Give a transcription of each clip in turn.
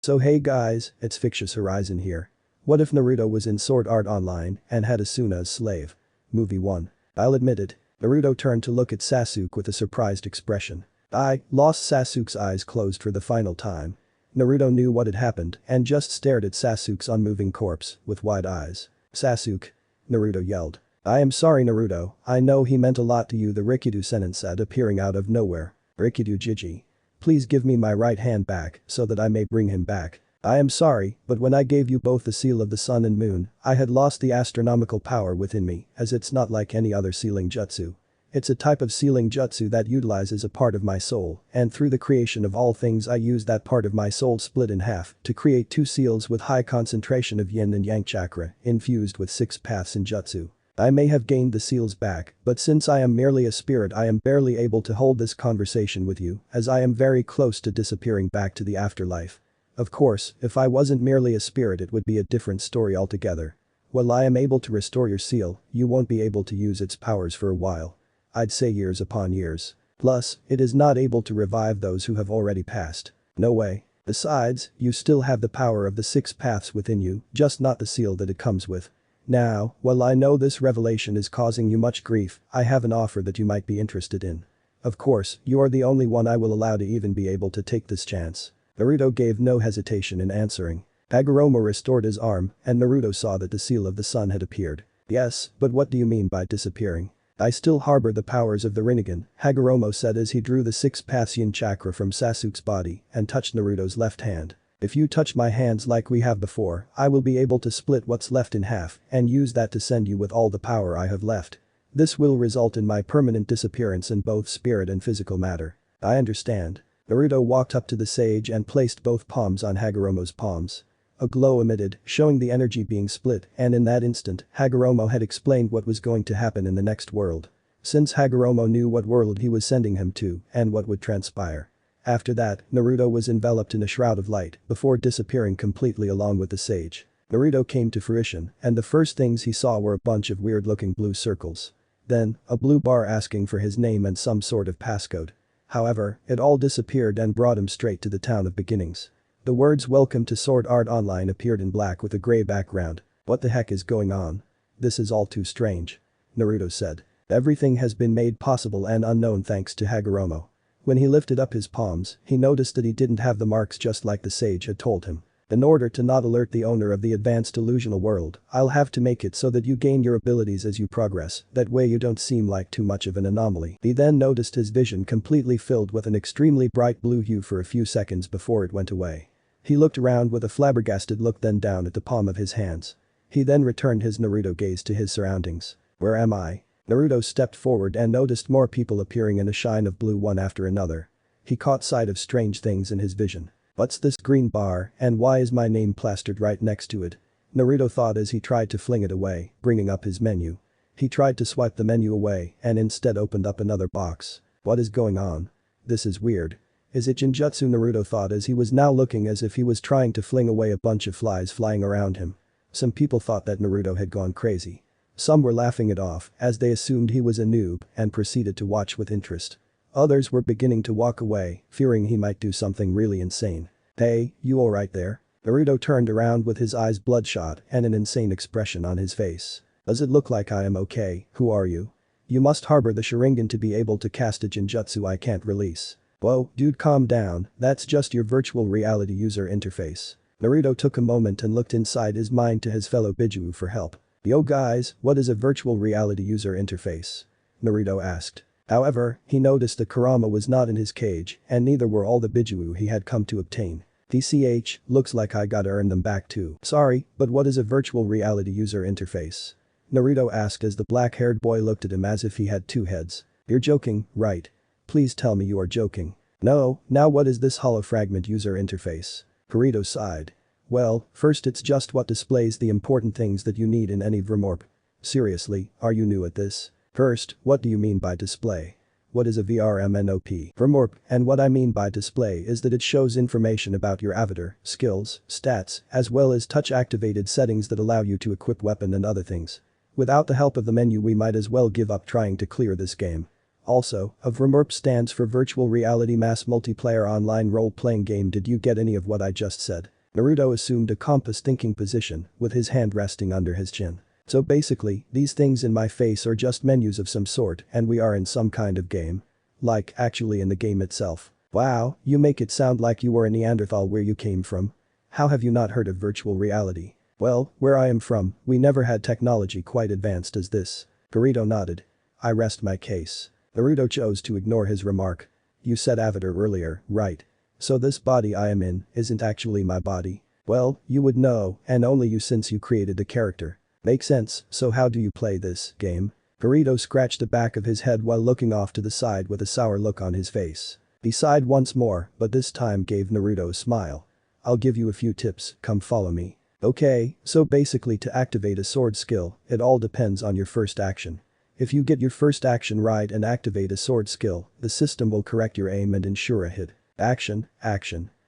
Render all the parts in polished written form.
So hey guys, it's Fictitious Horizon here. What if Naruto was in Sword Art Online and had Asuna as slave? Movie 1. I'll admit it. Naruto turned to look at Sasuke with a surprised expression. I lost. Sasuke's eyes closed for the final time. Naruto knew what had happened and just stared at Sasuke's unmoving corpse with wide eyes. Sasuke. Naruto yelled. I am sorry Naruto, I know he meant a lot to you. The Rikido sentence said, appearing out of nowhere. Rikido Jiji. Please give me my right hand back so that I may bring him back. I am sorry, but when I gave you both the seal of the sun and moon, I had lost the astronomical power within me, as it's not like any other sealing jutsu. It's a type of sealing jutsu that utilizes a part of my soul, and through the creation of all things I use that part of my soul split in half to create 2 seals with high concentration of yin and yang chakra infused with 6 paths in jutsu. I may have gained the seals back, but since I am merely a spirit I am barely able to hold this conversation with you, as I am very close to disappearing back to the afterlife. Of course, if I wasn't merely a spirit it would be a different story altogether. While I am able to restore your seal, you won't be able to use its powers for a while. I'd say years upon years. Plus, it is not able to revive those who have already passed. No way. Besides, you still have the power of the 6 paths within you, just not the seal that it comes with. Now, while I know this revelation is causing you much grief, I have an offer that you might be interested in. Of course, you are the only one I will allow to even be able to take this chance. Naruto gave no hesitation in answering. Hagoromo restored his arm, and Naruto saw that the seal of the sun had appeared. Yes, but what do you mean by disappearing? I still harbor the powers of the Rinnegan, Hagoromo said as he drew the 6 paths yin chakra from Sasuke's body and touched Naruto's left hand. If you touch my hands like we have before, I will be able to split what's left in half and use that to send you with all the power I have left. This will result in my permanent disappearance in both spirit and physical matter. I understand. Naruto walked up to the sage and placed both palms on Hagoromo's palms. A glow emitted, showing the energy being split, and in that instant, Hagoromo had explained what was going to happen in the next world. Since Hagoromo knew what world he was sending him to and what would transpire. After that, Naruto was enveloped in a shroud of light before disappearing completely along with the sage. Naruto came to fruition, and the first things he saw were a bunch of weird-looking blue circles. Then, a blue bar asking for his name and some sort of passcode. However, it all disappeared and brought him straight to the town of beginnings. The words "Welcome to Sword Art Online" appeared in black with a gray background. What the heck is going on? This is all too strange. Naruto said. Everything has been made possible and unknown thanks to Hagoromo. When he lifted up his palms, he noticed that he didn't have the marks just like the sage had told him. In order to not alert the owner of the advanced illusional world, I'll have to make it so that you gain your abilities as you progress, that way you don't seem like too much of an anomaly. He then noticed his vision completely filled with an extremely bright blue hue for a few seconds before it went away. He looked around with a flabbergasted look, then down at the palm of his hands. He then returned his Naruto gaze to his surroundings. Where am I? Naruto stepped forward and noticed more people appearing in a shine of blue one after another. He caught sight of strange things in his vision. What's this green bar and why is my name plastered right next to it? Naruto thought as he tried to fling it away, bringing up his menu. He tried to swipe the menu away and instead opened up another box. What is going on? This is weird. Is it Jinjutsu? Naruto thought as he was now looking as if he was trying to fling away a bunch of flies flying around him. Some people thought that Naruto had gone crazy. Some were laughing it off as they assumed he was a noob and proceeded to watch with interest. Others were beginning to walk away, fearing he might do something really insane. Hey, you alright there? Naruto turned around with his eyes bloodshot and an insane expression on his face. Does it look like I am okay? Who are you? You must harbor the Sharingan to be able to cast a Jinjutsu I can't release. Whoa, dude, calm down, that's just your virtual reality user interface. Naruto took a moment and looked inside his mind to his fellow Biju for help. Yo guys, what is a virtual reality user interface? Naruto asked. However, he noticed that Kurama was not in his cage and neither were all the Biju he had come to obtain. TCH, looks like I gotta earn them back too. Sorry, but what is a virtual reality user interface? Naruto asked as the black-haired boy looked at him as if he had 2 heads. You're joking, right? Please tell me you are joking. No, now what is this hollow fragment user interface? Kurito sighed. Well, first it's just what displays the important things that you need in any VRMORP. Seriously, are you new at this? First, what do you mean by display? What is a VRMNOP? VRMORP, and what I mean by display is that it shows information about your avatar, skills, stats, as well as touch-activated settings that allow you to equip weapon and other things. Without the help of the menu we might as well give up trying to clear this game. Also, a VRMORP stands for Virtual Reality Mass Multiplayer Online Role-Playing Game. Did you get any of what I just said? Naruto assumed a compass thinking position with his hand resting under his chin. So basically, these things in my face are just menus of some sort and we are in some kind of game. Like, actually in the game itself. Wow, you make it sound like you were a Neanderthal where you came from. How have you not heard of virtual reality? Well, where I am from, we never had technology quite advanced as this. Kirito nodded. I rest my case. Naruto chose to ignore his remark. You said avatar earlier, right? So this body I am in isn't actually my body. Well, you would know, and only you since you created the character. Makes sense, so how do you play this game? Kirito scratched the back of his head while looking off to the side with a sour look on his face. He sighed once more, but this time gave Naruto a smile. I'll give you a few tips, come follow me. Okay, so basically to activate a sword skill, it all depends on your first action. If you get your first action right and activate a sword skill, the system will correct your aim and ensure a hit. Action.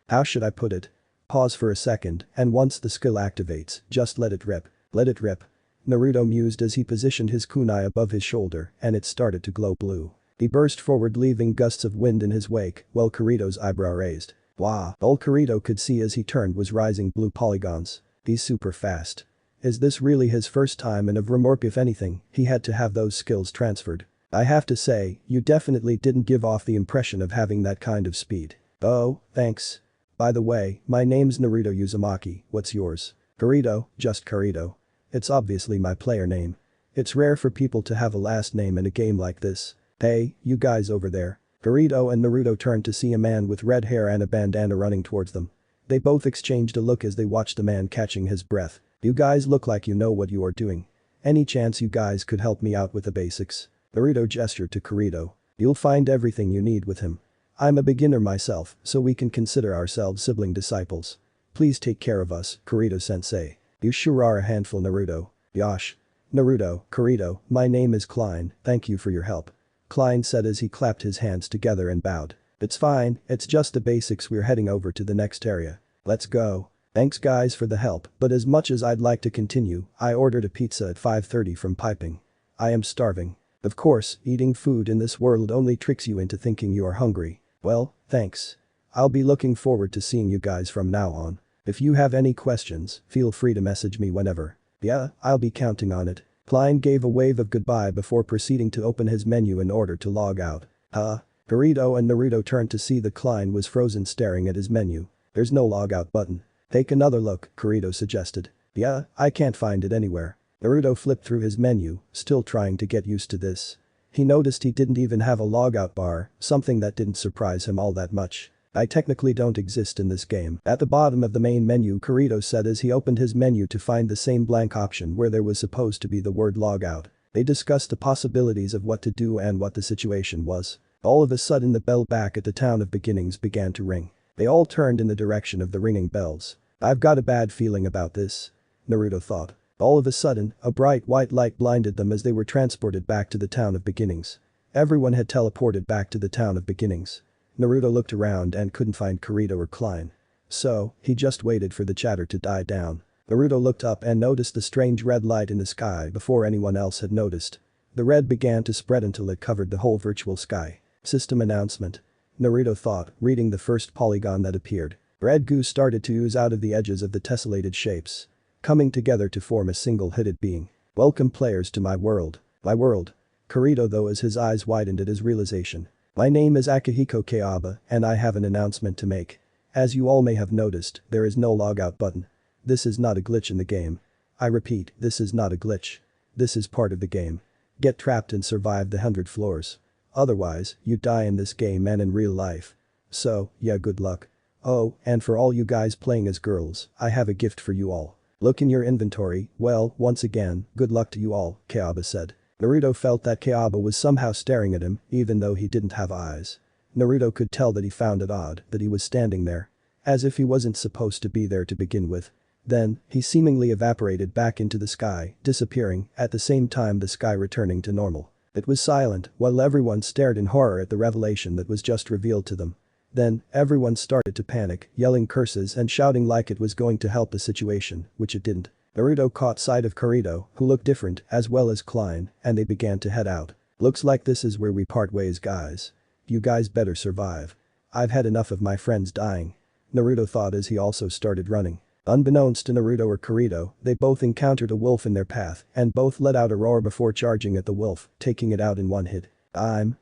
How should I put it? Pause for a second, and once the skill activates, just let it rip. Let it rip. Naruto mused as he positioned his kunai above his shoulder and it started to glow blue. He burst forward leaving gusts of wind in his wake while Kirito's eyebrow raised. Wow, all Kirito could see as he turned was rising blue polygons. He's super fast. Is this really his first time and of Remorp if anything, he had to have those skills transferred. I have to say, you definitely didn't give off the impression of having that kind of speed. Oh, thanks. By the way, my name's Naruto Uzumaki, what's yours? Kirito, just Kirito. It's obviously my player name. It's rare for people to have a last name in a game like this. Hey, you guys over there. Kirito and Naruto turned to see a man with red hair and a bandana running towards them. They both exchanged a look as they watched the man catching his breath. You guys look like you know what you are doing. Any chance you guys could help me out with the basics? Naruto gestured to Kirito. You'll find everything you need with him. I'm a beginner myself, so we can consider ourselves sibling disciples. Please take care of us, Kirito-sensei. You sure are a handful, Naruto. Yosh. Naruto, Kirito, my name is Klein, thank you for your help. Klein said as he clapped his hands together and bowed. It's fine, it's just the basics, we're heading over to the next area. Let's go. Thanks guys for the help, but as much as I'd like to continue, I ordered a pizza at 5:30 from Piping. I am starving. Of course, eating food in this world only tricks you into thinking you are hungry. Well, thanks. I'll be looking forward to seeing you guys from now on. If you have any questions, feel free to message me whenever. Yeah, I'll be counting on it. Klein gave a wave of goodbye before proceeding to open his menu in order to log out. Kirito and Naruto turned to see that Klein was frozen staring at his menu. There's no logout button. Take another look, Kirito suggested. Yeah, I can't find it anywhere. Naruto flipped through his menu, still trying to get used to this. He noticed he didn't even have a logout bar, something that didn't surprise him all that much. I technically don't exist in this game. At the bottom of the main menu, Kirito said as he opened his menu to find the same blank option where there was supposed to be the word logout. They discussed the possibilities of what to do and what the situation was. All of a sudden the bell back at the town of beginnings began to ring. They all turned in the direction of the ringing bells. I've got a bad feeling about this. Naruto thought. All of a sudden, a bright white light blinded them as they were transported back to the town of beginnings. Everyone had teleported back to the town of beginnings. Naruto looked around and couldn't find Kirito or Klein. So, he just waited for the chatter to die down. Naruto looked up and noticed the strange red light in the sky before anyone else had noticed. The red began to spread until it covered the whole virtual sky. System announcement. Naruto thought, reading the first polygon that appeared. Red goo started to ooze out of the edges of the tessellated shapes, coming together to form a single-headed being. Welcome players to my world. My world. Kirito though as his eyes widened at his realization. My name is Akihiko Kayaba and I have an announcement to make. As you all may have noticed, there is no logout button. This is not a glitch in the game. I repeat, this is not a glitch. This is part of the game. Get trapped and survive the 100 floors. Otherwise, you die in this game and in real life. So, yeah, good luck. Oh, and for all you guys playing as girls, I have a gift for you all. Look in your inventory, well, once again, good luck to you all, Kayaba said. Naruto felt that Kayaba was somehow staring at him, even though he didn't have eyes. Naruto could tell that he found it odd that he was standing there. As if he wasn't supposed to be there to begin with. Then, he seemingly evaporated back into the sky, disappearing, at the same time the sky returning to normal. It was silent, while everyone stared in horror at the revelation that was just revealed to them. Then, everyone started to panic, yelling curses and shouting like it was going to help the situation, which it didn't. Naruto caught sight of Kirito, who looked different, as well as Klein, and they began to head out. Looks like this is where we part ways, guys. You guys better survive. I've had enough of my friends dying. Naruto thought as he also started running. Unbeknownst to Naruto or Kirito, they both encountered a wolf in their path and both let out a roar before charging at the wolf, taking it out in one hit. I'm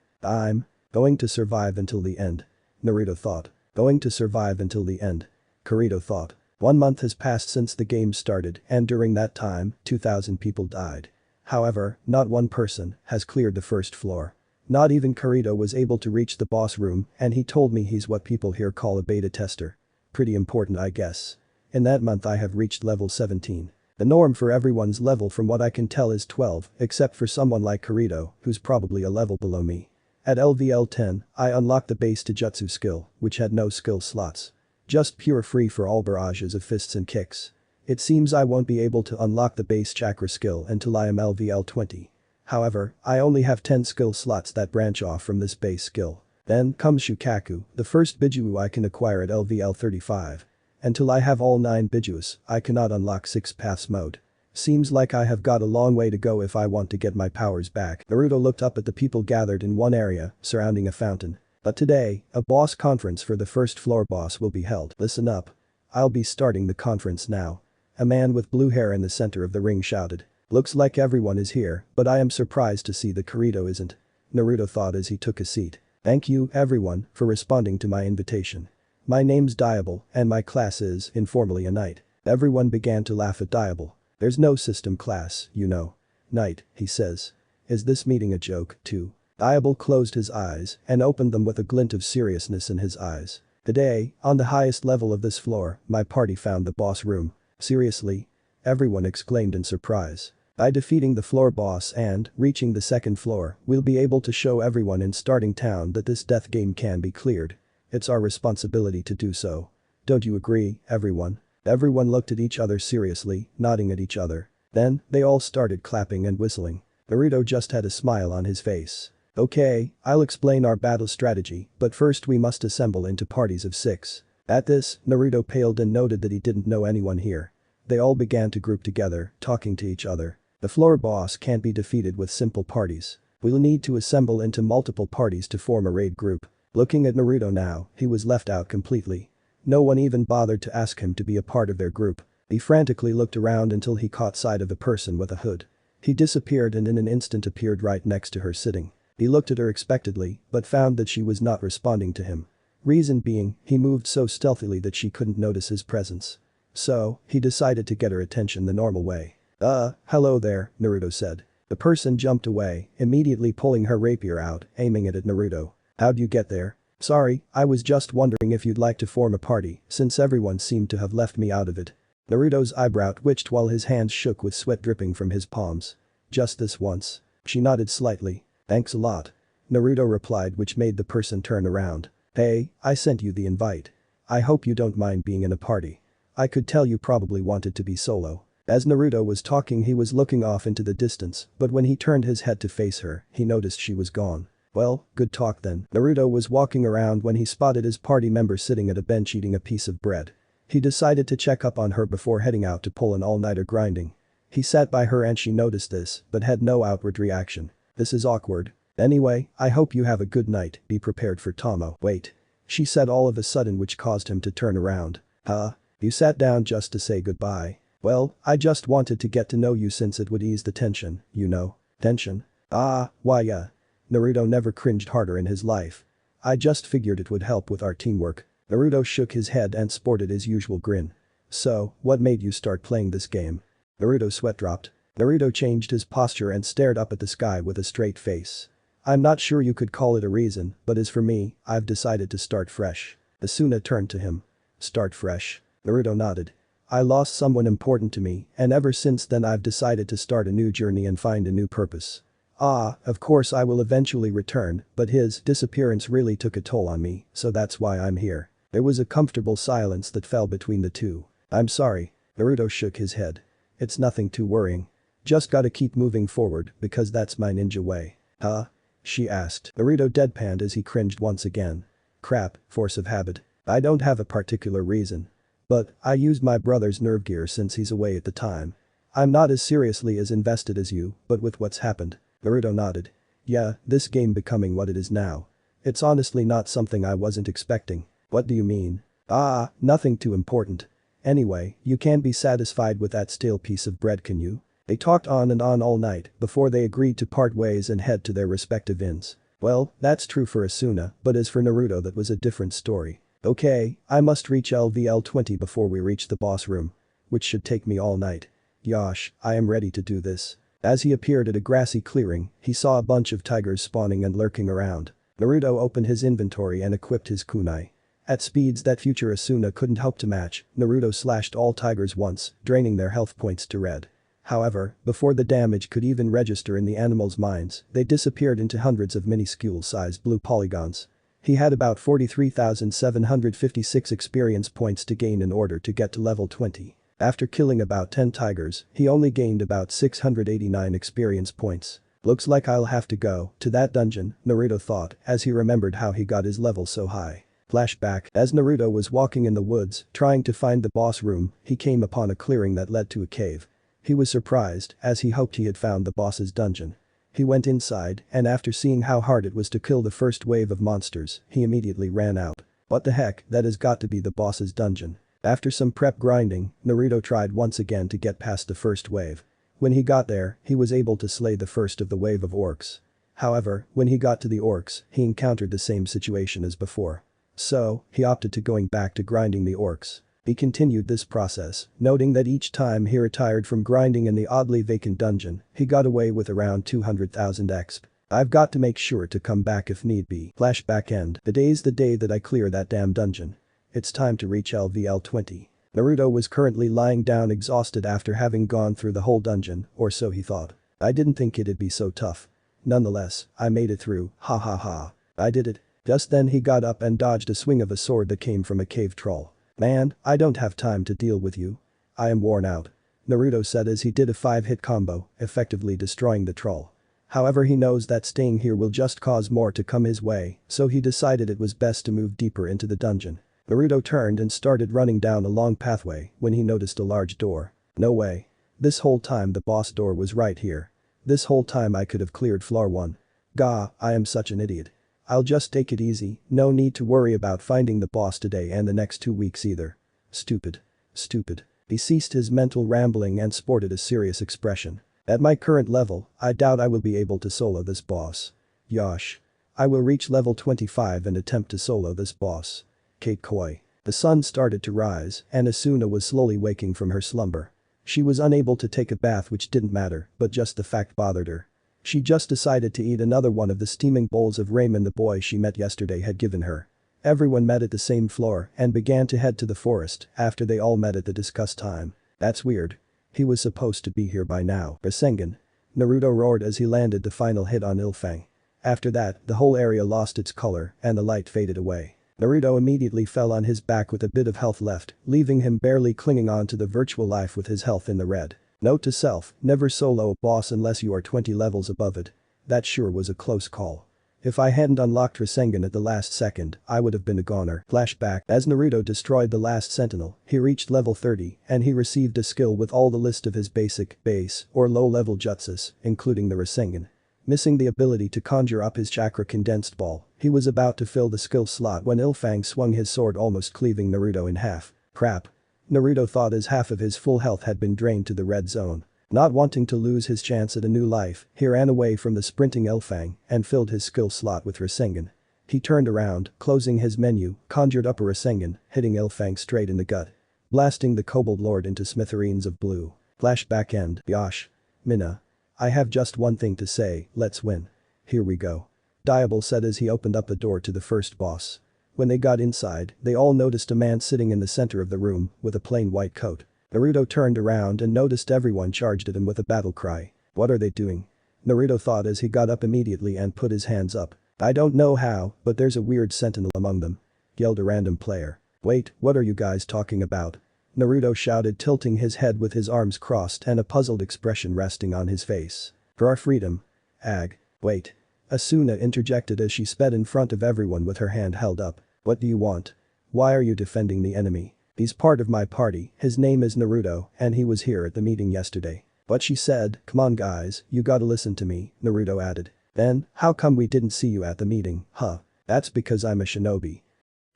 going to survive until the end. Naruto thought. Going to survive until the end. Kirito thought. 1 month has passed since the game started and during that time, 2,000 people died. However, not one person has cleared the first floor. Not even Kirito was able to reach the boss room and he told me he's what people here call a beta tester. Pretty important I guess. In that month I have reached level 17. The norm for everyone's level from what I can tell is 12 except for someone like Kirito who's probably a level below me. At LVL 10, I unlocked the base Taijutsu skill, which had no skill slots. Just pure free for all barrages of fists and kicks. It seems I won't be able to unlock the base chakra skill until I am LVL 20. However, I only have 10 skill slots that branch off from this base skill. Then comes Shukaku, the first Bijuu I can acquire at LVL 35. Until I have all 9 Bijuus, I cannot unlock 6 paths mode. Seems like I have got a long way to go if I want to get my powers back. Naruto looked up at the people gathered in one area, surrounding a fountain. But today, a boss conference for the first floor boss will be held. Listen up. I'll be starting the conference now. A man with blue hair in the center of the ring shouted. Looks like everyone is here, but I am surprised to see that Kirito isn't. Naruto thought as he took a seat. Thank you, everyone, for responding to my invitation. My name's Diable, and my class is, informally, a knight. Everyone began to laugh at Diable. There's no system class, you know. Knight, he says. Is this meeting a joke, too? Diable closed his eyes and opened them with a glint of seriousness in his eyes. Today, on the highest level of this floor, my party found the boss room. Seriously? Everyone exclaimed in surprise. By defeating the floor boss and reaching the second floor, we'll be able to show everyone in starting town that this death game can be cleared. It's our responsibility to do so. Don't you agree, everyone? Everyone looked at each other seriously, nodding at each other. Then, they all started clapping and whistling. Naruto just had a smile on his face. Okay, I'll explain our battle strategy, but first we must assemble into parties of 6. At this, Naruto paled and noted that he didn't know anyone here. They all began to group together, talking to each other. The floor boss can't be defeated with simple parties. We'll need to assemble into multiple parties to form a raid group. Looking at Naruto now, he was left out completely. No one even bothered to ask him to be a part of their group. He frantically looked around until he caught sight of a person with a hood. He disappeared and in an instant appeared right next to her sitting. He looked at her expectantly, but found that she was not responding to him. Reason being, he moved so stealthily that she couldn't notice his presence. So, he decided to get her attention the normal way. Hello there, Naruto said. The person jumped away, immediately pulling her rapier out, aiming it at Naruto. How'd you get there? Sorry, I was just wondering if you'd like to form a party, since everyone seemed to have left me out of it. Naruto's eyebrow twitched while his hands shook with sweat dripping from his palms. Just this once. She nodded slightly. Thanks a lot. Naruto replied, which made the person turn around. Hey, I sent you the invite. I hope you don't mind being in a party. I could tell you probably wanted to be solo. As Naruto was talking he was looking off into the distance, but when he turned his head to face her, he noticed she was gone. Well, good talk then. Naruto was walking around when he spotted his party member sitting at a bench eating a piece of bread. He decided to check up on her before heading out to pull an all-nighter grinding. He sat by her and she noticed this, but had no outward reaction. This is awkward. Anyway, I hope you have a good night, be prepared for Tomo. Wait. She said all of a sudden, which caused him to turn around. Huh? You sat down just to say goodbye. Well, I just wanted to get to know you since it would ease the tension, you know. Tension? Why yeah. Naruto never cringed harder in his life. I just figured it would help with our teamwork. Naruto shook his head and sported his usual grin. So, what made you start playing this game? Naruto's sweat dropped. Naruto changed his posture and stared up at the sky with a straight face. I'm not sure you could call it a reason, but as for me, I've decided to start fresh. Asuna turned to him. Start fresh? Naruto nodded. I lost someone important to me, and ever since then I've decided to start a new journey and find a new purpose. Of course I will eventually return, but his disappearance really took a toll on me, so that's why I'm here. There was a comfortable silence that fell between the two. I'm sorry. Naruto shook his head. It's nothing too worrying. Just gotta keep moving forward, because that's my ninja way. Huh? She asked. Naruto deadpanned as he cringed once again. Crap, force of habit. I don't have a particular reason. But, I used my brother's nerve gear since he's away at the time. I'm not as seriously as invested as you, but with what's happened. Naruto nodded. Yeah, this game becoming what it is now. It's honestly not something I wasn't expecting. What do you mean? Ah, nothing too important. Anyway, you can't be satisfied with that stale piece of bread, can you? They talked on and on all night before they agreed to part ways and head to their respective inns. Well, that's true for Asuna, but as for Naruto, that was a different story. Okay, I must reach LVL20 before we reach the boss room. Which should take me all night. Yosh, I am ready to do this. As he appeared at a grassy clearing, he saw a bunch of tigers spawning and lurking around. Naruto opened his inventory and equipped his kunai. At speeds that future Asuna couldn't hope to match, Naruto slashed all tigers once, draining their health points to red. However, before the damage could even register in the animals' minds, they disappeared into hundreds of minuscule-sized blue polygons. He had about 43,756 experience points to gain in order to get to level 20. After killing about 10 tigers, he only gained about 689 experience points. Looks like I'll have to go to that dungeon, Naruto thought as he remembered how he got his level so high. Flashback, as Naruto was walking in the woods, trying to find the boss room, he came upon a clearing that led to a cave. He was surprised, as he hoped he had found the boss's dungeon. He went inside, and after seeing how hard it was to kill the first wave of monsters, he immediately ran out. What the heck, that has got to be the boss's dungeon. After some prep grinding, Naruto tried once again to get past the first wave. When he got there, he was able to slay the first of the wave of orcs. However, when he got to the orcs, he encountered the same situation as before. So, he opted to going back to grinding the orcs. He continued this process, noting that each time he retired from grinding in the oddly vacant dungeon, he got away with around 200,000 exp. I've got to make sure to come back if need be. Flashback end. The day's the day that I clear that damn dungeon. It's time to reach LVL20. Naruto was currently lying down exhausted after having gone through the whole dungeon, or so he thought. I didn't think it'd be so tough. Nonetheless, I made it through, ha ha ha. I did it. Just then he got up and dodged a swing of a sword that came from a cave troll. Man, I don't have time to deal with you. I am worn out. Naruto said as he did a 5-hit combo, effectively destroying the troll. However, he knows that staying here will just cause more to come his way, so he decided it was best to move deeper into the dungeon. Naruto turned and started running down a long pathway when he noticed a large door. No way. This whole time the boss door was right here. This whole time I could have cleared floor 1. Gah, I am such an idiot. I'll just take it easy, no need to worry about finding the boss today and the next 2 weeks either. Stupid. Stupid. He ceased his mental rambling and sported a serious expression. At my current level, I doubt I will be able to solo this boss. Yosh. I will reach level 25 and attempt to solo this boss. Kate Koi. The sun started to rise and Asuna was slowly waking from her slumber. She was unable to take a bath, which didn't matter, but just the fact bothered her. She just decided to eat another one of the steaming bowls of ramen the boy she met yesterday had given her. Everyone met at the same floor and began to head to the forest after they all met at the discussed time. That's weird. He was supposed to be here by now. Rasengan. Naruto roared as he landed the final hit on Ilfang. After that, the whole area lost its color and the light faded away. Naruto immediately fell on his back with a bit of health left, leaving him barely clinging on to the virtual life with his health in the red. Note to self, never solo a boss unless you are 20 levels above it. That sure was a close call. If I hadn't unlocked Rasengan at the last second, I would have been a goner. Flashback, as Naruto destroyed the last sentinel, he reached level 30 and he received a skill with all the list of his basic, base, or low-level jutsus, including the Rasengan. Missing the ability to conjure up his chakra condensed ball, he was about to fill the skill slot when Ilfang swung his sword, almost cleaving Naruto in half. Crap. Naruto thought as half of his full health had been drained to the red zone. Not wanting to lose his chance at a new life, he ran away from the sprinting Ilfang and filled his skill slot with Rasengan. He turned around, closing his menu, conjured up a Rasengan, hitting Ilfang straight in the gut. Blasting the Kobold Lord into smithereens of blue. Flashback end. Yosh. Mina. I have just one thing to say, let's win. Here we go. Diable said as he opened up the door to the first boss. When they got inside, they all noticed a man sitting in the center of the room with a plain white coat. Naruto turned around and noticed everyone charged at him with a battle cry. What are they doing? Naruto thought as he got up immediately and put his hands up. I don't know how, but there's a weird sentinel among them. Yelled a random player. Wait, what are you guys talking about? Naruto shouted, tilting his head with his arms crossed and a puzzled expression resting on his face. For our freedom. Ag. Wait. Asuna interjected as she sped in front of everyone with her hand held up. What do you want? Why are you defending the enemy? He's part of my party, his name is Naruto, and he was here at the meeting yesterday. But she said, come on guys, you gotta listen to me, Naruto added. Then, how come we didn't see you at the meeting, huh? That's because I'm a shinobi.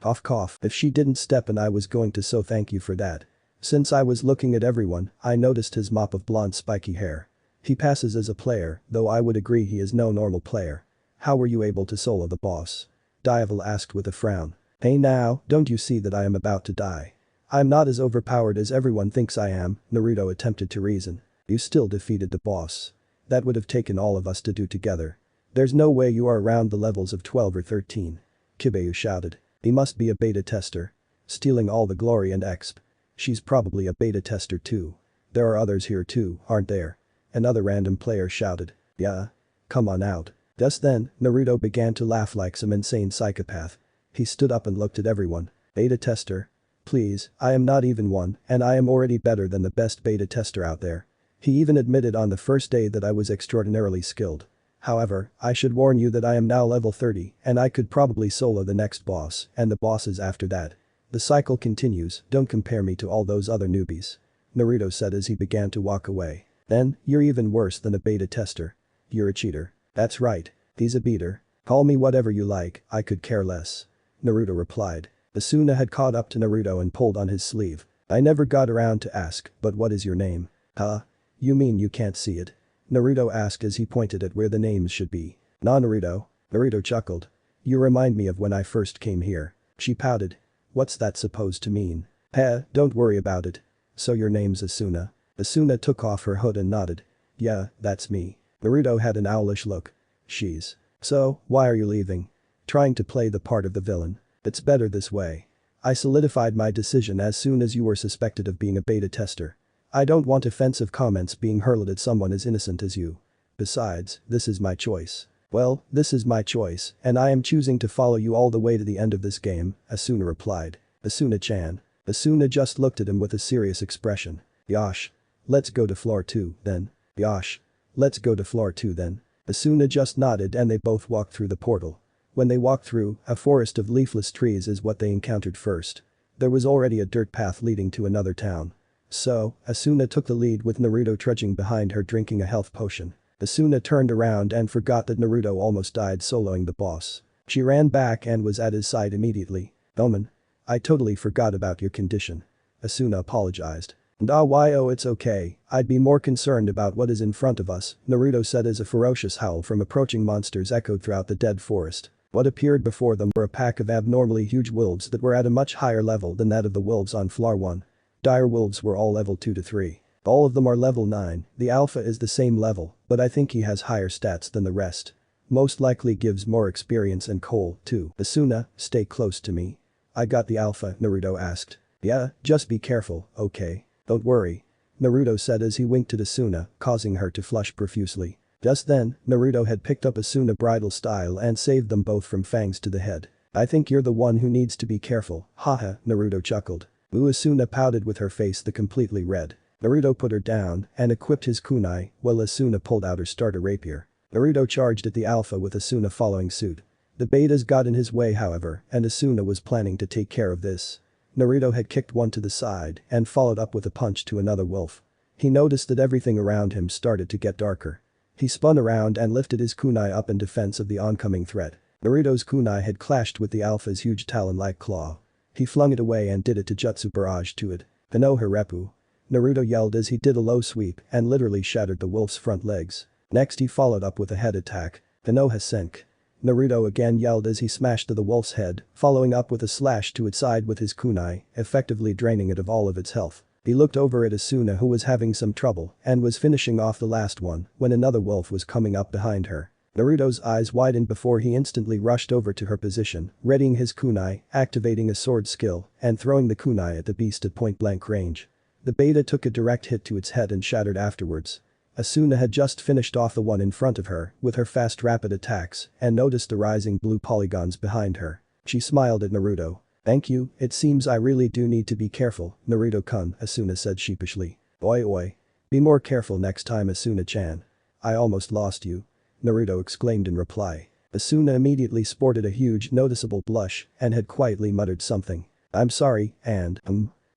Cough cough. If she didn't step and I was going to so thank you for that. Since I was looking at everyone, I noticed his mop of blonde spiky hair. He passes as a player, though I would agree he is no normal player. How were you able to solo the boss? Diaval asked with a frown. Hey now, don't you see that I am about to die? I'm not as overpowered as everyone thinks I am, Naruto attempted to reason. You still defeated the boss. That would have taken all of us to do together. There's no way you are around the levels of 12 or 13. Kibayu shouted. He must be a beta tester. Stealing all the glory and exp. She's probably a beta tester too. There are others here too, aren't there? Another random player shouted. Yeah. Come on out. Just then, Naruto began to laugh like some insane psychopath. He stood up and looked at everyone. Beta tester? Please, I am not even one, and I am already better than the best beta tester out there. He even admitted on the first day that I was extraordinarily skilled. However, I should warn you that I am now level 30 and I could probably solo the next boss and the bosses after that. The cycle continues, don't compare me to all those other newbies. Naruto said as he began to walk away. Then, you're even worse than a beta tester. You're a cheater. That's right. He's a beater. Call me whatever you like, I could care less. Naruto replied. Asuna had caught up to Naruto and pulled on his sleeve. I never got around to ask, but what is your name? Huh? You mean you can't see it? Naruto asked as he pointed at where the names should be. Nah Naruto. Naruto chuckled. You remind me of when I first came here. She pouted. What's that supposed to mean? Heh, don't worry about it. So your name's Asuna. Asuna took off her hood and nodded. Yeah, that's me. Naruto had an owlish look. She's. So, why are you leaving? Trying to play the part of the villain. It's better this way. I solidified my decision as soon as you were suspected of being a beta tester. I don't want offensive comments being hurled at someone as innocent as you. Besides, this is my choice. Well, this is my choice, and I am choosing to follow you all the way to the end of this game, Asuna replied. Asuna-chan. Asuna just looked at him with a serious expression. Yosh. Let's go to floor 2, then. Yosh. Let's go to floor 2 then. Asuna just nodded and they both walked through the portal. When they walked through, a forest of leafless trees is what they encountered first. There was already a dirt path leading to another town. So, Asuna took the lead with Naruto trudging behind her drinking a health potion. Asuna turned around and forgot that Naruto almost died soloing the boss. She ran back and was at his side immediately. Omen. I totally forgot about your condition. Asuna apologized. Oh, it's okay, I'd be more concerned about what is in front of us, Naruto said as a ferocious howl from approaching monsters echoed throughout the dead forest. What appeared before them were a pack of abnormally huge wolves that were at a much higher level than that of the wolves on floor 1. Dire wolves were all level 2 to 3. All of them are level 9, the alpha is the same level, but I think he has higher stats than the rest. Most likely gives more experience and coal, too. Asuna, stay close to me. I got the alpha, Naruto asked. Yeah, just be careful, okay? Don't worry. Naruto said as he winked at Asuna, causing her to flush profusely. Just then, Naruto had picked up Asuna bridal style and saved them both from fangs to the head. I think you're the one who needs to be careful, haha, Naruto chuckled. Asuna pouted with her face the completely red. Naruto put her down and equipped his kunai while Asuna pulled out her starter rapier. Naruto charged at the alpha with Asuna following suit. The betas got in his way however and Asuna was planning to take care of this. Naruto had kicked one to the side and followed up with a punch to another wolf. He noticed that everything around him started to get darker. He spun around and lifted his kunai up in defense of the oncoming threat. Naruto's kunai had clashed with the alpha's huge talon-like claw. He flung it away and did a Taijutsu barrage to it. Pano Harepu. Naruto yelled as he did a low sweep and literally shattered the wolf's front legs. Next he followed up with a head attack. Pano Hasenk. Naruto again yelled as he smashed to the wolf's head, following up with a slash to its side with his kunai, effectively draining it of all of its health. He looked over at Asuna who was having some trouble and was finishing off the last one when another wolf was coming up behind her. Naruto's eyes widened before he instantly rushed over to her position, readying his kunai, activating a sword skill, and throwing the kunai at the beast at point-blank range. The beta took a direct hit to its head and shattered afterwards. Asuna had just finished off the one in front of her with her fast rapid attacks and noticed the rising blue polygons behind her. She smiled at Naruto. Thank you, it seems I really do need to be careful, Naruto-kun, Asuna said sheepishly. Oi oi. Be more careful next time Asuna-chan. I almost lost you. Naruto exclaimed in reply. Asuna immediately sported a huge noticeable blush and had quietly muttered something. I'm sorry, and,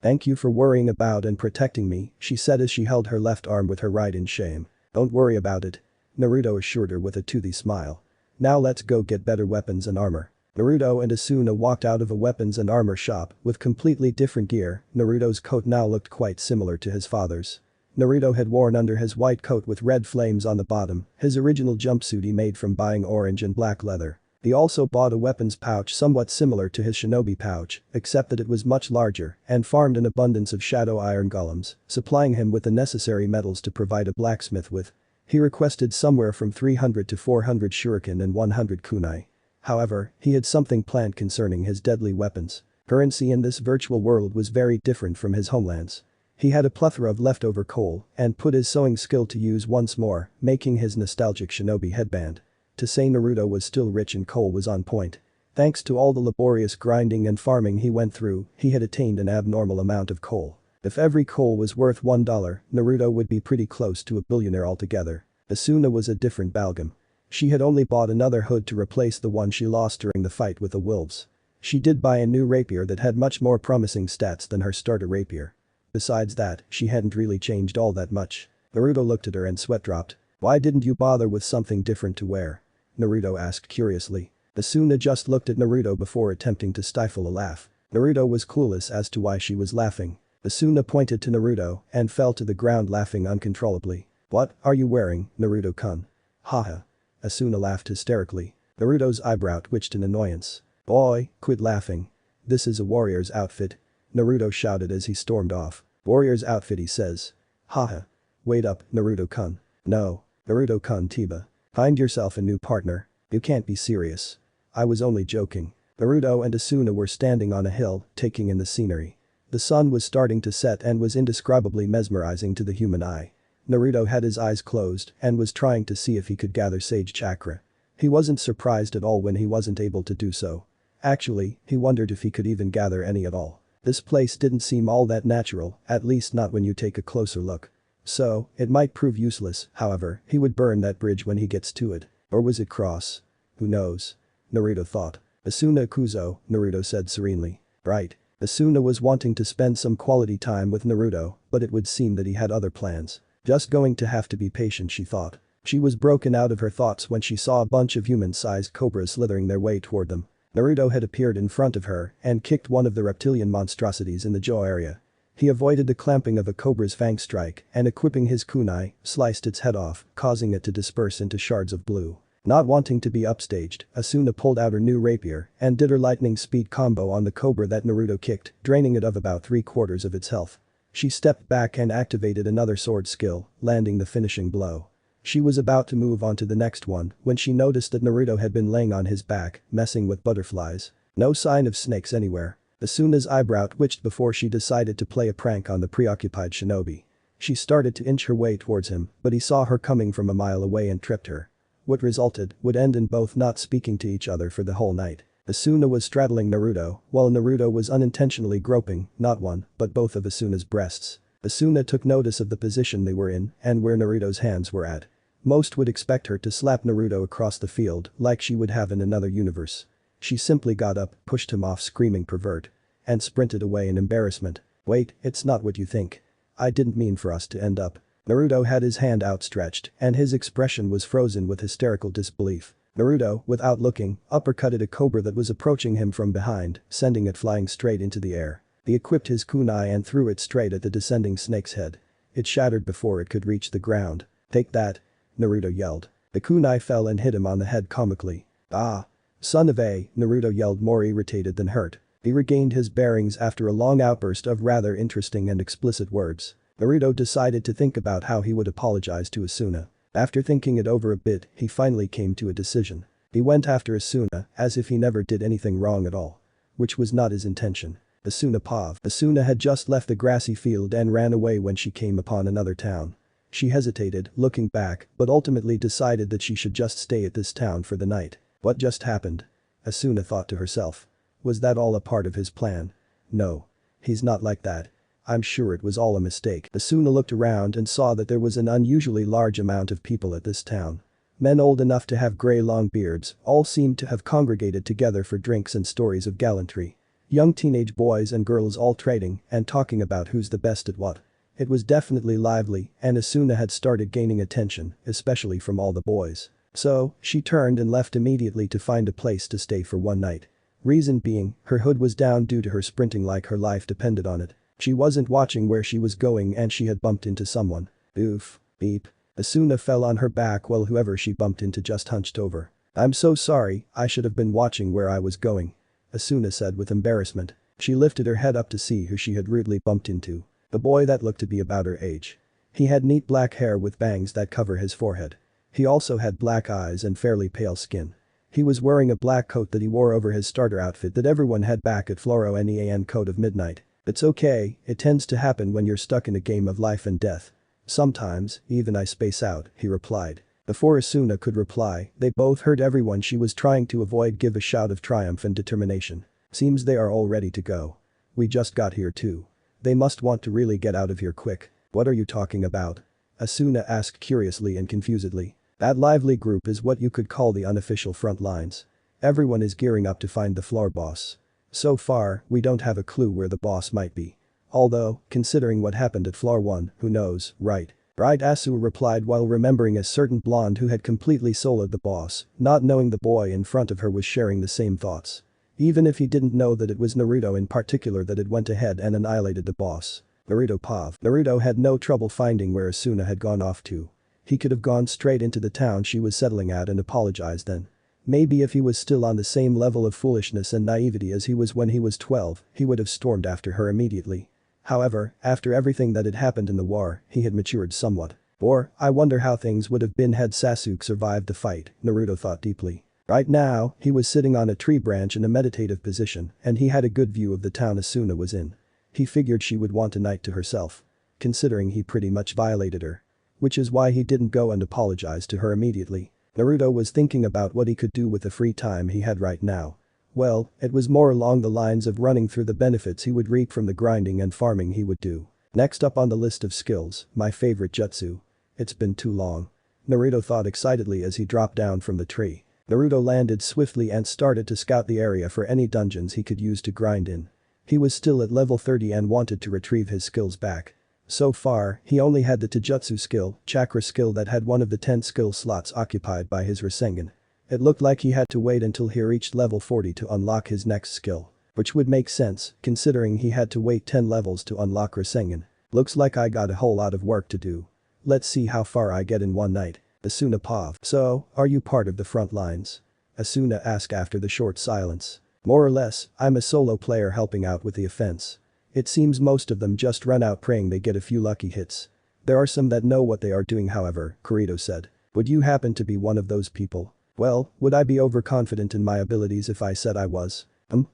thank you for worrying about and protecting me, she said as she held her left arm with her right in shame. Don't worry about it. Naruto assured her with a toothy smile. Now let's go get better weapons and armor. Naruto and Asuna walked out of a weapons and armor shop with completely different gear. Naruto's coat now looked quite similar to his father's. Naruto had worn under his white coat with red flames on the bottom, his original jumpsuit he made from buying orange and black leather. He also bought a weapons pouch somewhat similar to his shinobi pouch, except that it was much larger and farmed an abundance of shadow iron golems, supplying him with the necessary metals to provide a blacksmith with. He requested somewhere from 300 to 400 shuriken and 100 kunai. However, he had something planned concerning his deadly weapons. Currency in this virtual world was very different from his homelands. He had a plethora of leftover coal and put his sewing skill to use once more, making his nostalgic shinobi headband. To say Naruto was still rich in coal was on point. Thanks to all the laborious grinding and farming he went through, he had attained an abnormal amount of coal. If every coal was worth $1, Naruto would be pretty close to a billionaire altogether. Asuna was a different ballgame. She had only bought another hood to replace the one she lost during the fight with the wolves. She did buy a new rapier that had much more promising stats than her starter rapier. Besides that, she hadn't really changed all that much. Naruto looked at her and sweat dropped. Why didn't you bother with something different to wear? Naruto asked curiously. Asuna just looked at Naruto before attempting to stifle a laugh. Naruto was clueless as to why she was laughing. Asuna pointed to Naruto and fell to the ground laughing uncontrollably. What are you wearing, Naruto-kun? Haha. Asuna laughed hysterically. Naruto's eyebrow twitched in annoyance. Boy, quit laughing. This is a warrior's outfit. Naruto shouted as he stormed off. Warrior's outfit, he says. Haha. Wait up, Naruto-kun. No. Naruto-kun Tiba. Find yourself a new partner. You can't be serious. I was only joking. Naruto and Asuna were standing on a hill, taking in the scenery. The sun was starting to set and was indescribably mesmerizing to the human eye. Naruto had his eyes closed and was trying to see if he could gather sage chakra. He wasn't surprised at all when he wasn't able to do so. Actually, he wondered if he could even gather any at all. This place didn't seem all that natural, at least not when you take a closer look. So, it might prove useless, however, he would burn that bridge when he gets to it. Or was it cross? Who knows? Naruto thought. Asuna Kuzo, Naruto said serenely. Right. Asuna was wanting to spend some quality time with Naruto, but it would seem that he had other plans. Just going to have to be patient, she thought. She was broken out of her thoughts when she saw a bunch of human-sized cobras slithering their way toward them. Naruto had appeared in front of her and kicked one of the reptilian monstrosities in the jaw area. He avoided the clamping of a cobra's fang strike and equipping his kunai, sliced its head off, causing it to disperse into shards of blue. Not wanting to be upstaged, Asuna pulled out her new rapier and did her lightning speed combo on the cobra that Naruto kicked, draining it of about 3/4 of its health. She stepped back and activated another sword skill, landing the finishing blow. She was about to move on to the next one when she noticed that Naruto had been laying on his back, messing with butterflies. No sign of snakes anywhere. Asuna's eyebrow twitched before she decided to play a prank on the preoccupied shinobi. She started to inch her way towards him, but he saw her coming from a mile away and tripped her. What resulted would end in both not speaking to each other for the whole night. Asuna was straddling Naruto, while Naruto was unintentionally groping, not one, but both of Asuna's breasts. Asuna took notice of the position they were in and where Naruto's hands were at. Most would expect her to slap Naruto across the field like she would have in another universe. She simply got up, pushed him off screaming pervert, and sprinted away in embarrassment. Wait, it's not what you think. I didn't mean for us to end up. Naruto had his hand outstretched and his expression was frozen with hysterical disbelief. Naruto, without looking, uppercutted a cobra that was approaching him from behind, sending it flying straight into the air. He equipped his kunai and threw it straight at the descending snake's head. It shattered before it could reach the ground. Take that! Naruto yelled. The kunai fell and hit him on the head comically. Ah! Son of a, Naruto yelled, more irritated than hurt. He regained his bearings after a long outburst of rather interesting and explicit words. Naruto decided to think about how he would apologize to Asuna. After thinking it over a bit, he finally came to a decision. He went after Asuna as if he never did anything wrong at all. Which was not his intention. Asuna had just left the grassy field and ran away when she came upon another town. She hesitated, looking back, but ultimately decided that she should just stay at this town for the night. What just happened? Asuna thought to herself. Was that all a part of his plan? No. He's not like that. I'm sure it was all a mistake. Asuna looked around and saw that there was an unusually large amount of people at this town. Men old enough to have grey long beards all seemed to have congregated together for drinks and stories of gallantry. Young teenage boys and girls all trading and talking about who's the best at what. It was definitely lively and Asuna had started gaining attention, especially from all the boys. So, she turned and left immediately to find a place to stay for one night. Reason being, her hood was down due to her sprinting like her life depended on it. She wasn't watching where she was going and she had bumped into someone. Oof. Beep. Asuna fell on her back while whoever she bumped into just hunched over. "I'm so sorry, I should have been watching where I was going," Asuna said with embarrassment. She lifted her head up to see who she had rudely bumped into. The boy that looked to be about her age. He had neat black hair with bangs that cover his forehead. He also had black eyes and fairly pale skin. He was wearing a black coat that he wore over his starter outfit that everyone had back at Floro Nean Code of Midnight. "It's okay, it tends to happen when you're stuck in a game of life and death. Sometimes, even I space out," he replied. Before Asuna could reply, they both heard everyone she was trying to avoid give a shout of triumph and determination. "Seems they are all ready to go. We just got here too. They must want to really get out of here quick." "What are you talking about?" Asuna asked curiously and confusedly. "That lively group is what you could call the unofficial front lines. Everyone is gearing up to find the floor boss. So far, we don't have a clue where the boss might be. Although, considering what happened at floor 1, who knows, right?" "Right," Asu replied while remembering a certain blonde who had completely soloed the boss, not knowing the boy in front of her was sharing the same thoughts. Even if he didn't know that it was Naruto in particular that had went ahead and annihilated the boss. Naruto Pav. Naruto had no trouble finding where Asuna had gone off to. He could have gone straight into the town she was settling at and apologized then. Maybe if he was still on the same level of foolishness and naivety as he was when he was 12, he would have stormed after her immediately. However, after everything that had happened in the war, he had matured somewhat. Or, I wonder how things would have been had Sasuke survived the fight, Naruto thought deeply. Right now, he was sitting on a tree branch in a meditative position and he had a good view of the town Asuna was in. He figured she would want a night to herself. Considering he pretty much violated her. Which is why he didn't go and apologize to her immediately. Naruto was thinking about what he could do with the free time he had right now. Well, it was more along the lines of running through the benefits he would reap from the grinding and farming he would do. Next up on the list of skills, my favorite jutsu. It's been too long. Naruto thought excitedly as he dropped down from the tree. Naruto landed swiftly and started to scout the area for any dungeons he could use to grind in. He was still at level 30 and wanted to retrieve his skills back. So far, he only had the Taijutsu skill, chakra skill that had one of the 10 skill slots occupied by his Rasengan. It looked like he had to wait until he reached level 40 to unlock his next skill. Which would make sense, considering he had to wait 10 levels to unlock Rasengan. Looks like I got a whole lot of work to do. Let's see how far I get in one night. Asuna Pav. "So, are you part of the front lines?" Asuna asked after the short silence. "More or less, I'm a solo player helping out with the offense. It seems most of them just run out praying they get a few lucky hits. There are some that know what they are doing however," Kirito said. "Would you happen to be one of those people?" "Well, would I be overconfident in my abilities if I said I was?"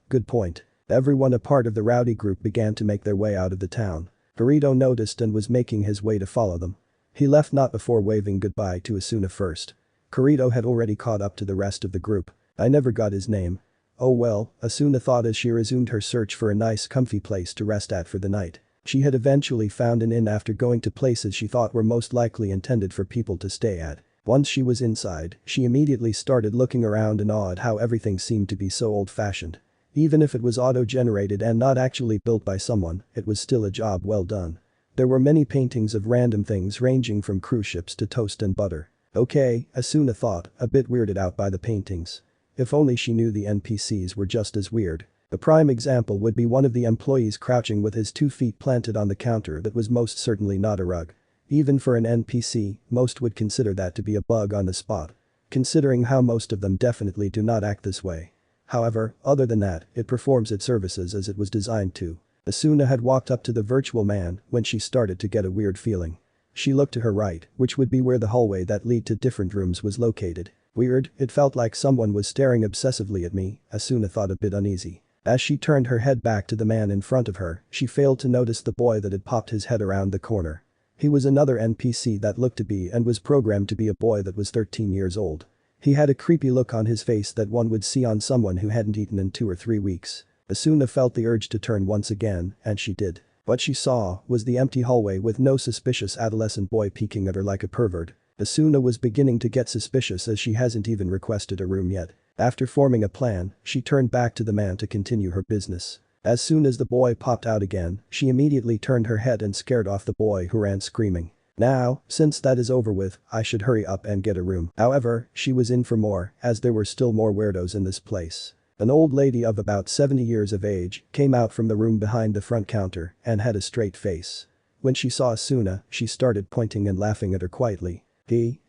Good point." Everyone a part of the rowdy group began to make their way out of the town. Kirito noticed and was making his way to follow them. He left not before waving goodbye to Asuna first. Kirito had already caught up to the rest of the group. "I never got his name." "Oh well," Asuna thought as she resumed her search for a nice comfy place to rest at for the night. She had eventually found an inn after going to places she thought were most likely intended for people to stay at. Once she was inside, she immediately started looking around in awe at how everything seemed to be so old-fashioned. Even if it was auto-generated and not actually built by someone, it was still a job well done. There were many paintings of random things ranging from cruise ships to toast and butter. Okay, Asuna thought, a bit weirded out by the paintings. If only she knew the NPCs were just as weird. The prime example would be one of the employees crouching with his 2 feet planted on the counter that was most certainly not a rug. Even for an NPC, most would consider that to be a bug on the spot. Considering how most of them definitely do not act this way. However, other than that, it performs its services as it was designed to. Asuna had walked up to the virtual man when she started to get a weird feeling. She looked to her right, which would be where the hallway that lead to different rooms was located. Weird, it felt like someone was staring obsessively at me, Asuna thought a bit uneasy. As she turned her head back to the man in front of her, she failed to notice the boy that had popped his head around the corner. He was another NPC that looked to be and was programmed to be a boy that was 13 years old. He had a creepy look on his face that one would see on someone who hadn't eaten in 2 or 3 weeks. Asuna felt the urge to turn once again, and she did. What she saw was the empty hallway with no suspicious adolescent boy peeking at her like a pervert. Asuna was beginning to get suspicious as she hasn't even requested a room yet. After forming a plan, she turned back to the man to continue her business. As soon as the boy popped out again, she immediately turned her head and scared off the boy who ran screaming. Now, since that is over with, I should hurry up and get a room. However, she was in for more, as there were still more weirdos in this place. An old lady of about 70 years of age came out from the room behind the front counter and had a straight face. When she saw Asuna, she started pointing and laughing at her quietly. He.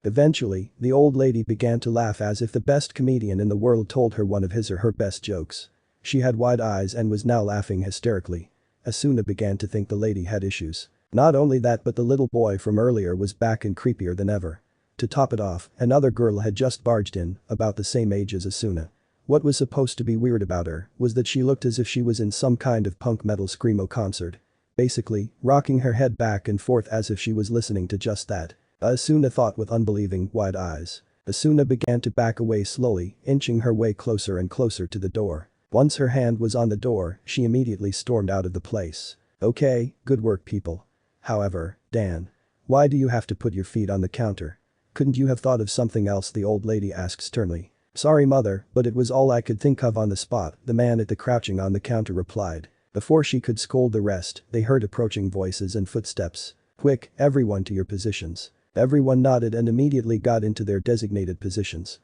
Eventually, the old lady began to laugh as if the best comedian in the world told her one of his or her best jokes. She had wide eyes and was now laughing hysterically. Asuna began to think the lady had issues. Not only that, but the little boy from earlier was back and creepier than ever. To top it off, another girl had just barged in, about the same age as Asuna. What was supposed to be weird about her was that she looked as if she was in some kind of punk metal screamo concert. Basically, rocking her head back and forth as if she was listening to just that. Asuna thought with unbelieving, wide eyes. Asuna began to back away slowly, inching her way closer and closer to the door. Once her hand was on the door, she immediately stormed out of the place. Okay, good work people. However, Dan. Why do you have to put your feet on the counter? Couldn't you have thought of something else? The old lady asked sternly. Sorry mother, but it was all I could think of on the spot, the man at the crouching on the counter replied. Before she could scold the rest, they heard approaching voices and footsteps. Quick, everyone to your positions. Everyone nodded and immediately got into their designated positions.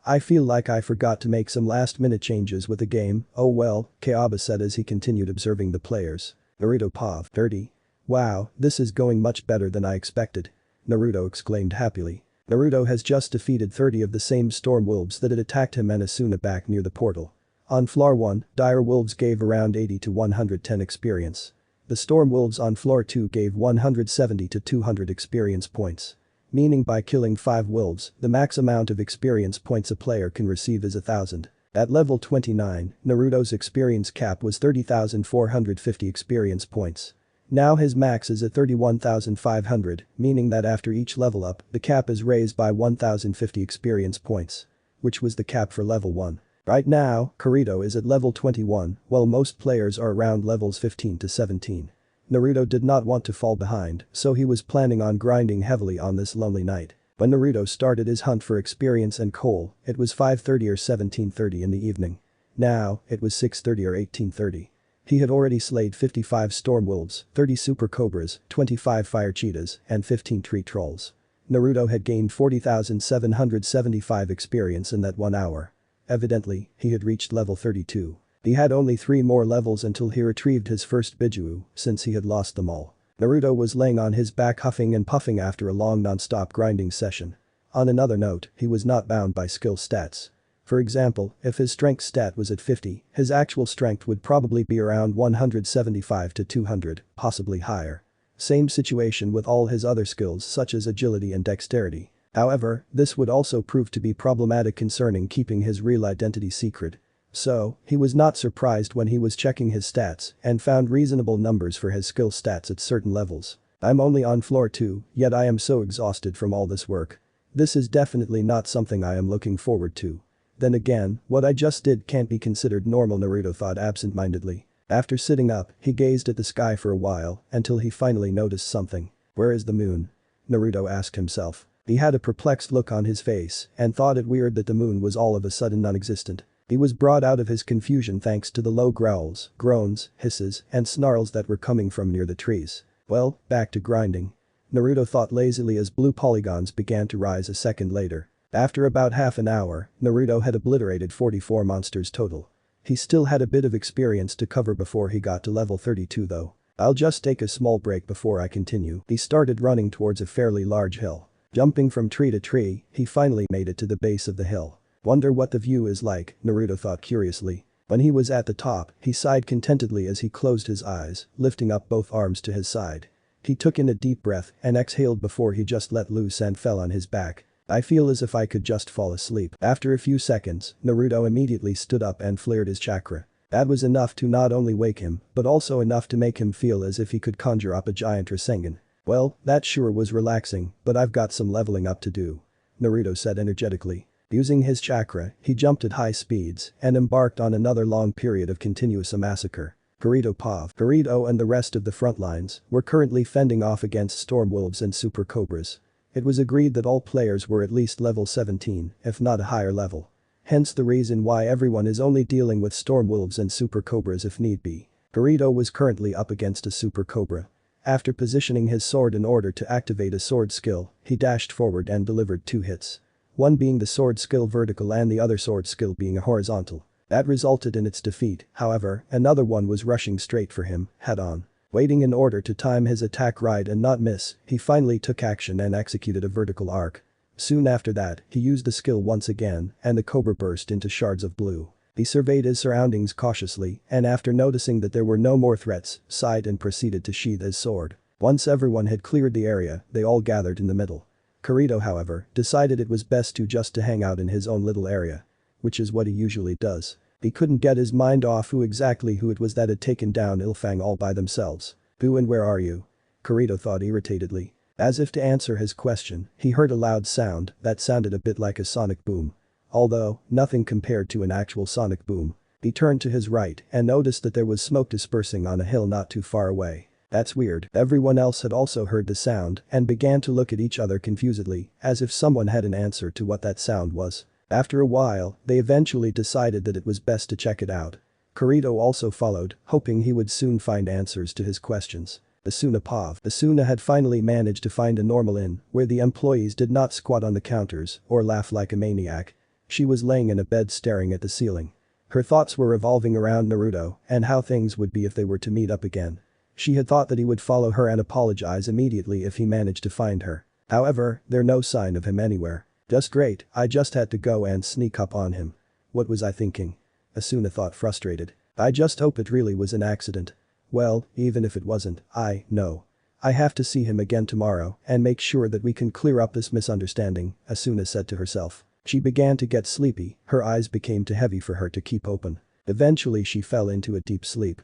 I feel like I forgot to make some last-minute changes with the game, oh well, Kayaba said as he continued observing the players. Naruto Pav 30. Wow, this is going much better than I expected. Naruto exclaimed happily. Naruto has just defeated 30 of the same storm wolves that had attacked him and Asuna back near the portal. On floor 1, dire wolves gave around 80 to 110 experience. The storm wolves on floor 2 gave 170 to 200 experience points. Meaning by killing 5 wolves, the max amount of experience points a player can receive is 1000. At level 29, Naruto's experience cap was 30,450 experience points. Now his max is at 31,500, meaning that after each level up, the cap is raised by 1,050 experience points. Which was the cap for level 1. Right now, Kirito is at level 21, while most players are around levels 15 to 17. Naruto did not want to fall behind, so he was planning on grinding heavily on this lonely night. When Naruto started his hunt for experience and coal, it was 5:30 or 17:30 in the evening. Now, it was 6:30 or 18:30. He had already slayed 55 storm wolves, 30 super cobras, 25 fire cheetahs, and 15 tree trolls. Naruto had gained 40,775 experience in that 1 hour. Evidently, he had reached level 32. He had only 3 more levels until he retrieved his first Bijuu, since he had lost them all. Naruto was laying on his back huffing and puffing after a long non-stop grinding session. On another note, he was not bound by skill stats. For example, if his strength stat was at 50, his actual strength would probably be around 175 to 200, possibly higher. Same situation with all his other skills such as agility and dexterity. However, this would also prove to be problematic concerning keeping his real identity secret. So, he was not surprised when he was checking his stats and found reasonable numbers for his skill stats at certain levels. I'm only on floor 2, yet I am so exhausted from all this work. This is definitely not something I am looking forward to. Then again, what I just did can't be considered normal, Naruto thought absent-mindedly. After sitting up, he gazed at the sky for a while until he finally noticed something. Where is the moon? Naruto asked himself. He had a perplexed look on his face and thought it weird that the moon was all of a sudden non-existent. He was brought out of his confusion thanks to the low growls, groans, hisses, and snarls that were coming from near the trees. Well, back to grinding. Naruto thought lazily as blue polygons began to rise a second later. After about half an hour, Naruto had obliterated 44 monsters total. He still had a bit of experience to cover before he got to level 32 though. I'll just take a small break before I continue. He started running towards a fairly large hill. Jumping from tree to tree, he finally made it to the base of the hill. Wonder what the view is like, Naruto thought curiously. When he was at the top, he sighed contentedly as he closed his eyes, lifting up both arms to his side. He took in a deep breath and exhaled before he just let loose and fell on his back. I feel as if I could just fall asleep. After a few seconds, Naruto immediately stood up and flared his chakra. That was enough to not only wake him, but also enough to make him feel as if he could conjure up a giant Rasengan. Well, that sure was relaxing, but I've got some leveling up to do. Naruto said energetically. Using his chakra, he jumped at high speeds and embarked on another long period of continuous massacre. Kirito and the rest of the front lines were currently fending off against storm wolves and super cobras. It was agreed that all players were at least level 17, if not a higher level. Hence the reason why everyone is only dealing with storm wolves and super cobras if need be. Kirito was currently up against a super cobra. After positioning his sword in order to activate a sword skill, he dashed forward and delivered 2 hits. One being the sword skill vertical and the other sword skill being a horizontal. That resulted in its defeat, however, another one was rushing straight for him, head-on. Waiting in order to time his attack right and not miss, he finally took action and executed a vertical arc. Soon after that, he used the skill once again, and the cobra burst into shards of blue. He surveyed his surroundings cautiously, and after noticing that there were no more threats, sighed and proceeded to sheath his sword. Once everyone had cleared the area, they all gathered in the middle. Kirito, however, decided it was best to hang out in his own little area. Which is what he usually does. He couldn't get his mind off who it was that had taken down Ilfang all by themselves. Who and where are you? Kirito thought irritatedly. As if to answer his question, he heard a loud sound that sounded a bit like a sonic boom. Although, nothing compared to an actual sonic boom. He turned to his right and noticed that there was smoke dispersing on a hill not too far away. That's weird. Everyone else had also heard the sound and began to look at each other confusedly, as if someone had an answer to what that sound was. After a while, they eventually decided that it was best to check it out. Kirito also followed, hoping he would soon find answers to his questions. Asuna had finally managed to find a normal inn where the employees did not squat on the counters or laugh like a maniac. She was laying in a bed staring at the ceiling. Her thoughts were revolving around Naruto and how things would be if they were to meet up again. She had thought that he would follow her and apologize immediately if he managed to find her. However, there's no sign of him anywhere. Just great, I just had to go and sneak up on him. What was I thinking? Asuna thought frustrated. I just hope it really was an accident. Well, even if it wasn't, I know. I have to see him again tomorrow and make sure that we can clear up this misunderstanding, Asuna said to herself. She began to get sleepy, her eyes became too heavy for her to keep open. Eventually she fell into a deep sleep.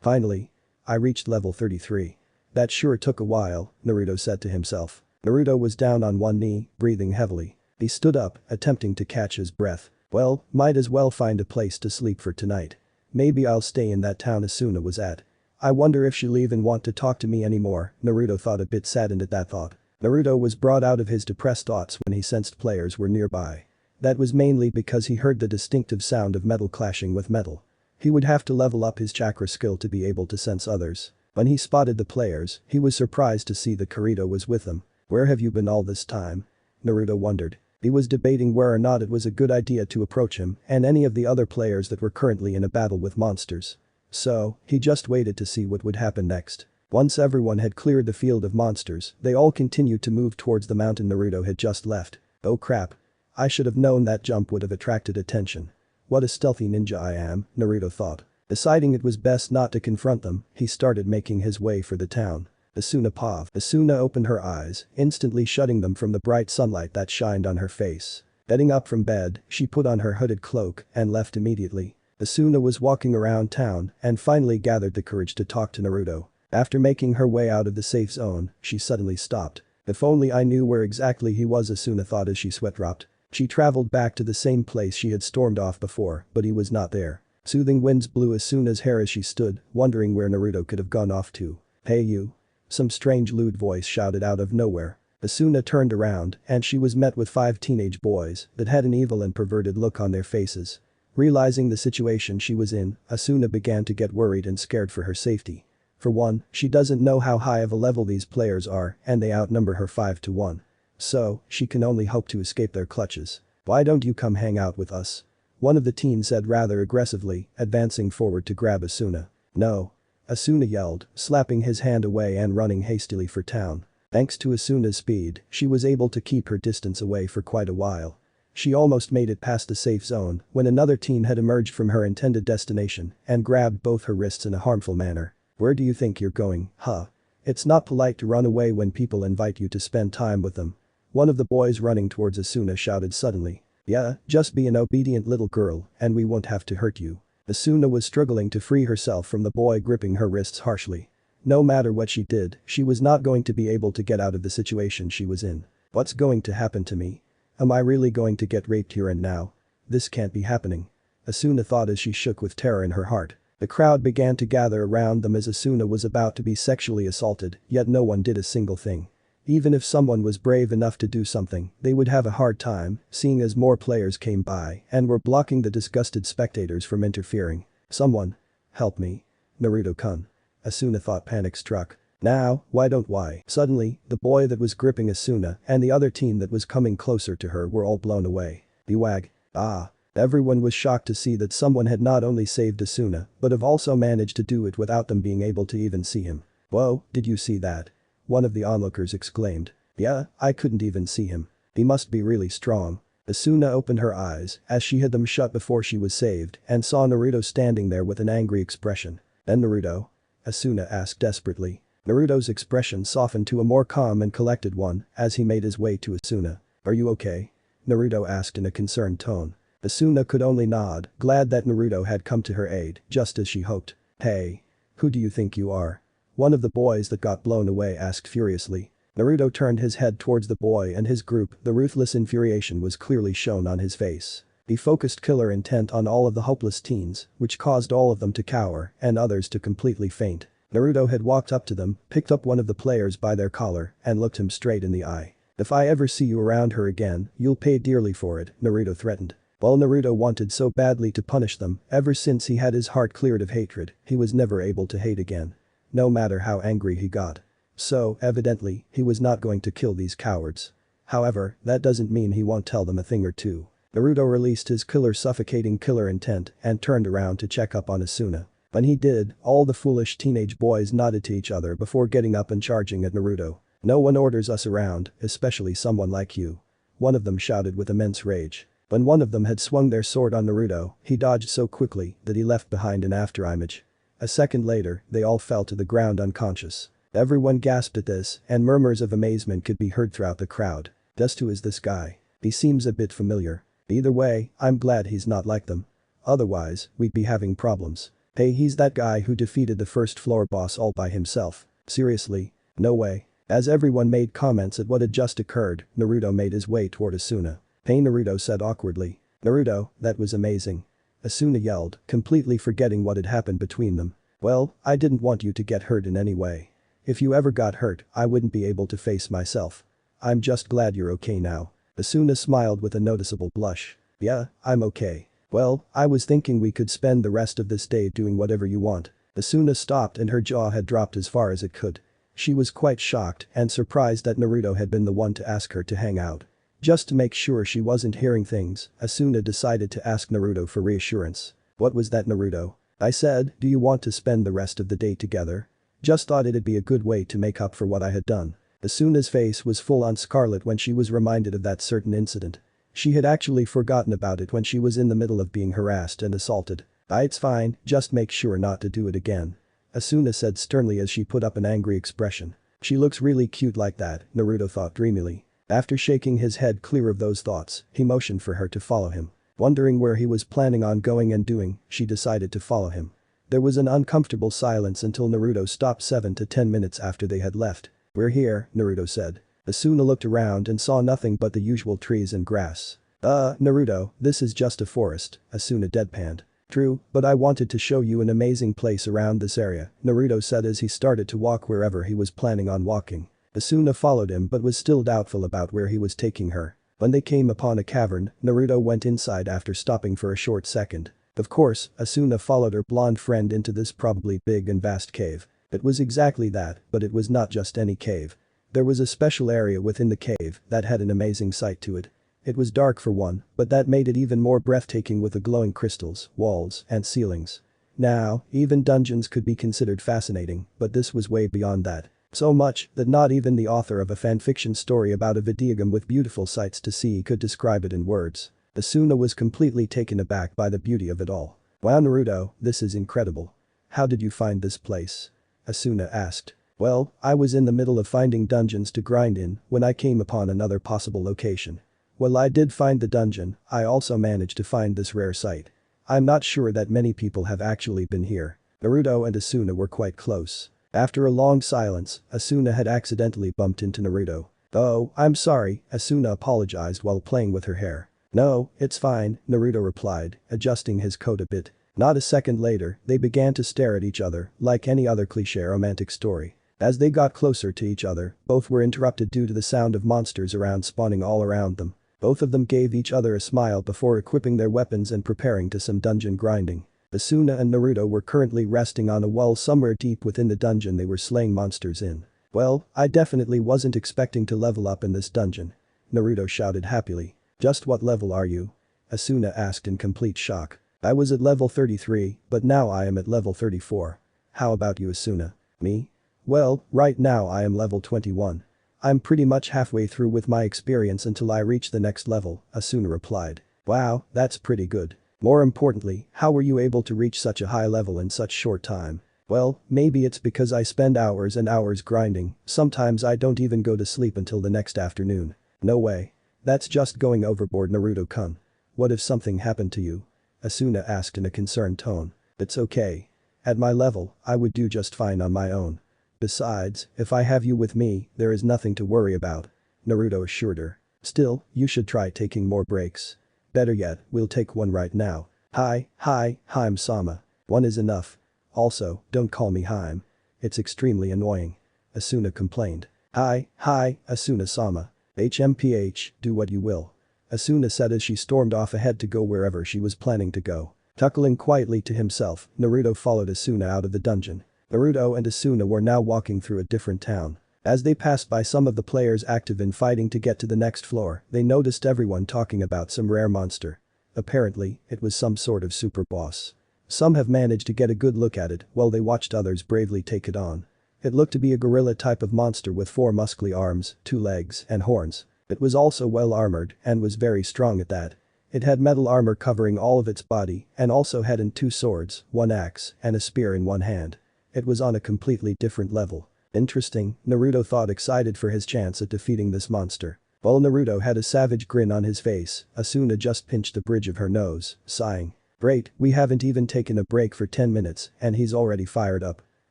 Finally. I reached level 33. That sure took a while, Naruto said to himself. Naruto was down on one knee, breathing heavily. He stood up, attempting to catch his breath. Well, might as well find a place to sleep for tonight. Maybe I'll stay in that town Asuna was at. I wonder if she'll even want to talk to me anymore, Naruto thought, a bit saddened at that thought. Naruto was brought out of his depressed thoughts when he sensed players were nearby. That was mainly because he heard the distinctive sound of metal clashing with metal. He would have to level up his chakra skill to be able to sense others. When he spotted the players, he was surprised to see that Kirito was with them. Where have you been all this time? Naruto wondered. He was debating where or not it was a good idea to approach him and any of the other players that were currently in a battle with monsters. So, he just waited to see what would happen next. Once everyone had cleared the field of monsters, they all continued to move towards the mountain Naruto had just left. Oh crap. I should have known that jump would have attracted attention. What a stealthy ninja I am, Naruto thought. Deciding it was best not to confront them, he started making his way for the town. Asuna opened her eyes, instantly shutting them from the bright sunlight that shined on her face. Getting up from bed, she put on her hooded cloak and left immediately. Asuna was walking around town and finally gathered the courage to talk to Naruto. After making her way out of the safe zone, she suddenly stopped. If only I knew where exactly he was, Asuna thought as she sweat dropped. She traveled back to the same place she had stormed off before, but he was not there. Soothing winds blew Asuna's hair as she stood, wondering where Naruto could have gone off to. Hey you. Some strange lewd voice shouted out of nowhere. Asuna turned around and she was met with 5 teenage boys that had an evil and perverted look on their faces. Realizing the situation she was in, Asuna began to get worried and scared for her safety. For one, she doesn't know how high of a level these players are and they outnumber her 5 to 1. So, she can only hope to escape their clutches. Why don't you come hang out with us? One of the teens said rather aggressively, advancing forward to grab Asuna. No. Asuna yelled, slapping his hand away and running hastily for town. Thanks to Asuna's speed, she was able to keep her distance away for quite a while. She almost made it past the safe zone when another teen had emerged from her intended destination and grabbed both her wrists in a harmful manner. Where do you think you're going, huh? It's not polite to run away when people invite you to spend time with them. One of the boys running towards Asuna shouted suddenly. Yeah, just be an obedient little girl and we won't have to hurt you. Asuna was struggling to free herself from the boy gripping her wrists harshly. No matter what she did, she was not going to be able to get out of the situation she was in. What's going to happen to me? Am I really going to get raped here and now? This can't be happening. Asuna thought as she shook with terror in her heart. The crowd began to gather around them as Asuna was about to be sexually assaulted, yet no one did a single thing. Even if someone was brave enough to do something, they would have a hard time, seeing as more players came by and were blocking the disgusted spectators from interfering. Someone. Help me. Naruto-kun. Asuna thought, panic struck. Now, why? Suddenly, the boy that was gripping Asuna and the other teen that was coming closer to her were all blown away. Bewag. Ah. Everyone was shocked to see that someone had not only saved Asuna, but have also managed to do it without them being able to even see him. Whoa, did you see that? One of the onlookers exclaimed. Yeah, I couldn't even see him. He must be really strong. Asuna opened her eyes as she had them shut before she was saved and saw Naruto standing there with an angry expression. Then Naruto? Asuna asked desperately. Naruto's expression softened to a more calm and collected one as he made his way to Asuna. Are you okay? Naruto asked in a concerned tone. Asuna could only nod, glad that Naruto had come to her aid, just as she hoped. Hey. Who do you think you are? One of the boys that got blown away asked furiously. Naruto turned his head towards the boy and his group, the ruthless infuriation was clearly shown on his face. He focused killer intent on all of the hopeless teens, which caused all of them to cower and others to completely faint. Naruto had walked up to them, picked up one of the players by their collar, and looked him straight in the eye. If I ever see you around her again, you'll pay dearly for it, Naruto threatened. While Naruto wanted so badly to punish them, ever since he had his heart cleared of hatred, he was never able to hate again. No matter how angry he got. So, evidently, he was not going to kill these cowards. However, that doesn't mean he won't tell them a thing or two. Naruto released his suffocating killer intent and turned around to check up on Asuna. When he did, all the foolish teenage boys nodded to each other before getting up and charging at Naruto. No one orders us around, especially someone like you. One of them shouted with immense rage. When one of them had swung their sword on Naruto, he dodged so quickly that he left behind an afterimage. A second later, they all fell to the ground unconscious. Everyone gasped at this, and murmurs of amazement could be heard throughout the crowd. Just who is this guy? He seems a bit familiar. Either way, I'm glad he's not like them. Otherwise, we'd be having problems. Hey, he's that guy who defeated the first floor boss all by himself. Seriously? No way. As everyone made comments at what had just occurred, Naruto made his way toward Asuna. Hey, Naruto said awkwardly. Naruto, that was amazing. Asuna yelled, completely forgetting what had happened between them. Well, I didn't want you to get hurt in any way. If you ever got hurt, I wouldn't be able to face myself. I'm just glad you're okay now. Asuna smiled with a noticeable blush. Yeah, I'm okay. Well, I was thinking we could spend the rest of this day doing whatever you want. Asuna stopped and her jaw had dropped as far as it could. She was quite shocked and surprised that Naruto had been the one to ask her to hang out. Just to make sure she wasn't hearing things, Asuna decided to ask Naruto for reassurance. What was that, Naruto? I said, do you want to spend the rest of the day together? Just thought it'd be a good way to make up for what I had done. Asuna's face was full on scarlet when she was reminded of that certain incident. She had actually forgotten about it when she was in the middle of being harassed and assaulted. It's fine, just make sure not to do it again. Asuna said sternly as she put up an angry expression. She looks really cute like that, Naruto thought dreamily. After shaking his head clear of those thoughts, he motioned for her to follow him. Wondering where he was planning on going and doing, she decided to follow him. There was an uncomfortable silence until Naruto stopped 7 to 10 minutes after they had left. We're here, Naruto said. Asuna looked around and saw nothing but the usual trees and grass. Naruto, this is just a forest, Asuna deadpanned. True, but I wanted to show you an amazing place around this area, Naruto said as he started to walk wherever he was planning on walking. Asuna followed him but was still doubtful about where he was taking her. When they came upon a cavern, Naruto went inside after stopping for a short second. Of course, Asuna followed her blonde friend into this probably big and vast cave. It was exactly that, but it was not just any cave. There was a special area within the cave that had an amazing sight to it. It was dark for one, but that made it even more breathtaking with the glowing crystals, walls, and ceilings. Now, even dungeons could be considered fascinating, but this was way beyond that. So much that not even the author of a fanfiction story about a video game with beautiful sights to see could describe it in words. Asuna was completely taken aback by the beauty of it all. Wow, Naruto, this is incredible. How did you find this place? Asuna asked. Well, I was in the middle of finding dungeons to grind in when I came upon another possible location. While I did find the dungeon, I also managed to find this rare site. I'm not sure that many people have actually been here. Naruto and Asuna were quite close. After a long silence, Asuna had accidentally bumped into Naruto. Oh, I'm sorry, Asuna apologized while playing with her hair. No, it's fine, Naruto replied, adjusting his coat a bit. Not a second later, they began to stare at each other like any other cliché romantic story. As they got closer to each other, both were interrupted due to the sound of monsters around spawning all around them. Both of them gave each other a smile before equipping their weapons and preparing to some dungeon grinding. Asuna and Naruto were currently resting on a wall somewhere deep within the dungeon they were slaying monsters in. Well, I definitely wasn't expecting to level up in this dungeon. Naruto shouted happily. Just what level are you? Asuna asked in complete shock. I was at level 33, but now I am at level 34. How about you, Asuna? Me? Well, right now I am level 21. I'm pretty much halfway through with my experience until I reach the next level, Asuna replied. Wow, that's pretty good. More importantly, how were you able to reach such a high level in such short time? Well, maybe it's because I spend hours and hours grinding, sometimes I don't even go to sleep until the next afternoon. No way. That's just going overboard, Naruto-kun. What if something happened to you? Asuna asked in a concerned tone. It's okay. At my level, I would do just fine on my own. Besides, if I have you with me, there is nothing to worry about. Naruto assured her. Still, you should try taking more breaks. Better yet, we'll take one right now. Haim-sama. One is enough. Also, don't call me Haim. It's extremely annoying. Asuna complained. Asuna-sama. HMPH, do what you will. Asuna said as she stormed off ahead to go wherever she was planning to go. Chuckling quietly to himself, Naruto followed Asuna out of the dungeon. Naruto and Asuna were now walking through a different town. As they passed by some of the players active in fighting to get to the next floor, they noticed everyone talking about some rare monster. Apparently, it was some sort of super boss. Some have managed to get a good look at it while they watched others bravely take it on. It looked to be a gorilla type of monster with 4 muscly arms, 2 legs, and horns. It was also well armored and was very strong at that. It had metal armor covering all of its body and also had 2 swords, 1 axe, and a spear in one hand. It was on a completely different level. Interesting, Naruto thought, excited for his chance at defeating this monster. While Naruto had a savage grin on his face, Asuna just pinched the bridge of her nose, sighing. Great, we haven't even taken a break for 10 minutes and he's already fired up.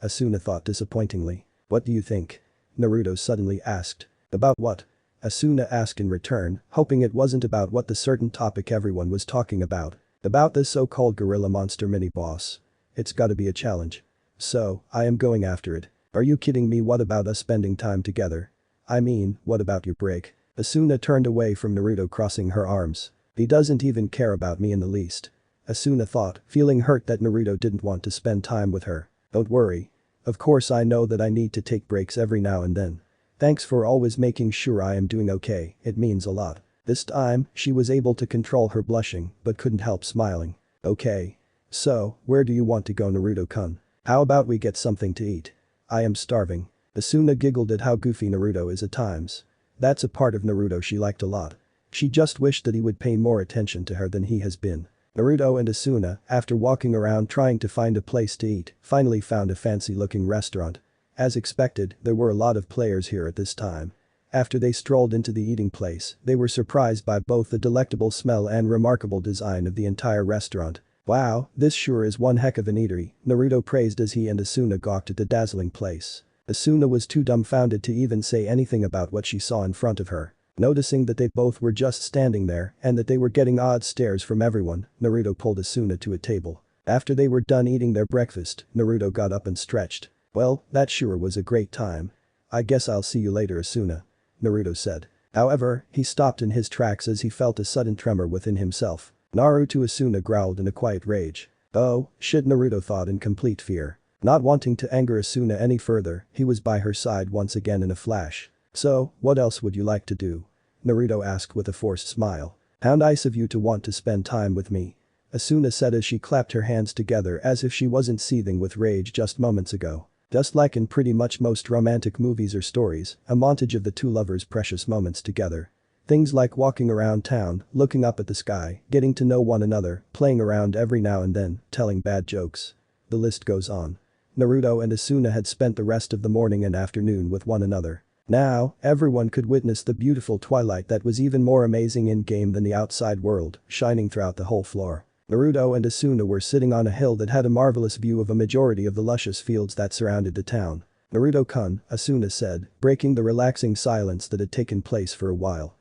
Asuna thought disappointingly. What do you think? Naruto suddenly asked. About what? Asuna asked in return, hoping it wasn't about what the certain topic everyone was talking about. About this so-called gorilla monster mini-boss. It's gotta be a challenge. So, I am going after it. Are you kidding me? What about us spending time together? I mean, what about your break? Asuna turned away from Naruto, crossing her arms. He doesn't even care about me in the least. Asuna thought, feeling hurt that Naruto didn't want to spend time with her. Don't worry. Of course I know that I need to take breaks every now and then. Thanks for always making sure I am doing okay, it means a lot. This time, she was able to control her blushing but couldn't help smiling. Okay. So, where do you want to go, Naruto-kun? How about we get something to eat? I am starving. Asuna giggled at how goofy Naruto is at times. That's a part of Naruto she liked a lot. She just wished that he would pay more attention to her than he has been. Naruto and Asuna, after walking around trying to find a place to eat, finally found a fancy-looking restaurant. As expected, there were a lot of players here at this time. After they strolled into the eating place, they were surprised by both the delectable smell and remarkable design of the entire restaurant. Wow, this sure is one heck of an eatery, Naruto praised as he and Asuna gawked at the dazzling place. Asuna was too dumbfounded to even say anything about what she saw in front of her. Noticing that they both were just standing there and that they were getting odd stares from everyone, Naruto pulled Asuna to a table. After they were done eating their breakfast, Naruto got up and stretched. Well, that sure was a great time. I guess I'll see you later, Asuna. Naruto said. However, he stopped in his tracks as he felt a sudden tremor within himself. Naruto, Asuna growled in a quiet rage. Oh, shit, Naruto thought in complete fear. Not wanting to anger Asuna any further, he was by her side once again in a flash. So, what else would you like to do? Naruto asked with a forced smile. How nice of you to want to spend time with me. Asuna said as she clapped her hands together as if she wasn't seething with rage just moments ago. Just like in pretty much most romantic movies or stories, a montage of the two lovers' precious moments together. Things like walking around town, looking up at the sky, getting to know one another, playing around every now and then, telling bad jokes. The list goes on. Naruto and Asuna had spent the rest of the morning and afternoon with one another. Now, everyone could witness the beautiful twilight that was even more amazing in-game than the outside world, shining throughout the whole floor. Naruto and Asuna were sitting on a hill that had a marvelous view of a majority of the luscious fields that surrounded the town. Naruto-kun, Asuna said, breaking the relaxing silence that had taken place for a while.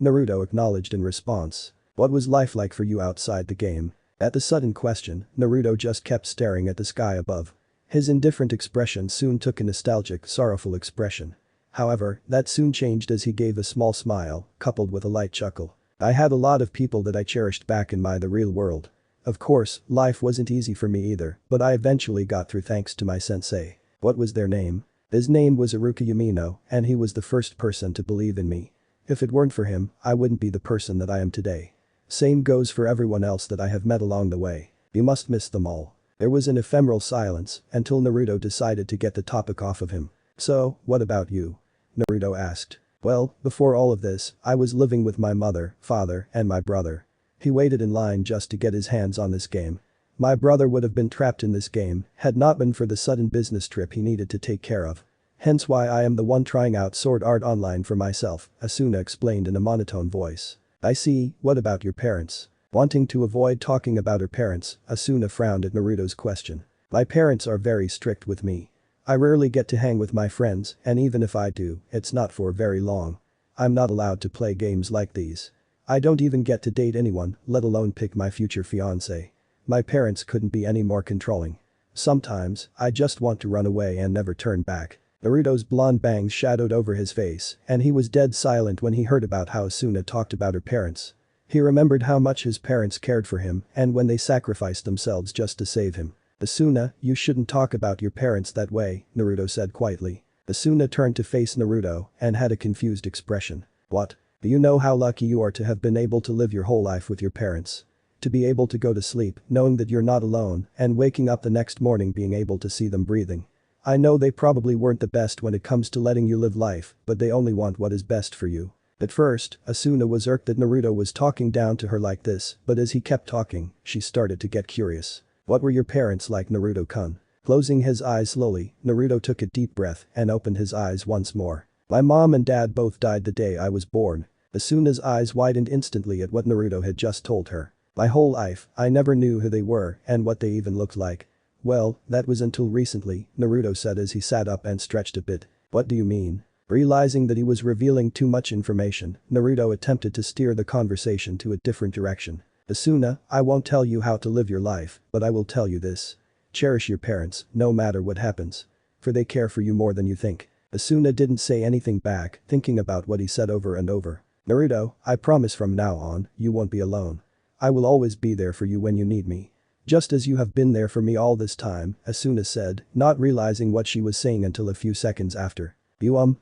Naruto acknowledged in response. What was life like for you outside the game? At the sudden question, Naruto just kept staring at the sky above. His indifferent expression soon took a nostalgic, sorrowful expression. However, that soon changed as he gave a small smile, coupled with a light chuckle. I had a lot of people that I cherished back in the real world. Of course, life wasn't easy for me either, but I eventually got through thanks to my sensei. What was their name? His name was Iruka Yamino, and he was the first person to believe in me. If it weren't for him, I wouldn't be the person that I am today. Same goes for everyone else that I have met along the way. You must miss them all. There was an ephemeral silence until Naruto decided to get the topic off of him. So, what about you? Naruto asked. Well, before all of this, I was living with my mother, father, and my brother. He waited in line just to get his hands on this game. My brother would have been trapped in this game had not been for the sudden business trip he needed to take care of. Hence why I am the one trying out Sword Art Online for myself, Asuna explained in a monotone voice. I see, what about your parents? Wanting to avoid talking about her parents, Asuna frowned at Naruto's question. My parents are very strict with me. I rarely get to hang with my friends, and even if I do, it's not for very long. I'm not allowed to play games like these. I don't even get to date anyone, let alone pick my future fiancé. My parents couldn't be any more controlling. Sometimes, I just want to run away and never turn back. Naruto's blonde bangs shadowed over his face, and he was dead silent when he heard about how Asuna talked about her parents. He remembered how much his parents cared for him and when they sacrificed themselves just to save him. Asuna, you shouldn't talk about your parents that way, Naruto said quietly. Asuna turned to face Naruto and had a confused expression. What? Do you know how lucky you are to have been able to live your whole life with your parents? To be able to go to sleep knowing that you're not alone and waking up the next morning being able to see them breathing. I know they probably weren't the best when it comes to letting you live life, but they only want what is best for you. At first, Asuna was irked that Naruto was talking down to her like this, but as he kept talking, she started to get curious. What were your parents like, Naruto-kun? Closing his eyes slowly, Naruto took a deep breath and opened his eyes once more. My mom and dad both died the day I was born. Asuna's eyes widened instantly at what Naruto had just told her. My whole life, I never knew who they were and what they even looked like. Well, that was until recently, Naruto said as he sat up and stretched a bit. What do you mean? Realizing that he was revealing too much information, Naruto attempted to steer the conversation to a different direction. Asuna, I won't tell you how to live your life, but I will tell you this. Cherish your parents, no matter what happens. For they care for you more than you think. Asuna didn't say anything back, thinking about what he said over and over. Naruto, I promise from now on, you won't be alone. I will always be there for you when you need me. Just as you have been there for me all this time, Asuna said, not realizing what she was saying until a few seconds after.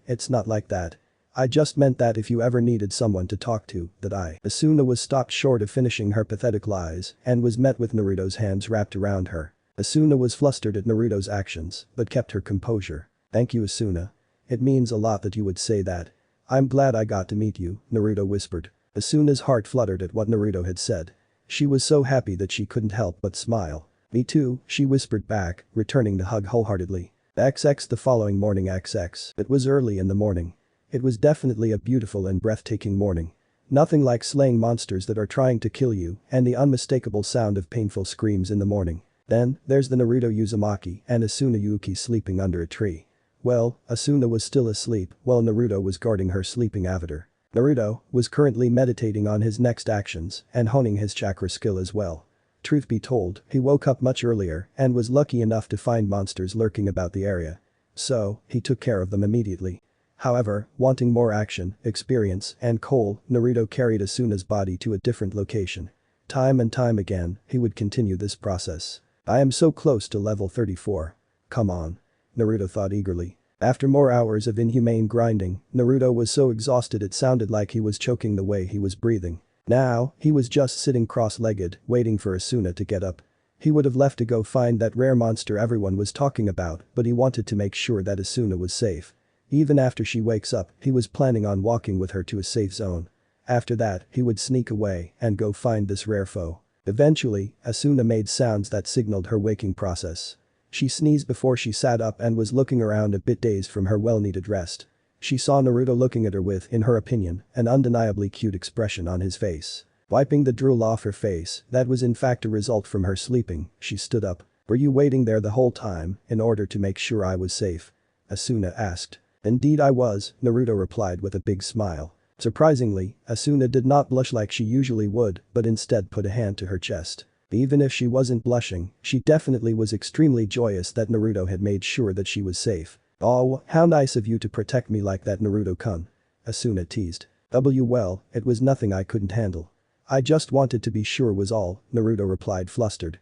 It's not like that. I just meant that if you ever needed someone to talk to, that I. Asuna was stopped short of finishing her pathetic lies and was met with Naruto's hands wrapped around her. Asuna was flustered at Naruto's actions, but kept her composure. Thank you, Asuna. It means a lot that you would say that. I'm glad I got to meet you, Naruto whispered. Asuna's heart fluttered at what Naruto had said. She was so happy that she couldn't help but smile. Me too, she whispered back, returning the hug wholeheartedly. XX the following morning XX. It was early in the morning. It was definitely a beautiful and breathtaking morning. Nothing like slaying monsters that are trying to kill you and the unmistakable sound of painful screams in the morning. Then, there's the Naruto Uzumaki and Asuna Yuki sleeping under a tree. Well, Asuna was still asleep while Naruto was guarding her sleeping avatar. Naruto was currently meditating on his next actions and honing his chakra skill as well. Truth be told, he woke up much earlier and was lucky enough to find monsters lurking about the area. So, he took care of them immediately. However, wanting more action, experience, and coal, Naruto carried Asuna's body to a different location. Time and time again, he would continue this process. I am so close to level 34. Come on. Naruto thought eagerly. After more hours of inhumane grinding, Naruto was so exhausted it sounded like he was choking the way he was breathing. Now, he was just sitting cross-legged, waiting for Asuna to get up. He would have left to go find that rare monster everyone was talking about, but he wanted to make sure that Asuna was safe. Even after she wakes up, he was planning on walking with her to a safe zone. After that, he would sneak away and go find this rare foe. Eventually, Asuna made sounds that signaled her waking process. She sneezed before she sat up and was looking around a bit dazed from her well-needed rest. She saw Naruto looking at her with, in her opinion, an undeniably cute expression on his face. Wiping the drool off her face, that was in fact a result from her sleeping, she stood up. Were you waiting there the whole time, in order to make sure I was safe? Asuna asked. Indeed I was, Naruto replied with a big smile. Surprisingly, Asuna did not blush like she usually would, but instead put a hand to her chest. Even if she wasn't blushing, she definitely was extremely joyous that Naruto had made sure that she was safe. Oh, how nice of you to protect me like that, Naruto-kun. Asuna teased. Well, it was nothing I couldn't handle. I just wanted to be sure was all, Naruto replied flustered.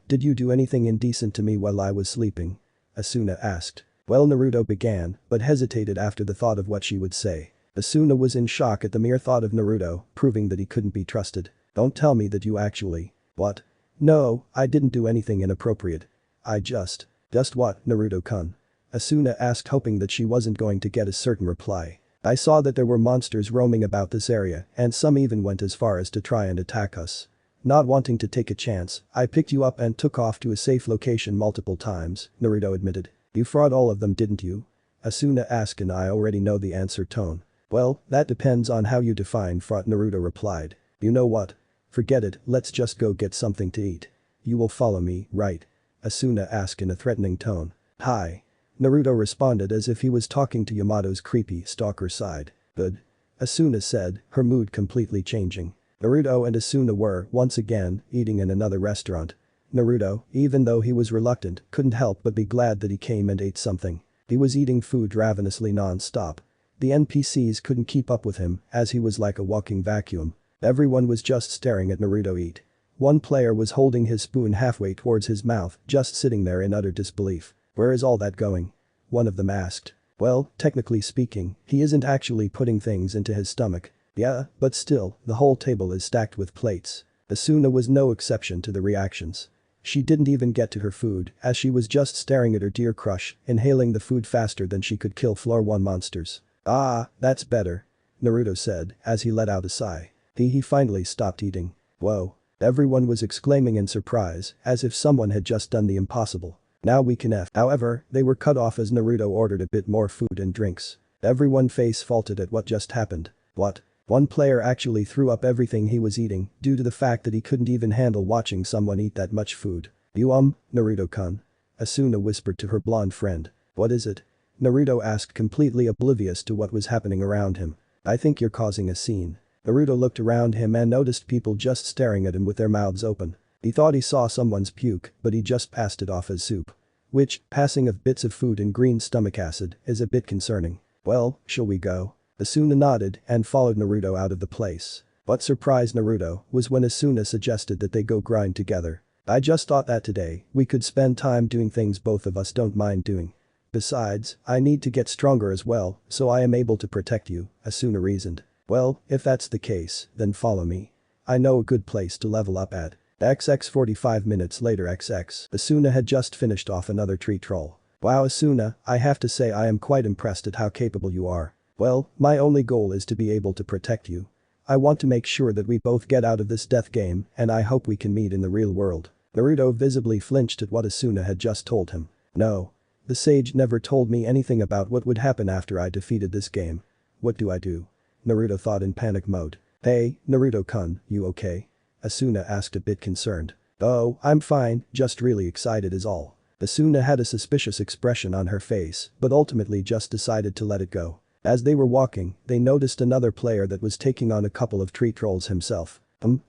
Did you do anything indecent to me while I was sleeping? Asuna asked. Well, Naruto began, but hesitated after the thought of what she would say. Asuna was in shock at the mere thought of Naruto, proving that he couldn't be trusted. Don't tell me that you actually… What? No, I didn't do anything inappropriate. I just… Just what, Naruto-kun? Asuna asked, hoping that she wasn't going to get a certain reply. I saw that there were monsters roaming about this area and some even went as far as to try and attack us. Not wanting to take a chance, I picked you up and took off to a safe location multiple times, Naruto admitted. You fought all of them, didn't you? Asuna asked, and I already know the answer tone. Well, that depends on how you define fought, Naruto replied. You know what? Forget it, let's just go get something to eat. You will follow me, right? Asuna asked in a threatening tone. Hi. Naruto responded as if he was talking to Yamato's creepy stalker side. Good. Asuna said, her mood completely changing. Naruto and Asuna were, once again, eating in another restaurant. Naruto, even though he was reluctant, couldn't help but be glad that he came and ate something. He was eating food ravenously non-stop. The NPCs couldn't keep up with him, as he was like a walking vacuum. Everyone was just staring at Naruto eat. One player was holding his spoon halfway towards his mouth, just sitting there in utter disbelief. Where is all that going? One of them asked. Well, technically speaking, he isn't actually putting things into his stomach. Yeah, but still, the whole table is stacked with plates. Asuna was no exception to the reactions. She didn't even get to her food, as she was just staring at her dear crush, inhaling the food faster than she could kill floor 1 monsters. Ah, that's better. Naruto said, as he let out a sigh. He finally stopped eating. Whoa. Everyone was exclaiming in surprise, as if someone had just done the impossible. Now we can F. However, they were cut off as Naruto ordered a bit more food and drinks. Everyone face faulted at what just happened. What? One player actually threw up everything he was eating due to the fact that he couldn't even handle watching someone eat that much food. You Naruto-kun. Asuna whispered to her blonde friend. What is it? Naruto asked, completely oblivious to what was happening around him. I think you're causing a scene. Naruto looked around him and noticed people just staring at him with their mouths open. He thought he saw someone's puke, but he just passed it off as soup. Which, passing of bits of food and green stomach acid, is a bit concerning. Well, shall we go? Asuna nodded and followed Naruto out of the place. What surprised Naruto was when Asuna suggested that they go grind together. I just thought that today, we could spend time doing things both of us don't mind doing. Besides, I need to get stronger as well, so I am able to protect you, Asuna reasoned. Well, if that's the case, then follow me. I know a good place to level up at. XX 45 minutes later XX. Asuna had just finished off another tree troll. Wow, Asuna, I have to say I am quite impressed at how capable you are. Well, my only goal is to be able to protect you. I want to make sure that we both get out of this death game and I hope we can meet in the real world. Naruto visibly flinched at what Asuna had just told him. No. The sage never told me anything about what would happen after I defeated this game. What do I do? Naruto thought in panic mode. Hey, Naruto-kun, you okay? Asuna asked a bit concerned. Oh, I'm fine, just really excited is all. Asuna had a suspicious expression on her face, but ultimately just decided to let it go. As they were walking, they noticed another player that was taking on a couple of tree trolls himself.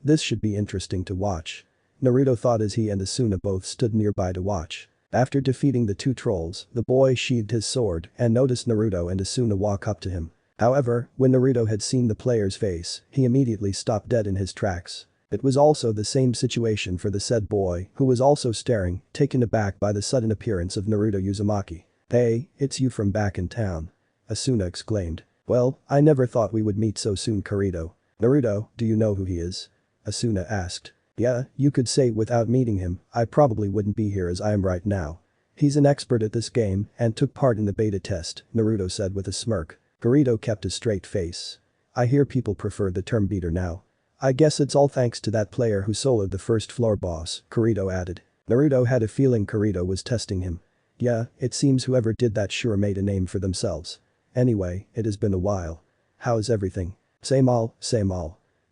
This should be interesting to watch. Naruto thought as he and Asuna both stood nearby to watch. After defeating the two trolls, the boy sheathed his sword and noticed Naruto and Asuna walk up to him. However, when Naruto had seen the player's face, he immediately stopped dead in his tracks. It was also the same situation for the said boy, who was also staring, taken aback by the sudden appearance of Naruto Uzumaki. Hey, it's you from back in town. Asuna exclaimed. Well, I never thought we would meet so soon, Kirito. Naruto, do you know who he is? Asuna asked. Yeah, you could say without meeting him, I probably wouldn't be here as I am right now. He's an expert at this game and took part in the beta test, Naruto said with a smirk. Kirito kept a straight face. I hear people prefer the term beater now. I guess it's all thanks to that player who soloed the first floor boss, Kirito added. Naruto had a feeling Kirito was testing him. Yeah, it seems whoever did that sure made a name for themselves. Anyway, it has been a while. How's everything? Same all.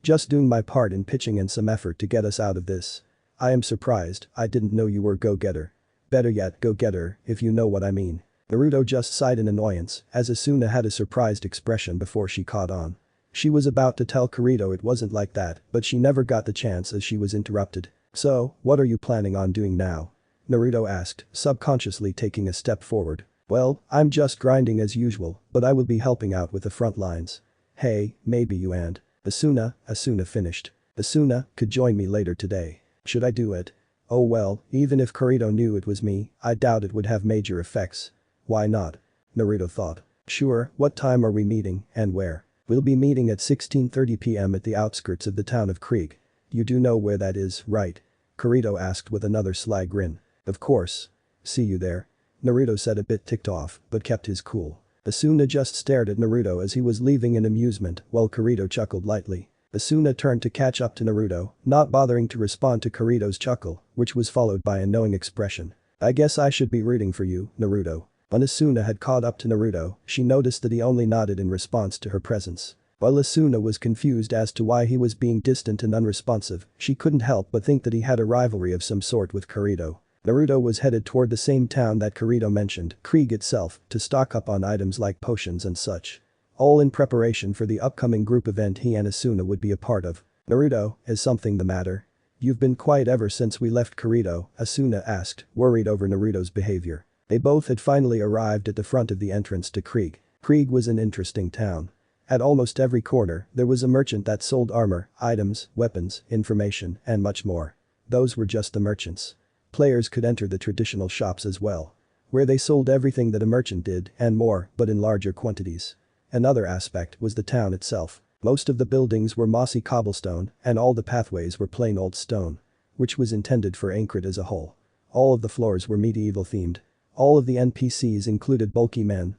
Just doing my part in pitching in some effort to get us out of this. I am surprised, I didn't know you were go-getter. Better yet, go-getter, if you know what I mean. Naruto just sighed in annoyance, as Asuna had a surprised expression before she caught on. She was about to tell Kirito it wasn't like that, but she never got the chance as she was interrupted. So, what are you planning on doing now? Naruto asked, subconsciously taking a step forward. Well, I'm just grinding as usual, but I will be helping out with the front lines. Hey, maybe you and… Asuna finished. Asuna could join me later today. Should I do it? Oh well, even if Kurito knew it was me, I doubt it would have major effects. Why not? Naruto thought. Sure, what time are we meeting and where? We'll be meeting at 16:30 p.m. at the outskirts of the town of Krieg. You do know where that is, right? Kurito asked with another sly grin. Of course. See you there. Naruto said a bit ticked off, but kept his cool. Asuna just stared at Naruto as he was leaving in amusement while Kurito chuckled lightly. Asuna turned to catch up to Naruto, not bothering to respond to Kurito's chuckle, which was followed by a knowing expression. I guess I should be rooting for you, Naruto. When Asuna had caught up to Naruto, she noticed that he only nodded in response to her presence. While Asuna was confused as to why he was being distant and unresponsive, she couldn't help but think that he had a rivalry of some sort with Kurito. Naruto was headed toward the same town that Kurito mentioned, Krieg itself, to stock up on items like potions and such. All in preparation for the upcoming group event he and Asuna would be a part of. Naruto, is something the matter? You've been quiet ever since we left Kurito, Asuna asked, worried over Naruto's behavior. They both had finally arrived at the front of the entrance to Krieg. Krieg was an interesting town. At almost every corner, there was a merchant that sold armor, items, weapons, information, and much more. Those were just the merchants. Players could enter the traditional shops as well, where they sold everything that a merchant did and more, but in larger quantities. Another aspect was the town itself. Most of the buildings were mossy cobblestone and all the pathways were plain old stone, which was intended for Ankrit as a whole. All of the floors were medieval themed. All of the NPCs included bulky men,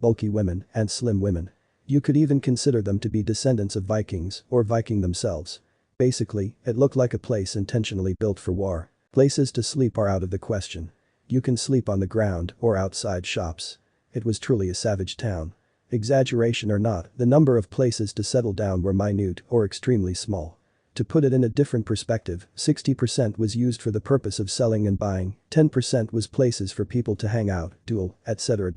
bulky women, and slim women. You could even consider them to be descendants of Vikings or Viking themselves. Basically, it looked like a place intentionally built for war. Places to sleep are out of the question. You can sleep on the ground or outside shops. It was truly a savage town. Exaggeration or not, the number of places to settle down were minute or extremely small. To put it in a different perspective, 60% was used for the purpose of selling and buying, 10% was places for people to hang out, duel, etc.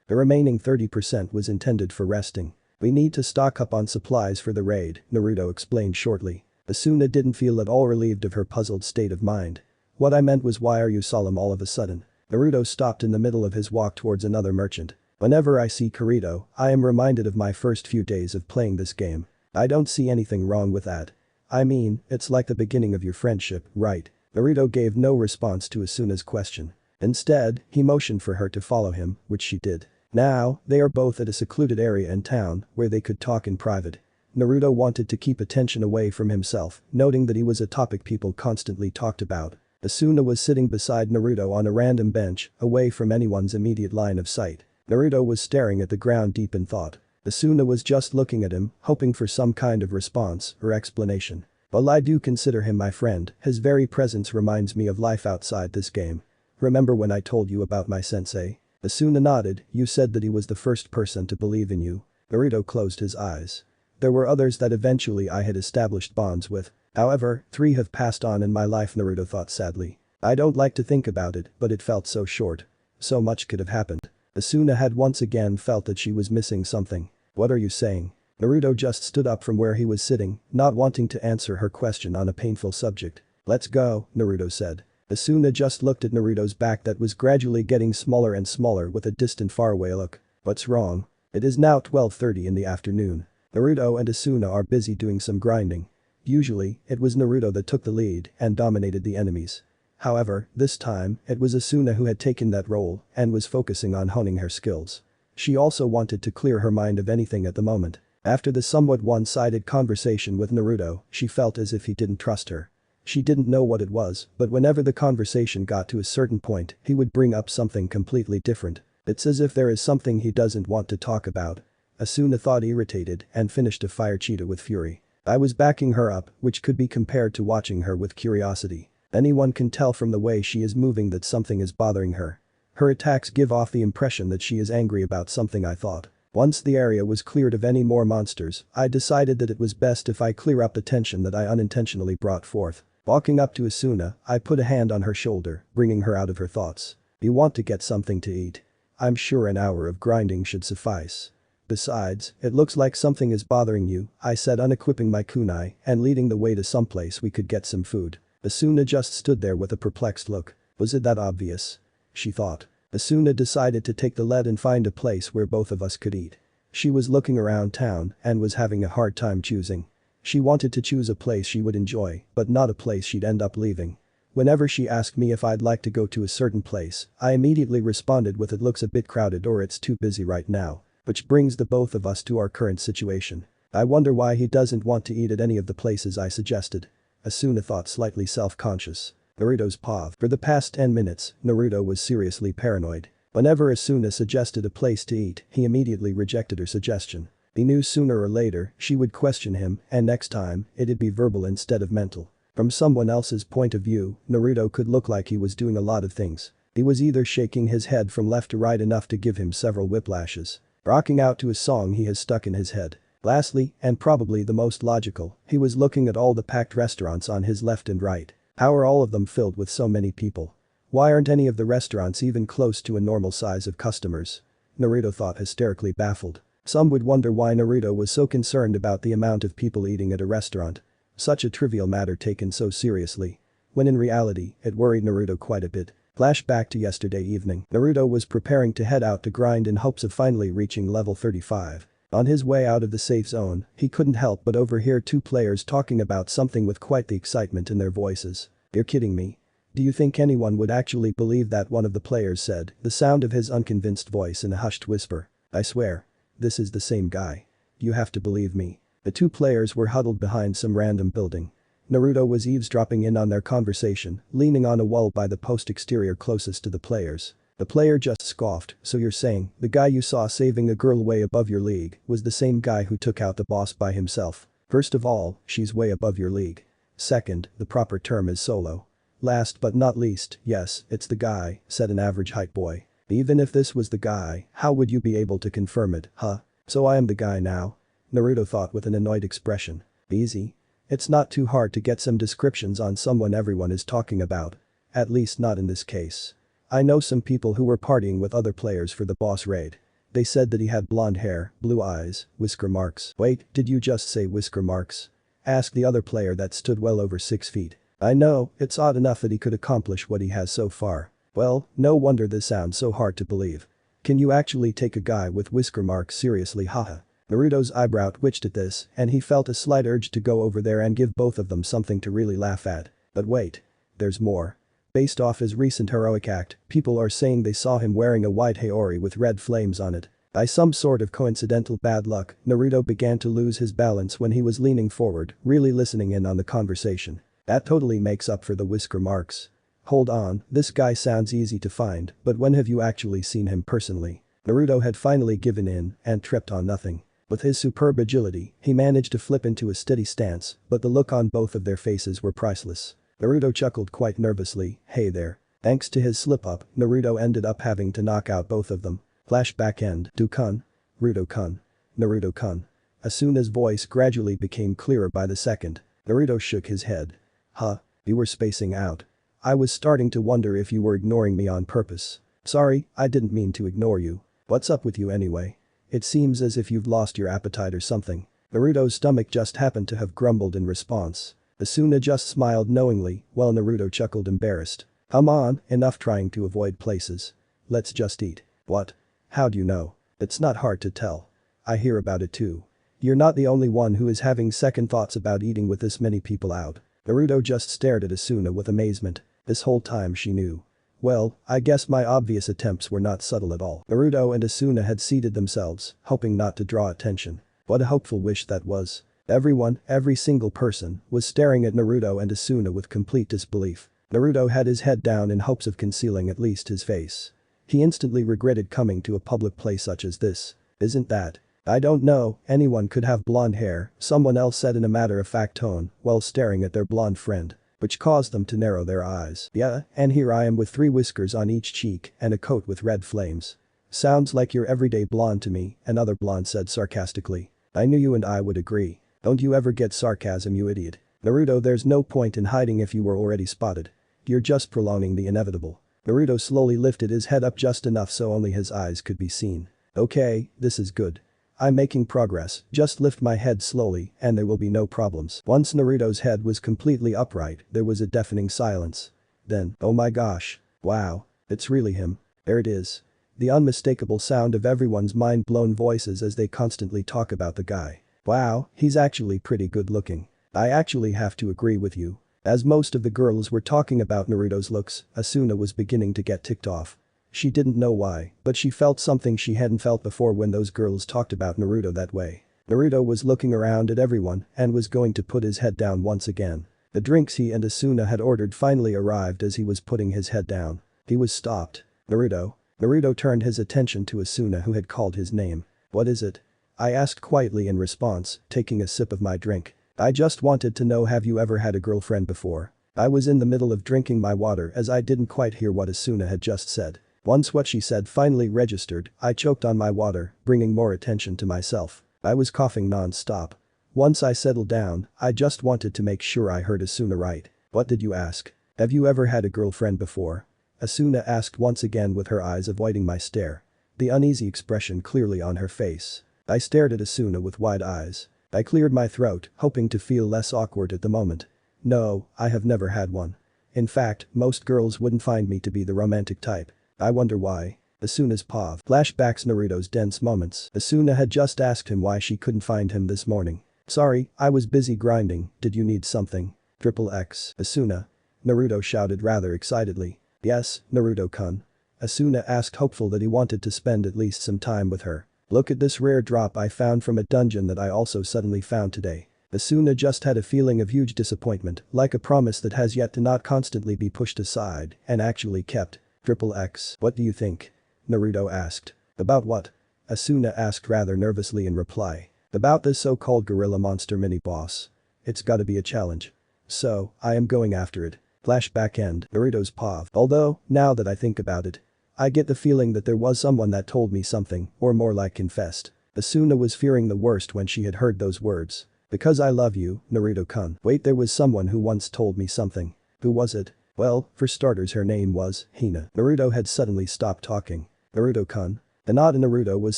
The remaining 30% was intended for resting. We need to stock up on supplies for the raid, Naruto explained shortly. Asuna didn't feel at all relieved of her puzzled state of mind. What I meant was, why are you solemn all of a sudden? Naruto stopped in the middle of his walk towards another merchant. Whenever I see Kurito, I am reminded of my first few days of playing this game. I don't see anything wrong with that. I mean, it's like the beginning of your friendship, right? Naruto gave no response to Asuna's question. Instead, he motioned for her to follow him, which she did. Now, they are both at a secluded area in town where they could talk in private. Naruto wanted to keep attention away from himself, noting that he was a topic people constantly talked about. Asuna was sitting beside Naruto on a random bench, away from anyone's immediate line of sight. Naruto was staring at the ground deep in thought. Asuna was just looking at him, hoping for some kind of response or explanation. While I do consider him my friend, his very presence reminds me of life outside this game. Remember when I told you about my sensei? Asuna nodded, you said that he was the first person to believe in you. Naruto closed his eyes. There were others that eventually I had established bonds with. However, 3 have passed on in my life, Naruto thought sadly. I don't like to think about it, but it felt so short. So much could have happened. Asuna had once again felt that she was missing something. What are you saying? Naruto just stood up from where he was sitting, not wanting to answer her question on a painful subject. Let's go, Naruto said. Asuna just looked at Naruto's back that was gradually getting smaller and smaller with a distant faraway look. What's wrong? It is now 12:30 in the afternoon. Naruto and Asuna are busy doing some grinding. Usually, it was Naruto that took the lead and dominated the enemies. However, this time, it was Asuna who had taken that role and was focusing on honing her skills. She also wanted to clear her mind of anything at the moment. After the somewhat one-sided conversation with Naruto, she felt as if he didn't trust her. She didn't know what it was, but whenever the conversation got to a certain point, he would bring up something completely different. It's as if there is something he doesn't want to talk about. Asuna thought, irritated, and finished to fire Cheetah with fury. I was backing her up, which could be compared to watching her with curiosity. Anyone can tell from the way she is moving that something is bothering her. Her attacks give off the impression that she is angry about something, I thought. Once the area was cleared of any more monsters, I decided that it was best if I clear up the tension that I unintentionally brought forth. Walking up to Asuna, I put a hand on her shoulder, bringing her out of her thoughts. You want to get something to eat? I'm sure an hour of grinding should suffice. Besides, it looks like something is bothering you, I said, unequipping my kunai and leading the way to someplace we could get some food. Asuna just stood there with a perplexed look. Was it that obvious? She thought. Asuna decided to take the lead and find a place where both of us could eat. She was looking around town and was having a hard time choosing. She wanted to choose a place she would enjoy, but not a place she'd end up leaving. Whenever she asked me if I'd like to go to a certain place, I immediately responded with it looks a bit crowded or it's too busy right now. Which brings the both of us to our current situation. I wonder why he doesn't want to eat at any of the places I suggested. Asuna thought, slightly self-conscious. Naruto's paused. For the past 10 minutes, Naruto was seriously paranoid. Whenever Asuna suggested a place to eat, he immediately rejected her suggestion. He knew sooner or later she would question him, and next time, it'd be verbal instead of mental. From someone else's point of view, Naruto could look like he was doing a lot of things. He was either shaking his head from left to right enough to give him several whiplashes, rocking out to a song he has stuck in his head. Lastly, and probably the most logical, he was looking at all the packed restaurants on his left and right. How are all of them filled with so many people? Why aren't any of the restaurants even close to a normal size of customers? Naruto thought, hysterically baffled. Some would wonder why Naruto was so concerned about the amount of people eating at a restaurant. Such a trivial matter taken so seriously. When in reality, it worried Naruto quite a bit. Flashback to yesterday evening. Naruto was preparing to head out to grind in hopes of finally reaching level 35. On his way out of the safe zone, he couldn't help but overhear two players talking about something with quite the excitement in their voices. "You're kidding me. Do you think anyone would actually believe that?" one of the players said, the sound of his unconvinced voice in a hushed whisper. "I swear. This is the same guy. You have to believe me." The two players were huddled behind some random building. Naruto was eavesdropping in on their conversation, leaning on a wall by the post exterior closest to the players. The player just scoffed. "So you're saying, the guy you saw saving a girl way above your league was the same guy who took out the boss by himself? First of all, she's way above your league. Second, the proper term is solo. Last but not least, yes, it's the guy," said an average height boy. "Even if this was the guy, how would you be able to confirm it, huh? So I am the guy now?" Naruto thought with an annoyed expression. "Easy. It's not too hard to get some descriptions on someone everyone is talking about. At least not in this case. I know some people who were partying with other players for the boss raid. They said that he had blonde hair, blue eyes, whisker marks." "Wait, did you just say whisker marks?" asked the other player that stood well over 6 feet. "I know, it's odd enough that he could accomplish what he has so far. Well, no wonder this sounds so hard to believe. Can you actually take a guy with whisker marks seriously, haha?" Naruto's eyebrow twitched at this, and he felt a slight urge to go over there and give both of them something to really laugh at. But wait. There's more. Based off his recent heroic act, people are saying they saw him wearing a white haori with red flames on it. By some sort of coincidental bad luck, Naruto began to lose his balance when he was leaning forward, really listening in on the conversation. That totally makes up for the whisker marks. Hold on, this guy sounds easy to find, but when have you actually seen him personally? Naruto had finally given in and tripped on nothing. With his superb agility, he managed to flip into a steady stance, but the look on both of their faces were priceless. Naruto chuckled quite nervously. "Hey there." Thanks to his slip-up, Naruto ended up having to knock out both of them. Flashback end. "Do-kun? Ruto-kun. Naruto-kun." Asuna's voice gradually became clearer by the second. Naruto shook his head. "Huh? You were spacing out. I was starting to wonder if you were ignoring me on purpose." "Sorry, I didn't mean to ignore you. What's up with you anyway? It seems as if you've lost your appetite or something." Naruto's stomach just happened to have grumbled in response. Asuna just smiled knowingly, while Naruto chuckled embarrassed. "Come on, enough trying to avoid places. Let's just eat." "What? How'd you know?" "It's not hard to tell. I hear about it too. You're not the only one who is having second thoughts about eating with this many people out." Naruto just stared at Asuna with amazement. This whole time she knew. Well, I guess my obvious attempts were not subtle at all. Naruto and Asuna had seated themselves, hoping not to draw attention. What a hopeful wish that was. Everyone, every single person, was staring at Naruto and Asuna with complete disbelief. Naruto had his head down in hopes of concealing at least his face. He instantly regretted coming to a public place such as this. "Isn't that? I don't know, anyone could have blonde hair," someone else said in a matter-of-fact tone while staring at their blonde friend, which caused them to narrow their eyes. "Yeah, and here I am with 3 whiskers on each cheek and a coat with red flames." "Sounds like your everyday blonde to me," another blonde said sarcastically. "I knew you and I would agree. Don't you ever get sarcasm, you idiot." "Naruto, there's no point in hiding if you were already spotted. You're just prolonging the inevitable." Naruto slowly lifted his head up just enough so only his eyes could be seen. "Okay, this is good. I'm making progress, just lift my head slowly and there will be no problems." Once Naruto's head was completely upright, there was a deafening silence. Then, "Oh my gosh. Wow. It's really him. There it is." The unmistakable sound of everyone's mind-blown voices as they constantly talk about the guy. Wow, he's actually pretty good looking. I actually have to agree with you. As most of the girls were talking about Naruto's looks, Asuna was beginning to get ticked off. She didn't know why, but she felt something she hadn't felt before when those girls talked about Naruto that way. Naruto was looking around at everyone and was going to put his head down once again. The drinks he and Asuna had ordered finally arrived as he was putting his head down. He was stopped. Naruto. Naruto turned his attention to Asuna who had called his name. What is it? I asked quietly in response, taking a sip of my drink. I just wanted to know, have you ever had a girlfriend before? I was in the middle of drinking my water as I didn't quite hear what Asuna had just said. Once what she said finally registered, I choked on my water, bringing more attention to myself. I was coughing non-stop. Once I settled down, I just wanted to make sure I heard Asuna right. What did you ask? Have you ever had a girlfriend before? Asuna asked once again with her eyes avoiding my stare. The uneasy expression clearly on her face. I stared at Asuna with wide eyes. I cleared my throat, hoping to feel less awkward at the moment. No, I have never had one. In fact, most girls wouldn't find me to be the romantic type. I wonder why. Asuna's pav flashbacks Naruto's dense moments. Asuna had just asked him why she couldn't find him this morning. Sorry, I was busy grinding, did you need something? XXX. Asuna. Naruto shouted rather excitedly. Yes, Naruto-kun. Asuna asked, hopeful that he wanted to spend at least some time with her. Look at this rare drop I found from a dungeon that I also suddenly found today. Asuna just had a feeling of huge disappointment, like a promise that has yet to not constantly be pushed aside and actually kept. XXX. What do you think? Naruto asked. About what? Asuna asked rather nervously in reply. About this so-called gorilla monster mini-boss. It's gotta be a challenge. So, I am going after it. Flashback end. Naruto's pav. Although, now that I think about it, I get the feeling that there was someone that told me something, or more like confessed. Asuna was fearing the worst when she had heard those words. Because I love you, Naruto-kun. Wait, there was someone who once told me something. Who was it? Well, for starters her name was Hina. Naruto had suddenly stopped talking. Naruto-kun. The Nada Naruto was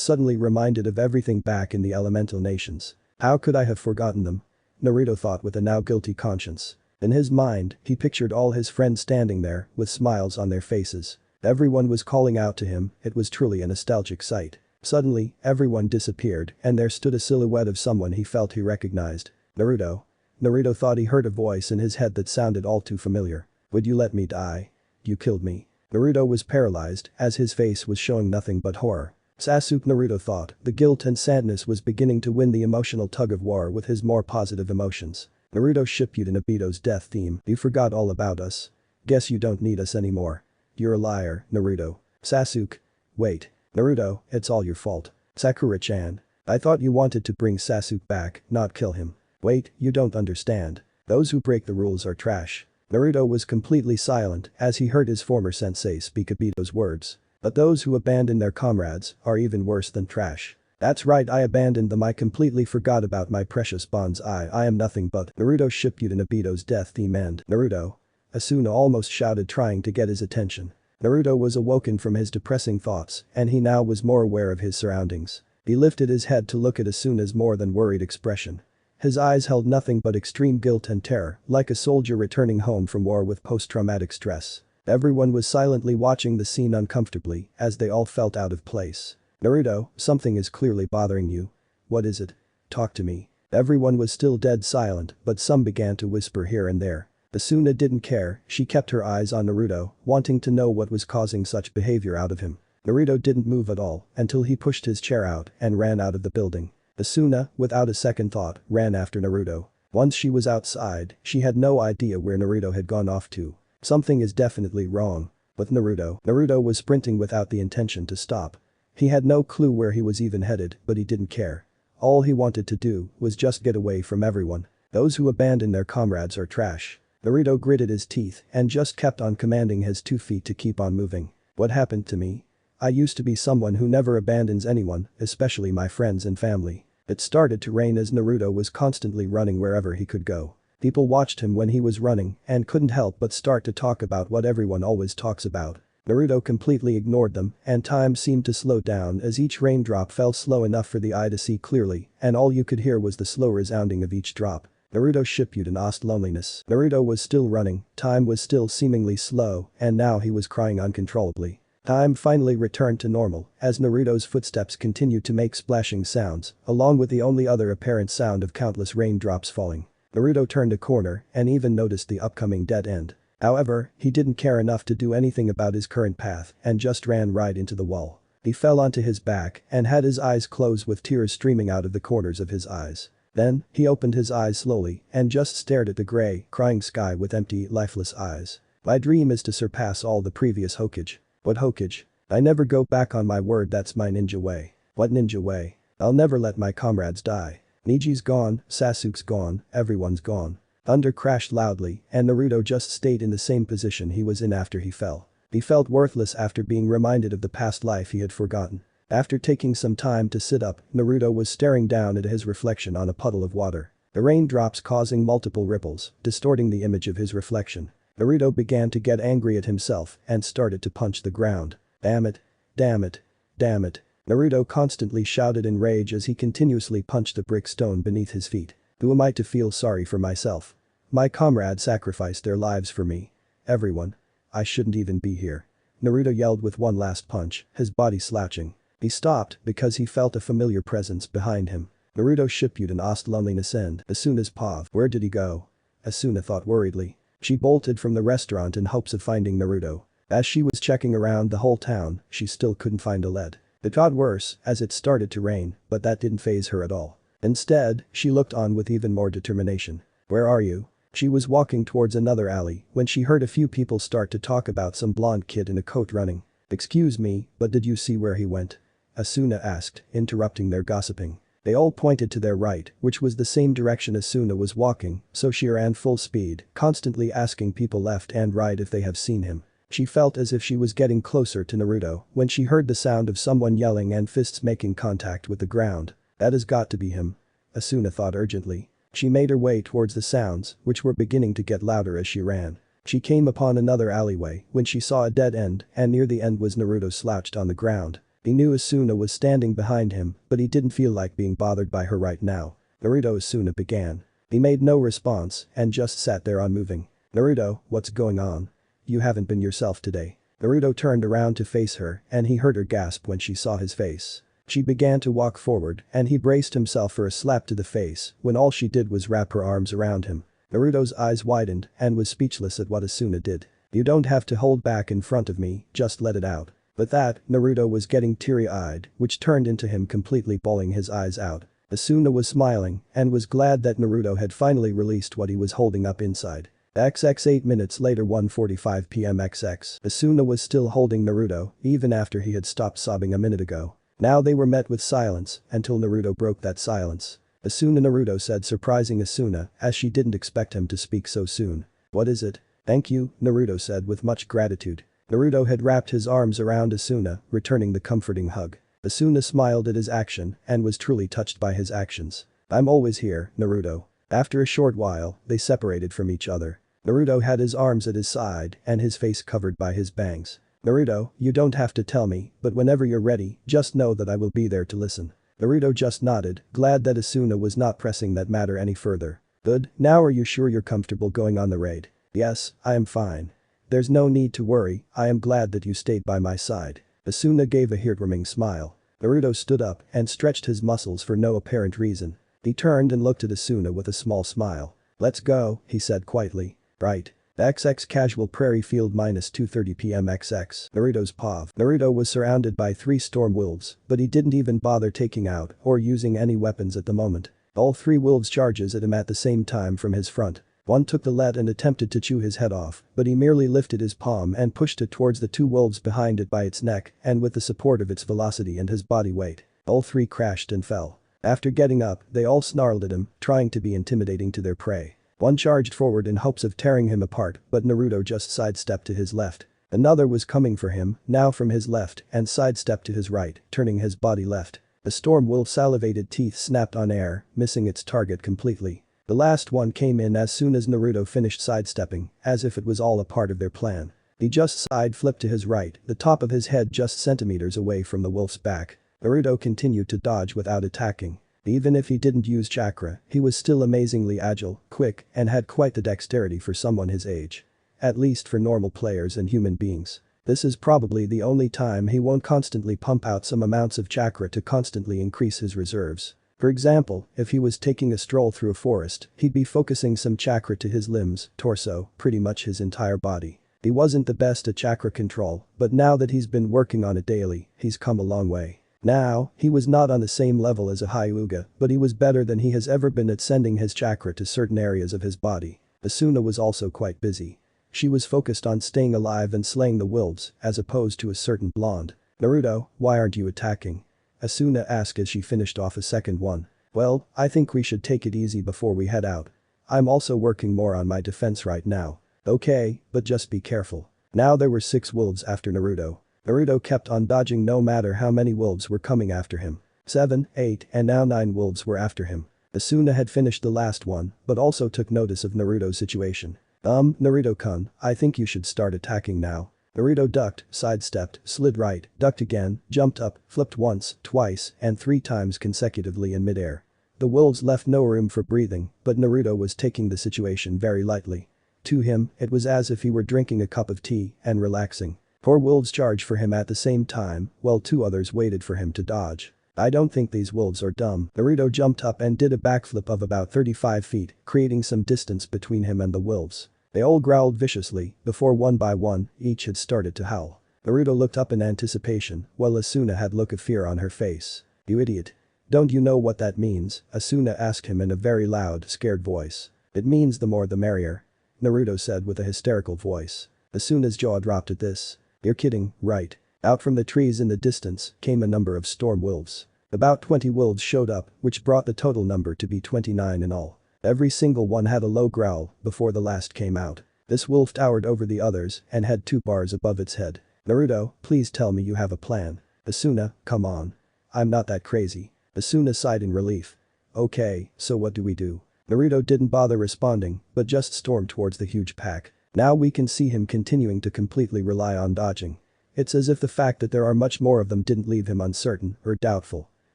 suddenly reminded of everything back in the elemental nations. How could I have forgotten them? Naruto thought with a now guilty conscience. In his mind, he pictured all his friends standing there, with smiles on their faces. Everyone was calling out to him, it was truly a nostalgic sight. Suddenly, everyone disappeared and there stood a silhouette of someone he felt he recognized. Naruto. Naruto thought he heard a voice in his head that sounded all too familiar. Would you let me die? You killed me. Naruto was paralyzed as his face was showing nothing but horror. Sasuke, Naruto thought, the guilt and sadness was beginning to win the emotional tug-of-war with his more positive emotions. Naruto Shippuden Obito's death theme. You forgot all about us. Guess you don't need us anymore. You're a liar, Naruto. Sasuke. Wait. Naruto, it's all your fault. Sakura-chan. I thought you wanted to bring Sasuke back, not kill him. Wait, you don't understand. Those who break the rules are trash. Naruto was completely silent as he heard his former sensei speak Obito's words. But those who abandon their comrades are even worse than trash. That's right, I abandoned them, I completely forgot about my precious bonds, I am nothing but. Naruto Shippuden Obito's death theme end. Naruto. Asuna almost shouted, trying to get his attention. Naruto was awoken from his depressing thoughts and he now was more aware of his surroundings. He lifted his head to look at Asuna's more than worried expression. His eyes held nothing but extreme guilt and terror, like a soldier returning home from war with post-traumatic stress. Everyone was silently watching the scene uncomfortably as they all felt out of place. Naruto, something is clearly bothering you. What is it? Talk to me. Everyone was still dead silent, but some began to whisper here and there. Asuna didn't care, she kept her eyes on Naruto, wanting to know what was causing such behavior out of him. Naruto didn't move at all until he pushed his chair out and ran out of the building. Asuna, without a second thought, ran after Naruto. Once she was outside, she had no idea where Naruto had gone off to. Something is definitely wrong. With Naruto. Naruto was sprinting without the intention to stop. He had no clue where he was even headed, but he didn't care. All he wanted to do was just get away from everyone. Those who abandon their comrades are trash. Naruto gritted his teeth and just kept on commanding his 2 feet to keep on moving. What happened to me? I used to be someone who never abandons anyone, especially my friends and family. It started to rain as Naruto was constantly running wherever he could go. People watched him when he was running and couldn't help but start to talk about what everyone always talks about. Naruto completely ignored them and time seemed to slow down as each raindrop fell slow enough for the eye to see clearly and all you could hear was the slow resounding of each drop. Naruto Shippuden Ost loneliness. Naruto was still running, time was still seemingly slow and now he was crying uncontrollably. Time finally returned to normal as Naruto's footsteps continued to make splashing sounds, along with the only other apparent sound of countless raindrops falling. Naruto turned a corner and even noticed the upcoming dead end. However, he didn't care enough to do anything about his current path and just ran right into the wall. He fell onto his back and had his eyes closed with tears streaming out of the corners of his eyes. Then, he opened his eyes slowly and just stared at the gray, crying sky with empty, lifeless eyes. My dream is to surpass all the previous Hokage. What Hokage? I never go back on my word, that's my ninja way. What ninja way? I'll never let my comrades die. Niji's gone, Sasuke's gone, everyone's gone. Thunder crashed loudly and Naruto just stayed in the same position he was in after he fell. He felt worthless after being reminded of the past life he had forgotten. After taking some time to sit up, Naruto was staring down at his reflection on a puddle of water. The raindrops causing multiple ripples, distorting the image of his reflection. Naruto began to get angry at himself and started to punch the ground. Damn it. Damn it. Damn it. Naruto constantly shouted in rage as he continuously punched the brick stone beneath his feet. Who am I to feel sorry for myself? My comrades sacrificed their lives for me. Everyone. I shouldn't even be here. Naruto yelled with one last punch, his body slouching. He stopped because he felt a familiar presence behind him. Naruto Shippuden asked loneliness and Asuna's pav. Where did he go? Asuna thought worriedly. She bolted from the restaurant in hopes of finding Naruto. As she was checking around the whole town, she still couldn't find a lead. It got worse as it started to rain, but that didn't faze her at all. Instead, she looked on with even more determination. Where are you? She was walking towards another alley when she heard a few people start to talk about some blonde kid in a coat running. Excuse me, but did you see where he went? Asuna asked, interrupting their gossiping. They all pointed to their right, which was the same direction Asuna was walking, so she ran full speed, constantly asking people left and right if they have seen him. She felt as if she was getting closer to Naruto when she heard the sound of someone yelling and fists making contact with the ground. That has got to be him. Asuna thought urgently. She made her way towards the sounds, which were beginning to get louder as she ran. She came upon another alleyway when she saw a dead end and near the end was Naruto slouched on the ground. He knew Asuna was standing behind him, but he didn't feel like being bothered by her right now. Naruto Asuna began. He made no response and just sat there unmoving. Naruto, what's going on? You haven't been yourself today. Naruto turned around to face her and he heard her gasp when she saw his face. She began to walk forward and he braced himself for a slap to the face when all she did was wrap her arms around him. Naruto's eyes widened and was speechless at what Asuna did. You don't have to hold back in front of me, just let it out. But that, Naruto was getting teary-eyed, which turned into him completely bawling his eyes out. Asuna was smiling and was glad that Naruto had finally released what he was holding up inside. XX 8 minutes later 1:45 p.m. XX. Asuna was still holding Naruto even after he had stopped sobbing a minute ago. Now they were met with silence until Naruto broke that silence. Asuna Naruto said, surprising Asuna as she didn't expect him to speak so soon. What is it? Thank you, Naruto said with much gratitude. Naruto had wrapped his arms around Asuna, returning the comforting hug. Asuna smiled at his action and was truly touched by his actions. I'm always here, Naruto. After a short while, they separated from each other. Naruto had his arms at his side and his face covered by his bangs. Naruto, you don't have to tell me, but whenever you're ready, just know that I will be there to listen. Naruto just nodded, glad that Asuna was not pressing that matter any further. Good, now are you sure you're comfortable going on the raid? Yes, I am fine. There's no need to worry, I am glad that you stayed by my side. Asuna gave a heartwarming smile. Naruto stood up and stretched his muscles for no apparent reason. He turned and looked at Asuna with a small smile. Let's go, he said quietly. Right. XX casual prairie field minus 2:30 p.m. XX. Naruto's POV. Naruto was surrounded by 3 storm wolves, but he didn't even bother taking out or using any weapons at the moment. All 3 wolves charges at him at the same time from his front. One took the lead and attempted to chew his head off, but he merely lifted his palm and pushed it towards the 2 wolves behind it by its neck and with the support of its velocity and his body weight. All 3 crashed and fell. After getting up, they all snarled at him, trying to be intimidating to their prey. One charged forward in hopes of tearing him apart, but Naruto just sidestepped to his left. Another was coming for him, now from his left, and sidestepped to his right, turning his body left. The storm wolf's salivated teeth snapped on air, missing its target completely. The last one came in as soon as Naruto finished sidestepping, as if it was all a part of their plan. He just side-flipped to his right, the top of his head just centimeters away from the wolf's back. Naruto continued to dodge without attacking. Even if he didn't use chakra, he was still amazingly agile, quick, and had quite the dexterity for someone his age. At least for normal players and human beings. This is probably the only time he won't constantly pump out some amounts of chakra to constantly increase his reserves. For example, if he was taking a stroll through a forest, he'd be focusing some chakra to his limbs, torso, pretty much his entire body. He wasn't the best at chakra control, but now that he's been working on it daily, he's come a long way. Now, he was not on the same level as a Hyuga, but he was better than he has ever been at sending his chakra to certain areas of his body. Asuna was also quite busy. She was focused on staying alive and slaying the wolves, as opposed to a certain blonde. "Naruto, why aren't you attacking?" Asuna asked as she finished off a second one. "Well, I think we should take it easy before we head out. I'm also working more on my defense right now." "Okay, but just be careful." Now there were 6 wolves after Naruto. Naruto kept on dodging no matter how many wolves were coming after him. 7, 8, and now 9 wolves were after him. Asuna had finished the last one, but also took notice of Naruto's situation. Naruto-kun, I think you should start attacking now." Naruto ducked, sidestepped, slid right, ducked again, jumped up, flipped once, twice, and 3 times consecutively in midair. The wolves left no room for breathing, but Naruto was taking the situation very lightly. To him, it was as if he were drinking a cup of tea and relaxing. 4 wolves charged for him at the same time, while 2 others waited for him to dodge. "I don't think these wolves are dumb." Naruto jumped up and did a backflip of about 35 feet, creating some distance between him and the wolves. They all growled viciously, before one by one, each had started to howl. Naruto looked up in anticipation, while Asuna had a look of fear on her face. "You idiot. Don't you know what that means?" Asuna asked him in a very loud, scared voice. "It means the more the merrier," Naruto said with a hysterical voice. Asuna's jaw dropped at this. "You're kidding, right?" Out from the trees in the distance came a number of storm wolves. About 20 wolves showed up, which brought the total number to be 29 in all. Every single one had a low growl before the last came out. This wolf towered over the others and had 2 bars above its head. "Naruto, please tell me you have a plan." "Asuna, come on. I'm not that crazy." Asuna sighed in relief. "Okay, so what do we do?" Naruto didn't bother responding, but just stormed towards the huge pack. Now we can see him continuing to completely rely on dodging. It's as if the fact that there are much more of them didn't leave him uncertain or doubtful.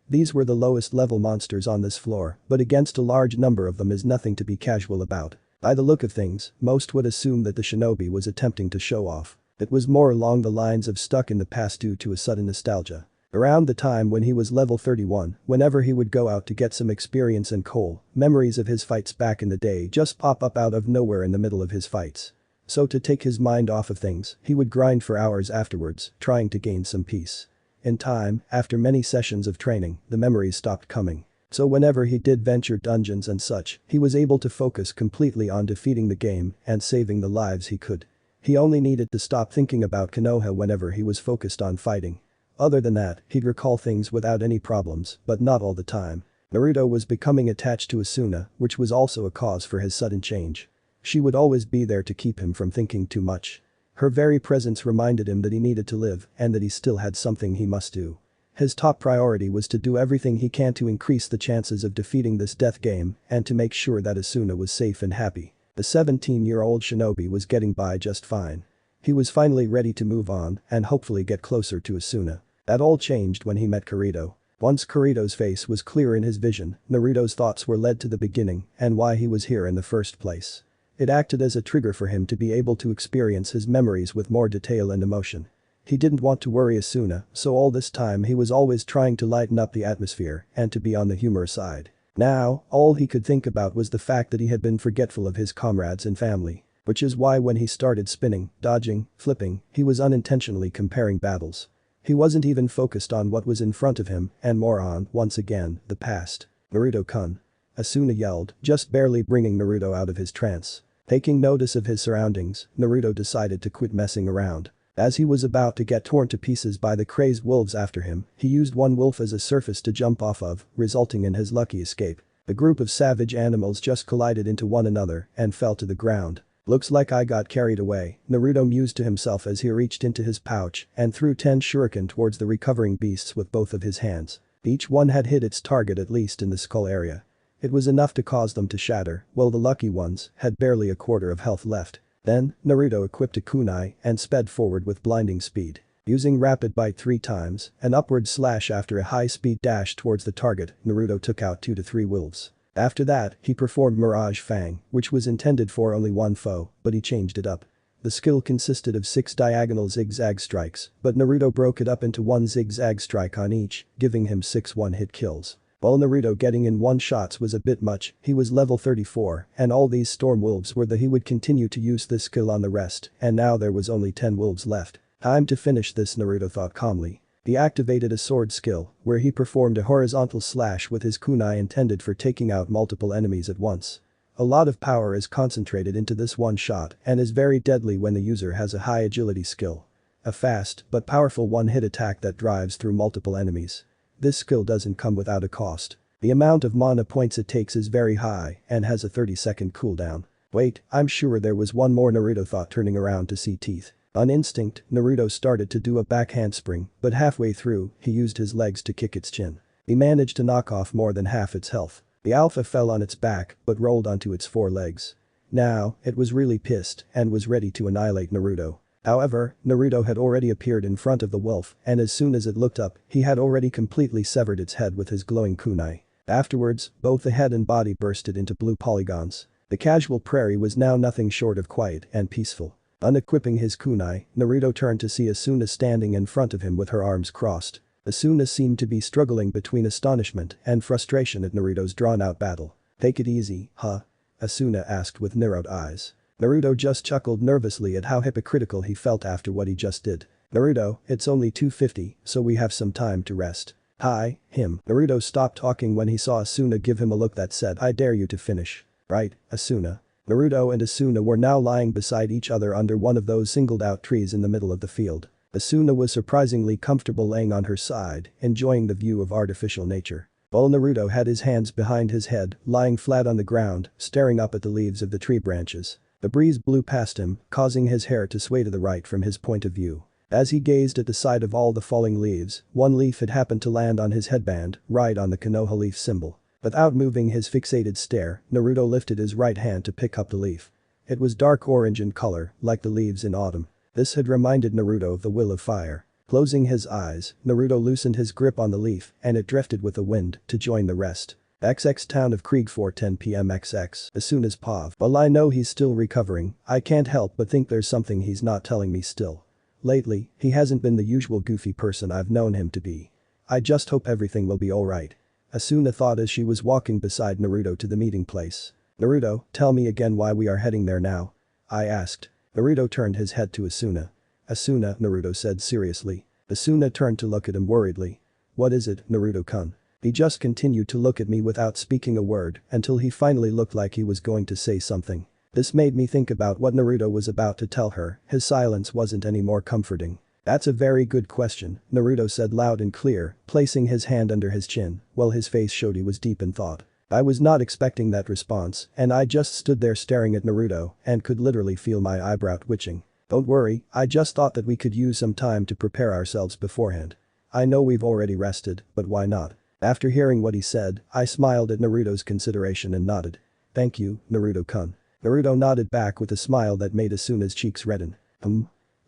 These were the lowest level monsters on this floor, but against a large number of them is nothing to be casual about. By the look of things, most would assume that the shinobi was attempting to show off. It was more along the lines of stuck in the past due to a sudden nostalgia. Around the time when he was level 31, whenever he would go out to get some experience and coal, memories of his fights back in the day just pop up out of nowhere in the middle of his fights. So to take his mind off of things, he would grind for hours afterwards, trying to gain some peace. In time, after many sessions of training, the memories stopped coming. So whenever he did venture dungeons and such, he was able to focus completely on defeating the game and saving the lives he could. He only needed to stop thinking about Konoha whenever he was focused on fighting. Other than that, he'd recall things without any problems, but not all the time. Naruto was becoming attached to Asuna, which was also a cause for his sudden change. She would always be there to keep him from thinking too much. Her very presence reminded him that he needed to live and that he still had something he must do. His top priority was to do everything he can to increase the chances of defeating this death game and to make sure that Asuna was safe and happy. The 17-year-old shinobi was getting by just fine. He was finally ready to move on and hopefully get closer to Asuna. That all changed when he met Kirito. Once Kirito's face was clear in his vision, Naruto's thoughts were led to the beginning and why he was here in the first place. It acted as a trigger for him to be able to experience his memories with more detail and emotion. He didn't want to worry Asuna, so all this time he was always trying to lighten up the atmosphere and to be on the humorous side. Now, all he could think about was the fact that he had been forgetful of his comrades and family. Which is why when he started spinning, dodging, flipping, he was unintentionally comparing battles. He wasn't even focused on what was in front of him and more on, once again, the past. "Naruto-kun." Asuna yelled, just barely bringing Naruto out of his trance. Taking notice of his surroundings, Naruto decided to quit messing around. As he was about to get torn to pieces by the crazed wolves after him, he used one wolf as a surface to jump off of, resulting in his lucky escape. The group of savage animals just collided into one another and fell to the ground. "Looks like I got carried away," Naruto mused to himself as he reached into his pouch and threw 10 shuriken towards the recovering beasts with both of his hands. Each one had hit its target at least in the skull area. It was enough to cause them to shatter, while the lucky ones had barely a quarter of health left. Then, Naruto equipped a kunai and sped forward with blinding speed. Using rapid bite 3 times, an upward slash after a high-speed dash towards the target, Naruto took out 2 to 3 wolves. After that, he performed Mirage Fang, which was intended for only one foe, but he changed it up. The skill consisted of 6 diagonal zigzag strikes, but Naruto broke it up into 1 zigzag strike on each, giving him 6 one-hit kills. While Naruto getting in one-shots was a bit much, he was level 34, and all these storm wolves were that he would continue to use this skill on the rest, and now there was only 10 wolves left. Time to finish this, Naruto thought calmly. He activated a sword skill, where he performed a horizontal slash with his kunai intended for taking out multiple enemies at once. A lot of power is concentrated into this one shot and is very deadly when the user has a high agility skill. A fast but powerful one-hit attack that drives through multiple enemies. This skill doesn't come without a cost. The amount of mana points it takes is very high and has a 30-second cooldown. Wait, I'm sure there was one more, Naruto thought, turning around to see teeth. On instinct, Naruto started to do a back handspring, but halfway through, he used his legs to kick its chin. He managed to knock off more than half its health. The alpha fell on its back but rolled onto its 4 legs. Now, it was really pissed and was ready to annihilate Naruto. However, Naruto had already appeared in front of the wolf, and as soon as it looked up, he had already completely severed its head with his glowing kunai. Afterwards, both the head and body bursted into blue polygons. The casual prairie was now nothing short of quiet and peaceful. Unequipping his kunai, Naruto turned to see Asuna standing in front of him with her arms crossed. Asuna seemed to be struggling between astonishment and frustration at Naruto's drawn-out battle. "Take it easy, huh?" Asuna asked with narrowed eyes. Naruto just chuckled nervously at how hypocritical he felt after what he just did. "Naruto, it's only 2:50, so we have some time to rest." "Hi, him." Naruto stopped talking when he saw Asuna give him a look that said, "I dare you to finish." "Right, Asuna." Naruto and Asuna were now lying beside each other under one of those singled-out trees in the middle of the field. Asuna was surprisingly comfortable laying on her side, enjoying the view of artificial nature. While Naruto had his hands behind his head, lying flat on the ground, staring up at the leaves of the tree branches. The breeze blew past him, causing his hair to sway to the right from his point of view. As he gazed at the sight of all the falling leaves, one leaf had happened to land on his headband, right on the Konoha leaf symbol. Without moving his fixated stare, Naruto lifted his right hand to pick up the leaf. It was dark orange in color, like the leaves in autumn. This had reminded Naruto of the will of fire. Closing his eyes, Naruto loosened his grip on the leaf, and it drifted with the wind to join the rest. XX town of Krieg 4:10 p.m. XX. As soon as Pav. Well, I know he's still recovering, I can't help but think there's something he's not telling me still. Lately, he hasn't been the usual goofy person I've known him to be. I just hope everything will be alright. Asuna thought as she was walking beside Naruto to the meeting place. "Naruto, tell me again why we are heading there now?" I asked. Naruto turned his head to Asuna. "Asuna," Naruto said seriously. Asuna turned to look at him worriedly. "What is it, Naruto-kun?" He just continued to look at me without speaking a word until he finally looked like he was going to say something. This made me think about what Naruto was about to tell her. His silence wasn't any more comforting. "That's a very good question," Naruto said loud and clear, placing his hand under his chin, while his face showed he was deep in thought. I was not expecting that response, and I just stood there staring at Naruto and could literally feel my eyebrow twitching. "Don't worry, I just thought that we could use some time to prepare ourselves beforehand. I know we've already rested, but why not?" After hearing what he said, I smiled at Naruto's consideration and nodded. "Thank you, Naruto-kun." Naruto nodded back with a smile that made Asuna's cheeks redden.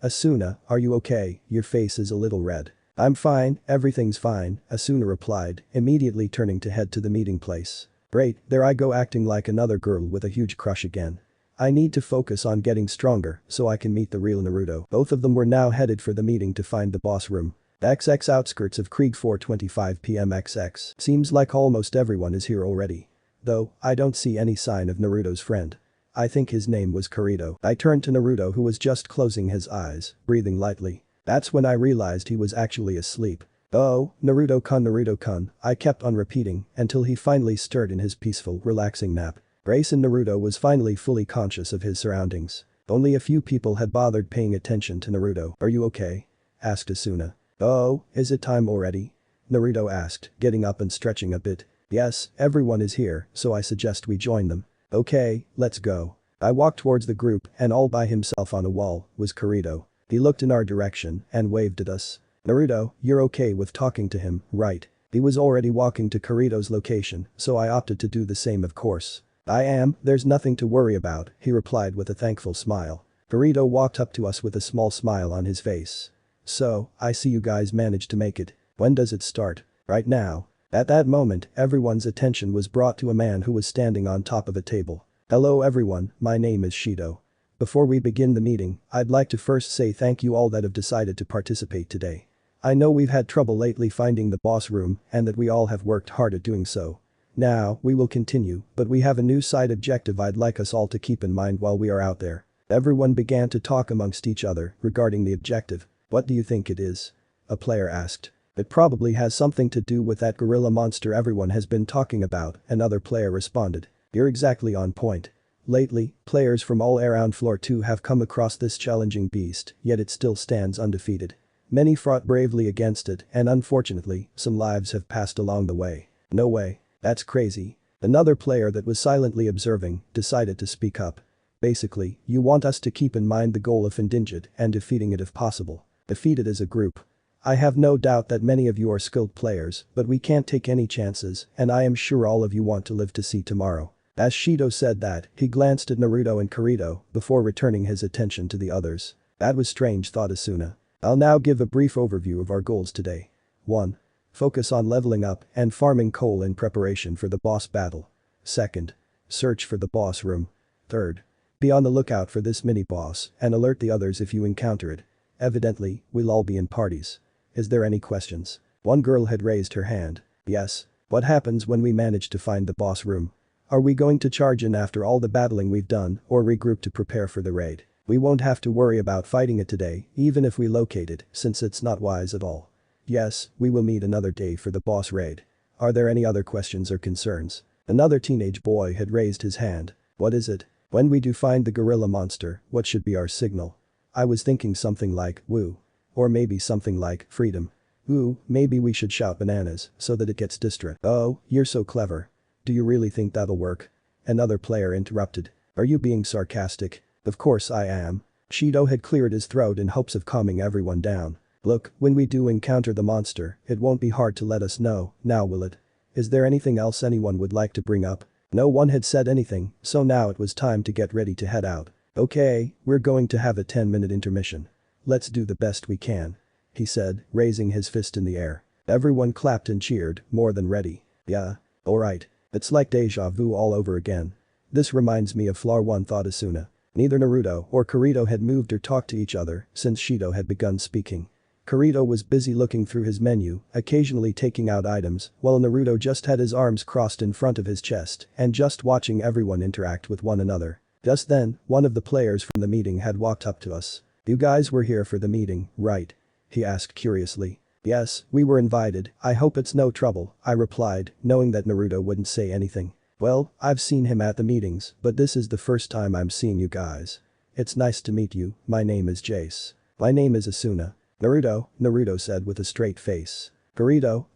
Asuna, are you okay? Your face is a little red." "I'm fine, everything's fine," Asuna replied, immediately turning to head to the meeting place. "Great, there I go acting like another girl with a huge crush again. I need to focus on getting stronger so I can meet the real Naruto." Both of them were now headed for the meeting to find the boss room. XX outskirts of Krieg 4:25 p.m. XX. Seems like almost everyone is here already. Though, I don't see any sign of Naruto's friend. I think his name was Kirito. I turned to Naruto who was just closing his eyes, breathing lightly. That's when I realized he was actually asleep. "Oh, Naruto-kun," I kept on repeating until he finally stirred in his peaceful, relaxing nap. Grayson Naruto was finally fully conscious of his surroundings. Only a few people had bothered paying attention to Naruto. "Are you okay?" asked Asuna. "Oh, is it time already?" Naruto asked, getting up and stretching a bit. "Yes, everyone is here, so I suggest we join them." "Okay, let's go." I walked towards the group and all by himself on a wall was Kirito. He looked in our direction and waved at us. "Naruto, you're okay with talking to him, right?" He was already walking to Kirito's location, so I opted to do the same of course. "I am, there's nothing to worry about," he replied with a thankful smile. Kirito walked up to us with a small smile on his face. "So, I see you guys managed to make it. When does it start?" "Right now." At that moment, everyone's attention was brought to a man who was standing on top of a table. "Hello everyone, my name is Shido." Before we begin the meeting, I'd like to first say thank you all that have decided to participate today. I know we've had trouble lately finding the boss room and that we all have worked hard at doing so. Now, we will continue, but we have a new side objective I'd like us all to keep in mind while we are out there. Everyone began to talk amongst each other regarding the objective. What do you think it is? A player asked. It probably has something to do with that gorilla monster everyone has been talking about, another player responded. You're exactly on point. Lately, players from all around Floor 2 have come across this challenging beast, yet it still stands undefeated. Many fought bravely against it and unfortunately, some lives have passed along the way. No way. That's crazy. Another player that was silently observing decided to speak up. Basically, you want us to keep in mind the goal of finding it and defeating it if possible. Defeat it as a group. I have no doubt that many of you are skilled players, but we can't take any chances and I am sure all of you want to live to see tomorrow. As Shido said that, he glanced at Naruto and Kirito before returning his attention to the others. That was strange, thought Asuna. I'll now give a brief overview of our goals today. 1. Focus on leveling up and farming coal in preparation for the boss battle. 2nd. Search for the boss room. 3rd. Be on the lookout for this mini-boss and alert the others if you encounter it. Evidently, we'll all be in parties. Is there any questions? One girl had raised her hand. Yes. What happens when we manage to find the boss room? Are we going to charge in after all the battling we've done or regroup to prepare for the raid? We won't have to worry about fighting it today, even if we locate it, since it's not wise at all. Yes, we will meet another day for the boss raid. Are there any other questions or concerns? Another teenage boy had raised his hand. What is it? When we do find the gorilla monster, what should be our signal? I was thinking something like, woo. Or maybe something like, freedom. Ooh, maybe we should shout bananas so that it gets distracted. Oh, you're so clever. Do you really think that'll work? Another player interrupted. Are you being sarcastic? Of course I am. Shido had cleared his throat in hopes of calming everyone down. Look, when we do encounter the monster, it won't be hard to let us know, now will it? Is there anything else anyone would like to bring up? No one had said anything, so now it was time to get ready to head out. Okay, we're going to have a 10-minute intermission. Let's do the best we can. He said, raising his fist in the air. Everyone clapped and cheered, more than ready. Yeah. Alright. It's like deja vu all over again. This reminds me of Floor 1, thought Asuna. Neither Naruto or Kirito had moved or talked to each other since Shido had begun speaking. Kirito was busy looking through his menu, occasionally taking out items, while Naruto just had his arms crossed in front of his chest and just watching everyone interact with one another. Just then, one of the players from the meeting had walked up to us. You guys were here for the meeting, right? He asked curiously. Yes, we were invited, I hope it's no trouble, I replied, knowing that Naruto wouldn't say anything. Well, I've seen him at the meetings, but this is the first time I'm seeing you guys. It's nice to meet you, my name is Jace. My name is Asuna. Naruto said with a straight face. Kirito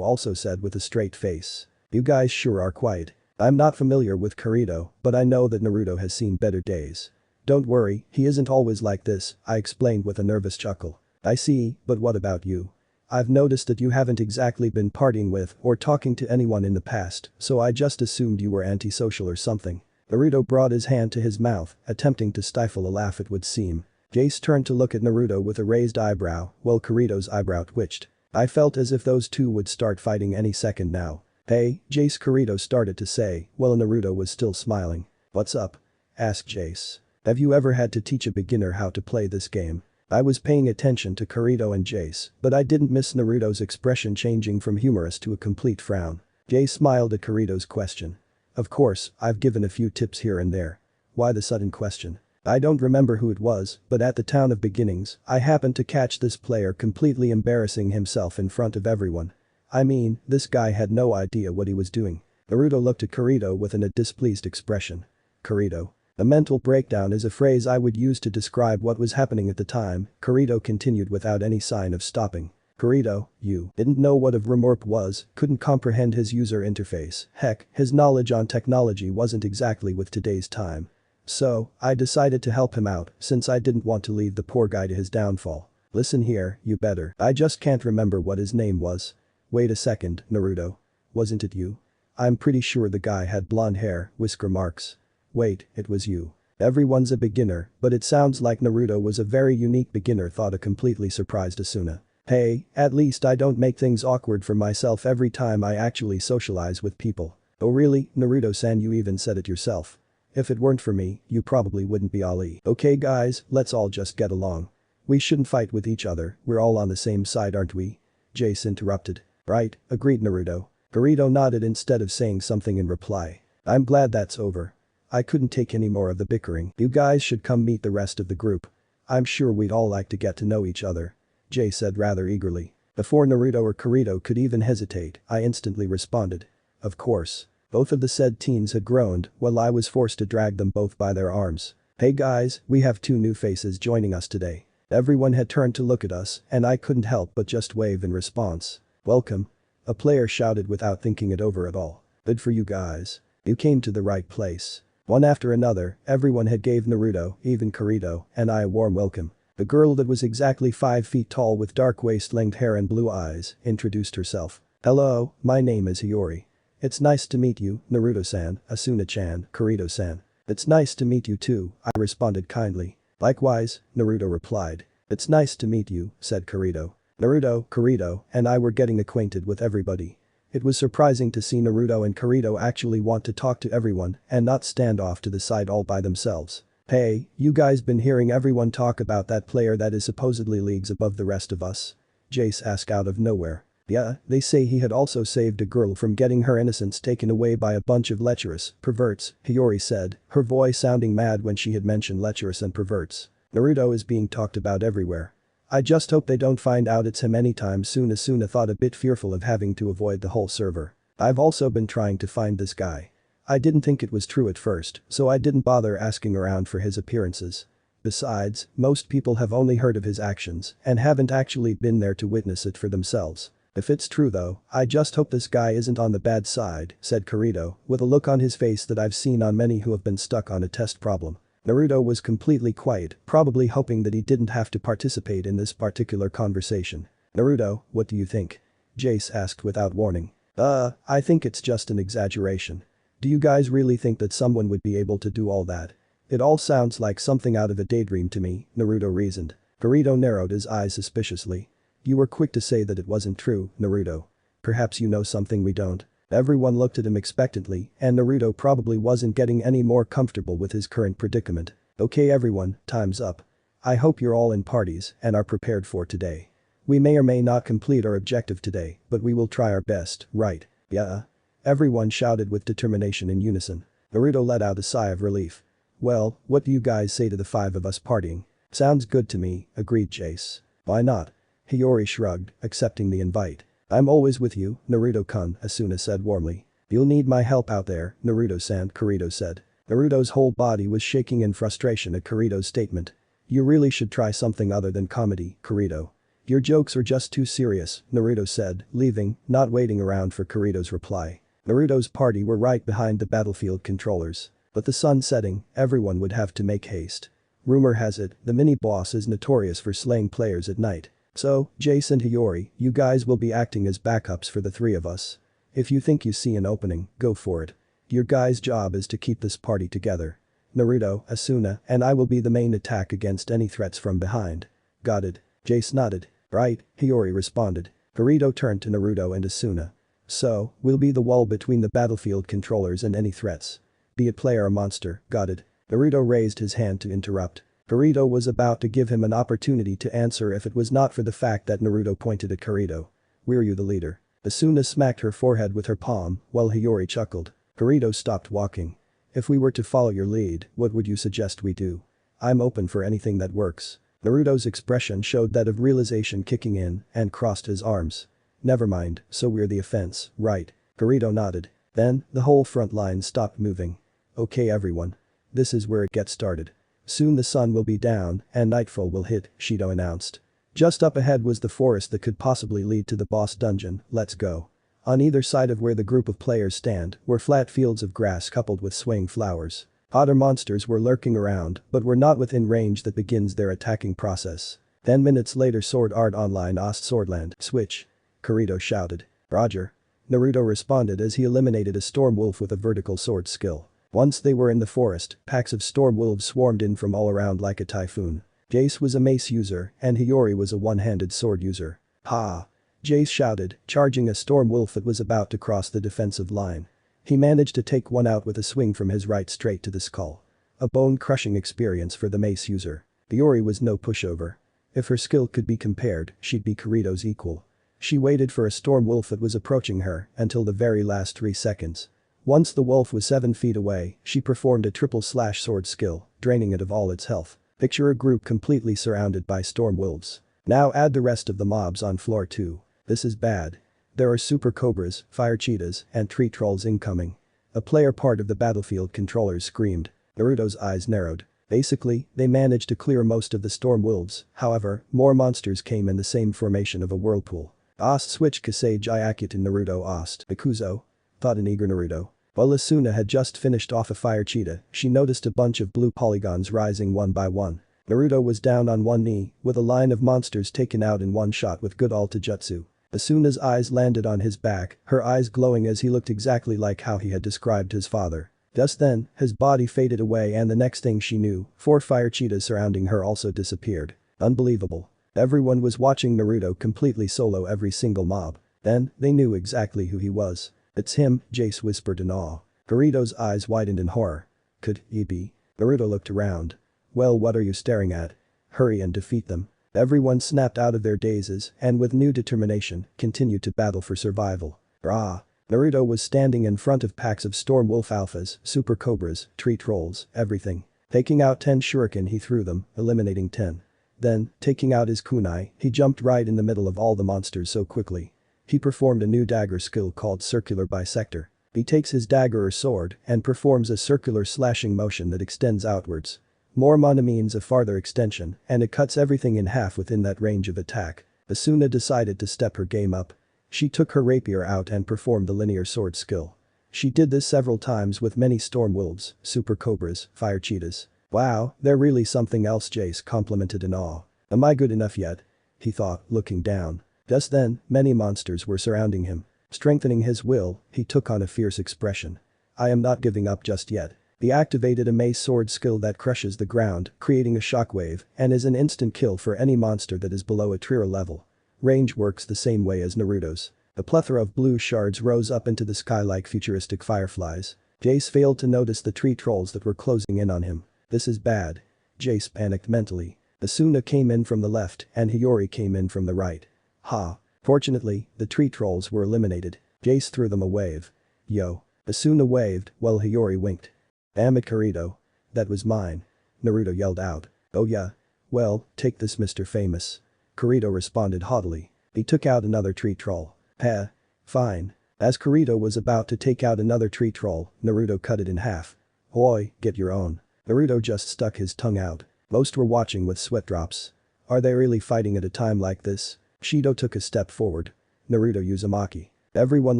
also said with a straight face. You guys sure are quiet. I'm not familiar with Kirito, but I know that Naruto has seen better days. Don't worry, he isn't always like this, I explained with a nervous chuckle. I see, but what about you? I've noticed that you haven't exactly been partying with or talking to anyone in the past, so I just assumed you were antisocial or something. Naruto brought his hand to his mouth, attempting to stifle a laugh it would seem. Jace turned to look at Naruto with a raised eyebrow, while Kirito's eyebrow twitched. I felt as if those two would start fighting any second now. Hey, Jace, Kirito started to say, while Naruto was still smiling. What's up? Asked Jace. Have you ever had to teach a beginner how to play this game? I was paying attention to Kirito and Jace, but I didn't miss Naruto's expression changing from humorous to a complete frown. Jace smiled at Kirito's question. Of course, I've given a few tips here and there. Why the sudden question? I don't remember who it was, but at the Town of Beginnings, I happened to catch this player completely embarrassing himself in front of everyone. I mean, this guy had no idea what he was doing. Naruto looked at Kirito with a displeased expression. Kirito. A mental breakdown is a phrase I would use to describe what was happening at the time, Kirito continued without any sign of stopping. Kirito, you didn't know what a VRMORP was, couldn't comprehend his user interface, heck, his knowledge on technology wasn't exactly with today's time. So, I decided to help him out since I didn't want to leave the poor guy to his downfall. Listen here, you better. I just can't remember what his name was. Wait a second, Naruto. Wasn't it you? I'm pretty sure the guy had blonde hair, whisker marks. Wait, it was you. Everyone's a beginner, but it sounds like Naruto was a very unique beginner, thought a completely surprised Asuna. Hey, at least I don't make things awkward for myself every time I actually socialize with people. Oh really, Naruto-san, you even said it yourself. If it weren't for me, you probably wouldn't be Ali. Okay guys, let's all just get along. We shouldn't fight with each other, we're all on the same side aren't we? Jace interrupted. Right, agreed Naruto. Naruto nodded instead of saying something in reply. I'm glad that's over. I couldn't take any more of the bickering. You guys should come meet the rest of the group. I'm sure we'd all like to get to know each other. Jay said rather eagerly. Before Naruto or Kirito could even hesitate, I instantly responded. Of course. Both of the said teens had groaned while I was forced to drag them both by their arms. Hey guys, we have 2 new faces joining us today. Everyone had turned to look at us and I couldn't help but just wave in response. Welcome. A player shouted without thinking it over at all. Good for you guys. You came to the right place. One after another, everyone had gave Naruto, even Kirito, and I a warm welcome. The girl that was exactly 5 feet tall with dark waist-length hair and blue eyes introduced herself. Hello, my name is Hiyori. It's nice to meet you, Naruto-san, Asuna-chan, Kirito-san. It's nice to meet you too, I responded kindly. Likewise, Naruto replied. It's nice to meet you, said Kirito. Naruto, Kirito, and I were getting acquainted with everybody. It was surprising to see Naruto and Kirito actually want to talk to everyone and not stand off to the side all by themselves. Hey, you guys been hearing everyone talk about that player that is supposedly leagues above the rest of us? Jace asked out of nowhere. Yeah, they say he had also saved a girl from getting her innocence taken away by a bunch of lecherous perverts, Hiyori said, her voice sounding mad when she had mentioned lecherous and perverts. Naruto is being talked about everywhere. I just hope they don't find out it's him anytime soon. Asuna thought a bit fearful of having to avoid the whole server. I've also been trying to find this guy. I didn't think it was true at first, so I didn't bother asking around for his appearances. Besides, most people have only heard of his actions and haven't actually been there to witness it for themselves. If it's true though, I just hope this guy isn't on the bad side, said Kirito, with a look on his face that I've seen on many who have been stuck on a test problem. Naruto was completely quiet, probably hoping that he didn't have to participate in this particular conversation. Naruto, what do you think? Jace asked without warning. I think it's just an exaggeration. Do you guys really think that someone would be able to do all that? It all sounds like something out of a daydream to me, Naruto reasoned. Kirito narrowed his eyes suspiciously. You were quick to say that it wasn't true, Naruto. Perhaps you know something we don't. Everyone looked at him expectantly, and Naruto probably wasn't getting any more comfortable with his current predicament. Okay everyone, time's up. I hope you're all in parties and are prepared for today. We may or may not complete our objective today, but we will try our best, right? Yeah? Everyone shouted with determination in unison. Naruto let out a sigh of relief. Well, what do you guys say to the 5 of us partying? Sounds good to me, agreed Jace. Why not? Hiyori shrugged, accepting the invite. I'm always with you, Naruto-kun, Asuna said warmly. You'll need my help out there, Naruto-san, Kirito said. Naruto's whole body was shaking in frustration at Kirito's statement. You really should try something other than comedy, Kirito. Your jokes are just too serious, Naruto said, leaving, not waiting around for Kirito's reply. Naruto's party were right behind the battlefield controllers. But the sun setting, everyone would have to make haste. Rumor has it, the mini-boss is notorious for slaying players at night. So, Jace and Hiyori, you guys will be acting as backups for the 3 of us. If you think you see an opening, go for it. Your guys' job is to keep this party together. Naruto, Asuna, and I will be the main attack against any threats from behind. Got it? Jace nodded. Right, Hiyori responded. Kirito turned to Naruto and Asuna. So, we'll be the wall between the battlefield controllers and any threats. Be it player or monster, got it? Naruto raised his hand to interrupt. Kirito was about to give him an opportunity to answer if it was not for the fact that Naruto pointed at Kirito. Were you the leader? Asuna smacked her forehead with her palm, while Hiyori chuckled. Kirito stopped walking. If we were to follow your lead, what would you suggest we do? I'm open for anything that works. Naruto's expression showed that of realization kicking in and crossed his arms. Never mind, so we're the offense, right? Kirito nodded. Then, the whole front line stopped moving. Okay everyone. This is where it gets started. Soon the sun will be down and nightfall will hit, Shido announced. Just up ahead was the forest that could possibly lead to the boss dungeon, let's go. On either side of where the group of players stand were flat fields of grass coupled with swaying flowers. Other monsters were lurking around but were not within range that begins their attacking process. 10 minutes later Sword Art Online asked Swordland, switch. Kirito shouted. Roger. Naruto responded as he eliminated a storm wolf with a vertical sword skill. Once they were in the forest, packs of storm wolves swarmed in from all around like a typhoon. Jace was a mace user and Hiyori was a one-handed sword user. Ha! Jace shouted, charging a storm wolf that was about to cross the defensive line. He managed to take one out with a swing from his right straight to the skull. A bone-crushing experience for the mace user. Hiyori was no pushover. If her skill could be compared, she'd be Kirito's equal. She waited for a storm wolf that was approaching her until the very last 3 seconds. Once the wolf was 7 feet away, she performed a triple slash sword skill, draining it of all its health. Picture a group completely surrounded by storm wolves. Now add the rest of the mobs on floor 2. This is bad. There are super cobras, fire cheetahs, and tree trolls incoming. A player part of the battlefield controllers screamed. Naruto's eyes narrowed. Basically, they managed to clear most of the storm wolves, however, more monsters came in the same formation of a whirlpool. Switch Kasei Jyakutin Naruto asked. Ikuzo? Thought an eager Naruto. While Asuna had just finished off a fire cheetah, she noticed a bunch of blue polygons rising one by one. Naruto was down on one knee, with a line of monsters taken out in one shot with good ult jutsu. Asuna's eyes landed on his back, her eyes glowing as he looked exactly like how he had described his father. Just then, his body faded away and the next thing she knew, 4 fire cheetahs surrounding her also disappeared. Unbelievable. Everyone was watching Naruto completely solo every single mob. Then, they knew exactly who he was. It's him, Jace whispered in awe. Kirito's eyes widened in horror. Could he be? Naruto looked around. Well, what are you staring at? Hurry and defeat them. Everyone snapped out of their dazes and with new determination, continued to battle for survival. Rah! Naruto was standing in front of packs of storm wolf alphas, super cobras, tree trolls, everything. Taking out 10 shuriken he threw them, eliminating 10. Then, taking out his kunai, he jumped right in the middle of all the monsters so quickly. He performed a new dagger skill called Circular Bisector. He takes his dagger or sword and performs a circular slashing motion that extends outwards. More mana means a farther extension, and it cuts everything in half within that range of attack. Asuna decided to step her game up. She took her rapier out and performed the linear sword skill. She did this several times with many storm wolves, super cobras, fire cheetahs. Wow, they're really something else, Jace complimented in awe. Am I good enough yet? He thought, looking down. Just then, many monsters were surrounding him. Strengthening his will, he took on a fierce expression. I am not giving up just yet. He activated a mace sword skill that crushes the ground, creating a shockwave, and is an instant kill for any monster that is below a Trira level. Range works the same way as Naruto's. A plethora of blue shards rose up into the sky like futuristic fireflies. Jace failed to notice the tree trolls that were closing in on him. This is bad. Jace panicked mentally. Asuna came in from the left and Hiyori came in from the right. Ha. Fortunately, the tree trolls were eliminated. Jace threw them a wave. Yo. Asuna waved while Hiyori winked. Damn it, Kirito. That was mine. Naruto yelled out. Oh yeah? Well, take this, Mr. Famous. Kirito responded haughtily. He took out another tree troll. Heh. Fine. As Kirito was about to take out another tree troll, Naruto cut it in half. Oi, get your own. Naruto just stuck his tongue out. Most were watching with sweat drops. Are they really fighting at a time like this? Shido took a step forward. Naruto Uzumaki. Everyone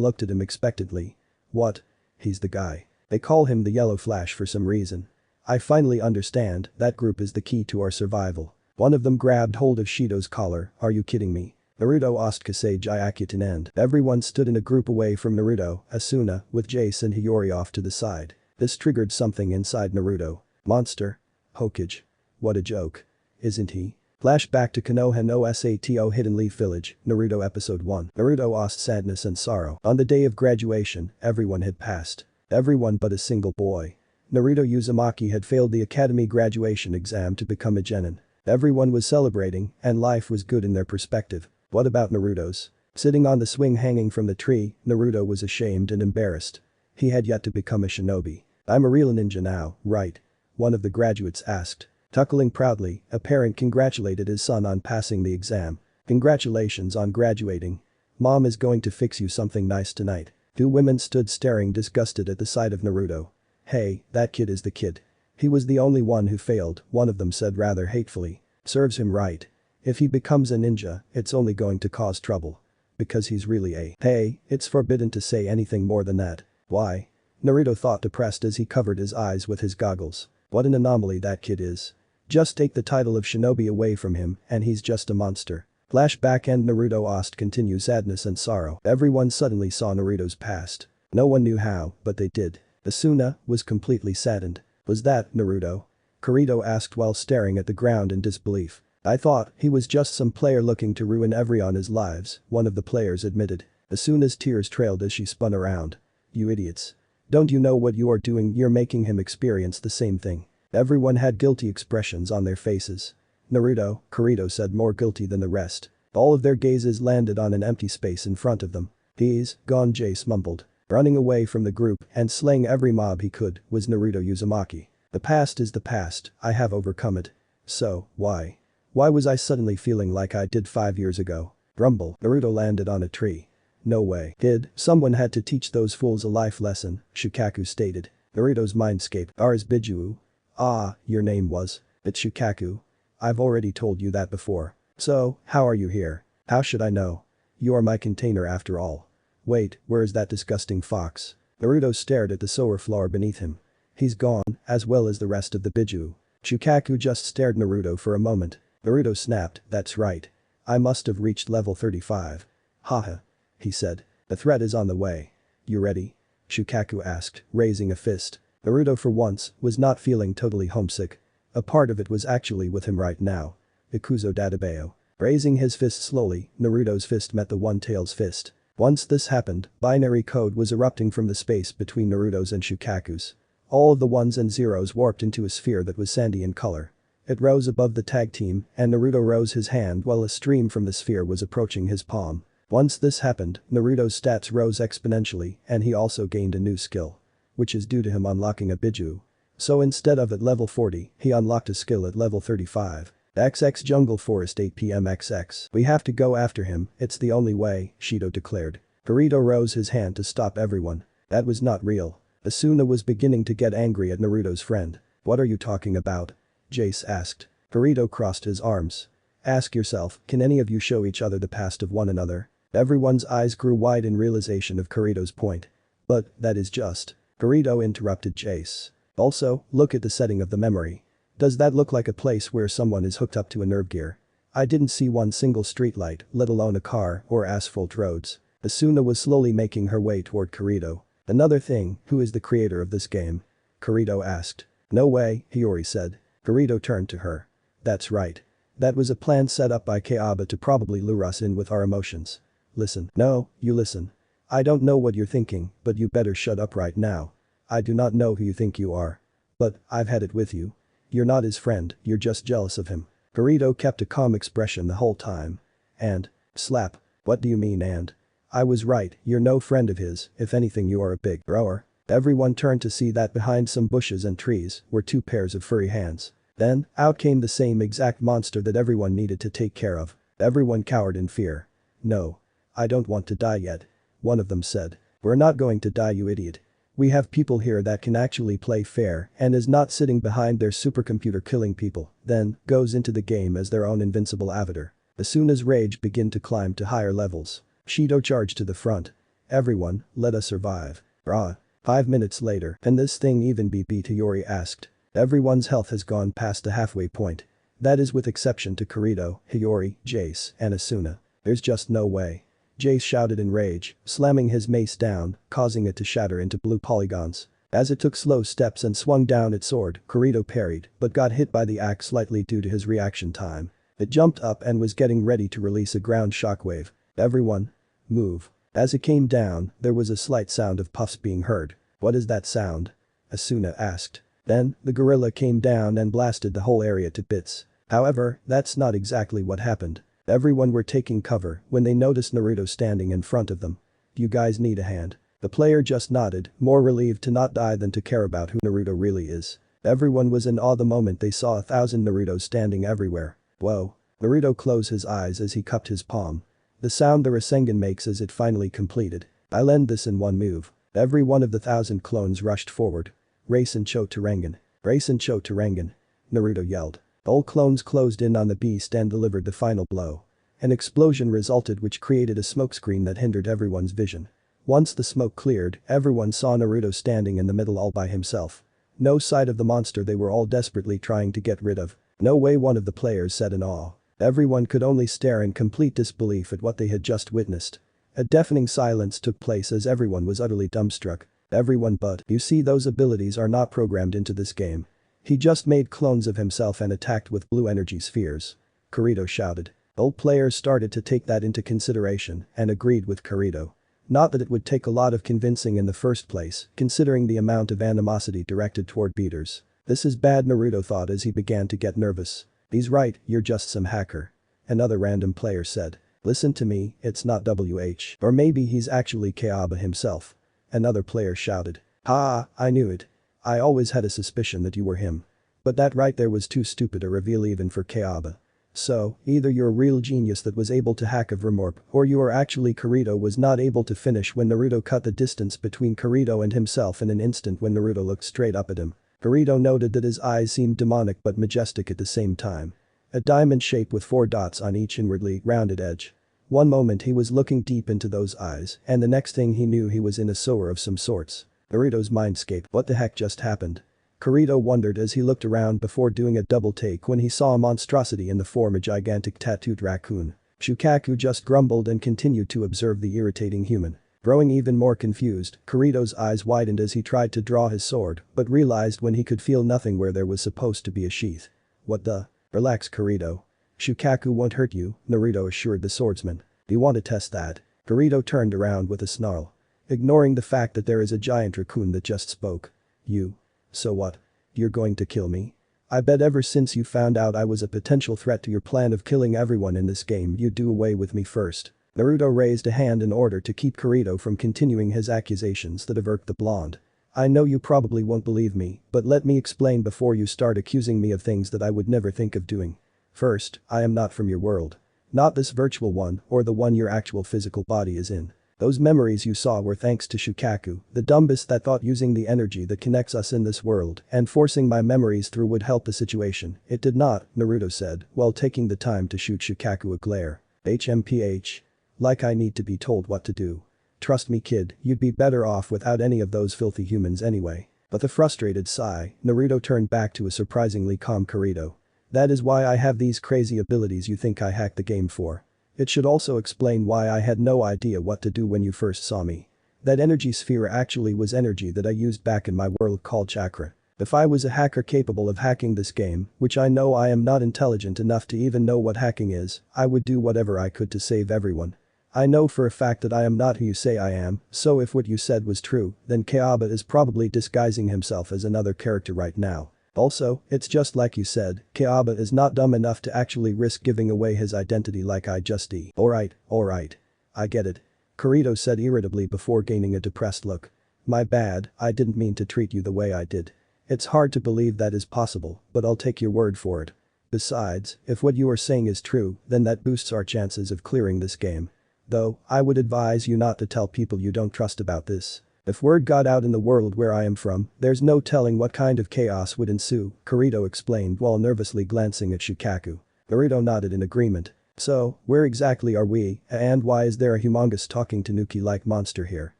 looked at him expectantly. What? He's the guy. They call him the Yellow Flash for some reason. I finally understand, that group is the key to our survival. One of them grabbed hold of Shido's collar. Are you kidding me? Naruto asked Kasei Jyakutin and everyone stood in a group away from Naruto, Asuna, with Jace and Hiyori off to the side. This triggered something inside Naruto. Monster? Hokage. What a joke. Isn't he? Flashback to Konoha no Sato Hidden Leaf Village, Naruto Episode 1. Naruto asked sadness and sorrow. On the day of graduation, everyone had passed. Everyone but a single boy. Naruto Uzumaki had failed the academy graduation exam to become a genin. Everyone was celebrating, and life was good in their perspective. What about Naruto's? Sitting on the swing hanging from the tree, Naruto was ashamed and embarrassed. He had yet to become a shinobi. I'm a real ninja now, right? One of the graduates asked. Chuckling proudly, a parent congratulated his son on passing the exam. Congratulations on graduating. Mom is going to fix you something nice tonight. 2 women stood staring disgusted at the sight of Naruto. Hey, that kid is the kid. He was the only one who failed, one of them said rather hatefully. Serves him right. If he becomes a ninja, it's only going to cause trouble. Because he's really a. Hey, it's forbidden to say anything more than that. Why? Naruto thought depressed as he covered his eyes with his goggles. What an anomaly that kid is. Just take the title of shinobi away from him and he's just a monster. Flashback and Naruto asked continue sadness and sorrow. Everyone suddenly saw Naruto's past. No one knew how, but they did. Asuna was completely saddened. Was that Naruto? Kirito asked while staring at the ground in disbelief. I thought he was just some player looking to ruin everyone's lives, one of the players admitted. Asuna's tears trailed as she spun around. You idiots. Don't you know what you are doing? You're making him experience the same thing. Everyone had guilty expressions on their faces. Naruto, Kirito said, more guilty than the rest. All of their gazes landed on an empty space in front of them. He's gone, Jace mumbled. Running away from the group and slaying every mob he could was Naruto Uzumaki. The past is the past, I have overcome it. So, why? Why was I suddenly feeling like I did 5 years ago? Rumble, Naruto landed on a tree. No way. Someone had to teach those fools a life lesson, Shukaku stated. Naruto's mindscape. Ours Bijuu. Ah, your name was. It's Shukaku. I've already told you that before. So, how are you here? How should I know? You are my container after all. Wait, where is that disgusting fox? Naruto stared at the solar floor beneath him. He's gone, as well as the rest of the Bijuu. Shukaku just stared Naruto for a moment. Naruto snapped, that's right. I must have reached level 35. Haha. He said. The threat is on the way. You ready? Shukaku asked, raising a fist. Naruto for once was not feeling totally homesick. A part of it was actually with him right now. Ikuzo Databeo. Raising his fist slowly, Naruto's fist met the One-Tail's fist. Once this happened, binary code was erupting from the space between Naruto's and Shukaku's. All of the ones and zeros warped into a sphere that was sandy in color. It rose above the tag team and Naruto rose his hand while a stream from the sphere was approaching his palm. Once this happened, Naruto's stats rose exponentially and he also gained a new skill. Which is due to him unlocking a Bijuu. So instead of at level 40, he unlocked a skill at level 35. XX Jungle Forest 8 PM XX. We have to go after him, it's the only way, Shido declared. Kirito rose his hand to stop everyone. That was not real. Asuna was beginning to get angry at Naruto's friend. What are you talking about? Jace asked. Kirito crossed his arms. Ask yourself, can any of you show each other the past of one another? Everyone's eyes grew wide in realization of Kirito's point. But, that is just. Kirito interrupted Jace. Also, look at the setting of the memory. Does that look like a place where someone is hooked up to a nerve gear? I didn't see one single streetlight, let alone a car or asphalt roads. Asuna was slowly making her way toward Kirito. Another thing, who is the creator of this game? Kirito asked. No way, Hiyori said. Kirito turned to her. That's right. That was a plan set up by Kayaba to probably lure us in with our emotions. Listen. No, you listen. I don't know what you're thinking, but you better shut up right now. I do not know who you think you are. But, I've had it with you. You're not his friend, you're just jealous of him. Kirito kept a calm expression the whole time. And, slap. What do you mean and? I was right, you're no friend of his, if anything you are a big grower. Everyone turned to see that behind some bushes and trees were 2 pairs of furry hands. Then, out came the same exact monster that everyone needed to take care of. Everyone cowered in fear. No. I don't want to die yet. One of them said. We're not going to die, you idiot. We have people here that can actually play fair and is not sitting behind their supercomputer killing people, then goes into the game as their own invincible avatar. Asuna's rage began to climb to higher levels. Shido charged to the front. Everyone, let us survive. Rah. 5 minutes later, can this thing even be beat? Hiyori asked. Everyone's health has gone past the halfway point. That is with exception to Kirito, Hiyori, Jace, and Asuna. There's just no way. Jace shouted in rage, slamming his mace down, causing it to shatter into blue polygons. As it took slow steps and swung down its sword, Kirito parried, but got hit by the axe slightly due to his reaction time. It jumped up and was getting ready to release a ground shockwave. Everyone, move. As it came down, there was a slight sound of puffs being heard. What is that sound? Asuna asked. Then, the gorilla came down and blasted the whole area to bits. However, that's not exactly what happened. Everyone were taking cover when they noticed Naruto standing in front of them. You guys need a hand. The player just nodded, more relieved to not die than to care about who Naruto really is. Everyone was in awe the moment they saw 1,000 Narutos standing everywhere. Whoa. Naruto closed his eyes as he cupped his palm. The sound the Rasengan makes as it finally completed. I'll end this in one move. Every one of the 1,000 clones rushed forward. Rasen Cho Terengan. Rasen Cho Terengan. Naruto yelled. All clones closed in on the beast and delivered the final blow. An explosion resulted which created a smokescreen that hindered everyone's vision. Once the smoke cleared, everyone saw Naruto standing in the middle all by himself. No sight of the monster they were all desperately trying to get rid of. No way, one of the players said in awe. Everyone could only stare in complete disbelief at what they had just witnessed. A deafening silence took place as everyone was utterly dumbstruck. Everyone but, you see, those abilities are not programmed into this game. He just made clones of himself and attacked with blue energy spheres. Kirito shouted. All players started to take that into consideration and agreed with Kirito. Not that it would take a lot of convincing in the first place, considering the amount of animosity directed toward beaters. This is bad, Naruto thought as he began to get nervous. He's right, you're just some hacker. Another random player said. Listen to me, it's not WH. Or maybe he's actually Kayaba himself. Another player shouted. Ha, I knew it. I always had a suspicion that you were him. But that right there was too stupid a reveal even for Kayaba. So, either you're a real genius that was able to hack a Vermorp, or you are actually Kirito was not able to finish when Naruto cut the distance between Kirito and himself in an instant when Naruto looked straight up at him. Kirito noted that his eyes seemed demonic but majestic at the same time. A diamond shape with 4 dots on each inwardly rounded edge. One moment he was looking deep into those eyes, and the next thing he knew he was in a sewer of some sorts. Naruto's mindscape, what the heck just happened? Kirito wondered as he looked around before doing a double take when he saw a monstrosity in the form of a gigantic tattooed raccoon. Shukaku just grumbled and continued to observe the irritating human. Growing even more confused, Kirito's eyes widened as he tried to draw his sword, but realized when he could feel nothing where there was supposed to be a sheath. What the? Relax, Kirito. Shukaku won't hurt you, Naruto assured the swordsman. Do you want to test that? Kirito turned around with a snarl. Ignoring the fact that there is a giant raccoon that just spoke. You. So what? You're going to kill me? I bet ever since you found out I was a potential threat to your plan of killing everyone in this game you'd do away with me first. Naruto raised a hand in order to keep Kirito from continuing his accusations that irked the blonde. I know you probably won't believe me, but let me explain before you start accusing me of things that I would never think of doing. First, I am not from your world. Not this virtual one or the one your actual physical body is in. Those memories you saw were thanks to Shukaku, the dumbest that thought using the energy that connects us in this world and forcing my memories through would help the situation. It did not, Naruto said, while taking the time to shoot Shukaku a glare. HMPH. Like I need to be told what to do. Trust me kid, you'd be better off without any of those filthy humans anyway. With a frustrated sigh, Naruto turned back to a surprisingly calm Kirito. That is why I have these crazy abilities you think I hacked the game for. It should also explain why I had no idea what to do when you first saw me. That energy sphere actually was energy that I used back in my world called chakra. If I was a hacker capable of hacking this game, which I know I am not intelligent enough to even know what hacking is, I would do whatever I could to save everyone. I know for a fact that I am not who you say I am, so if what you said was true, then Kayaba is probably disguising himself as another character right now. Also, it's just like you said, Kayaba is not dumb enough to actually risk giving away his identity like I just did. Alright. I get it. Kirito said irritably before gaining a depressed look. My bad, I didn't mean to treat you the way I did. It's hard to believe that is possible, but I'll take your word for it. Besides, if what you are saying is true, then that boosts our chances of clearing this game. Though, I would advise you not to tell people you don't trust about this. If word got out in the world where I am from, there's no telling what kind of chaos would ensue, Kirito explained while nervously glancing at Shukaku. Naruto nodded in agreement. So, where exactly are we, and why is there a humongous talking tanuki-like monster here?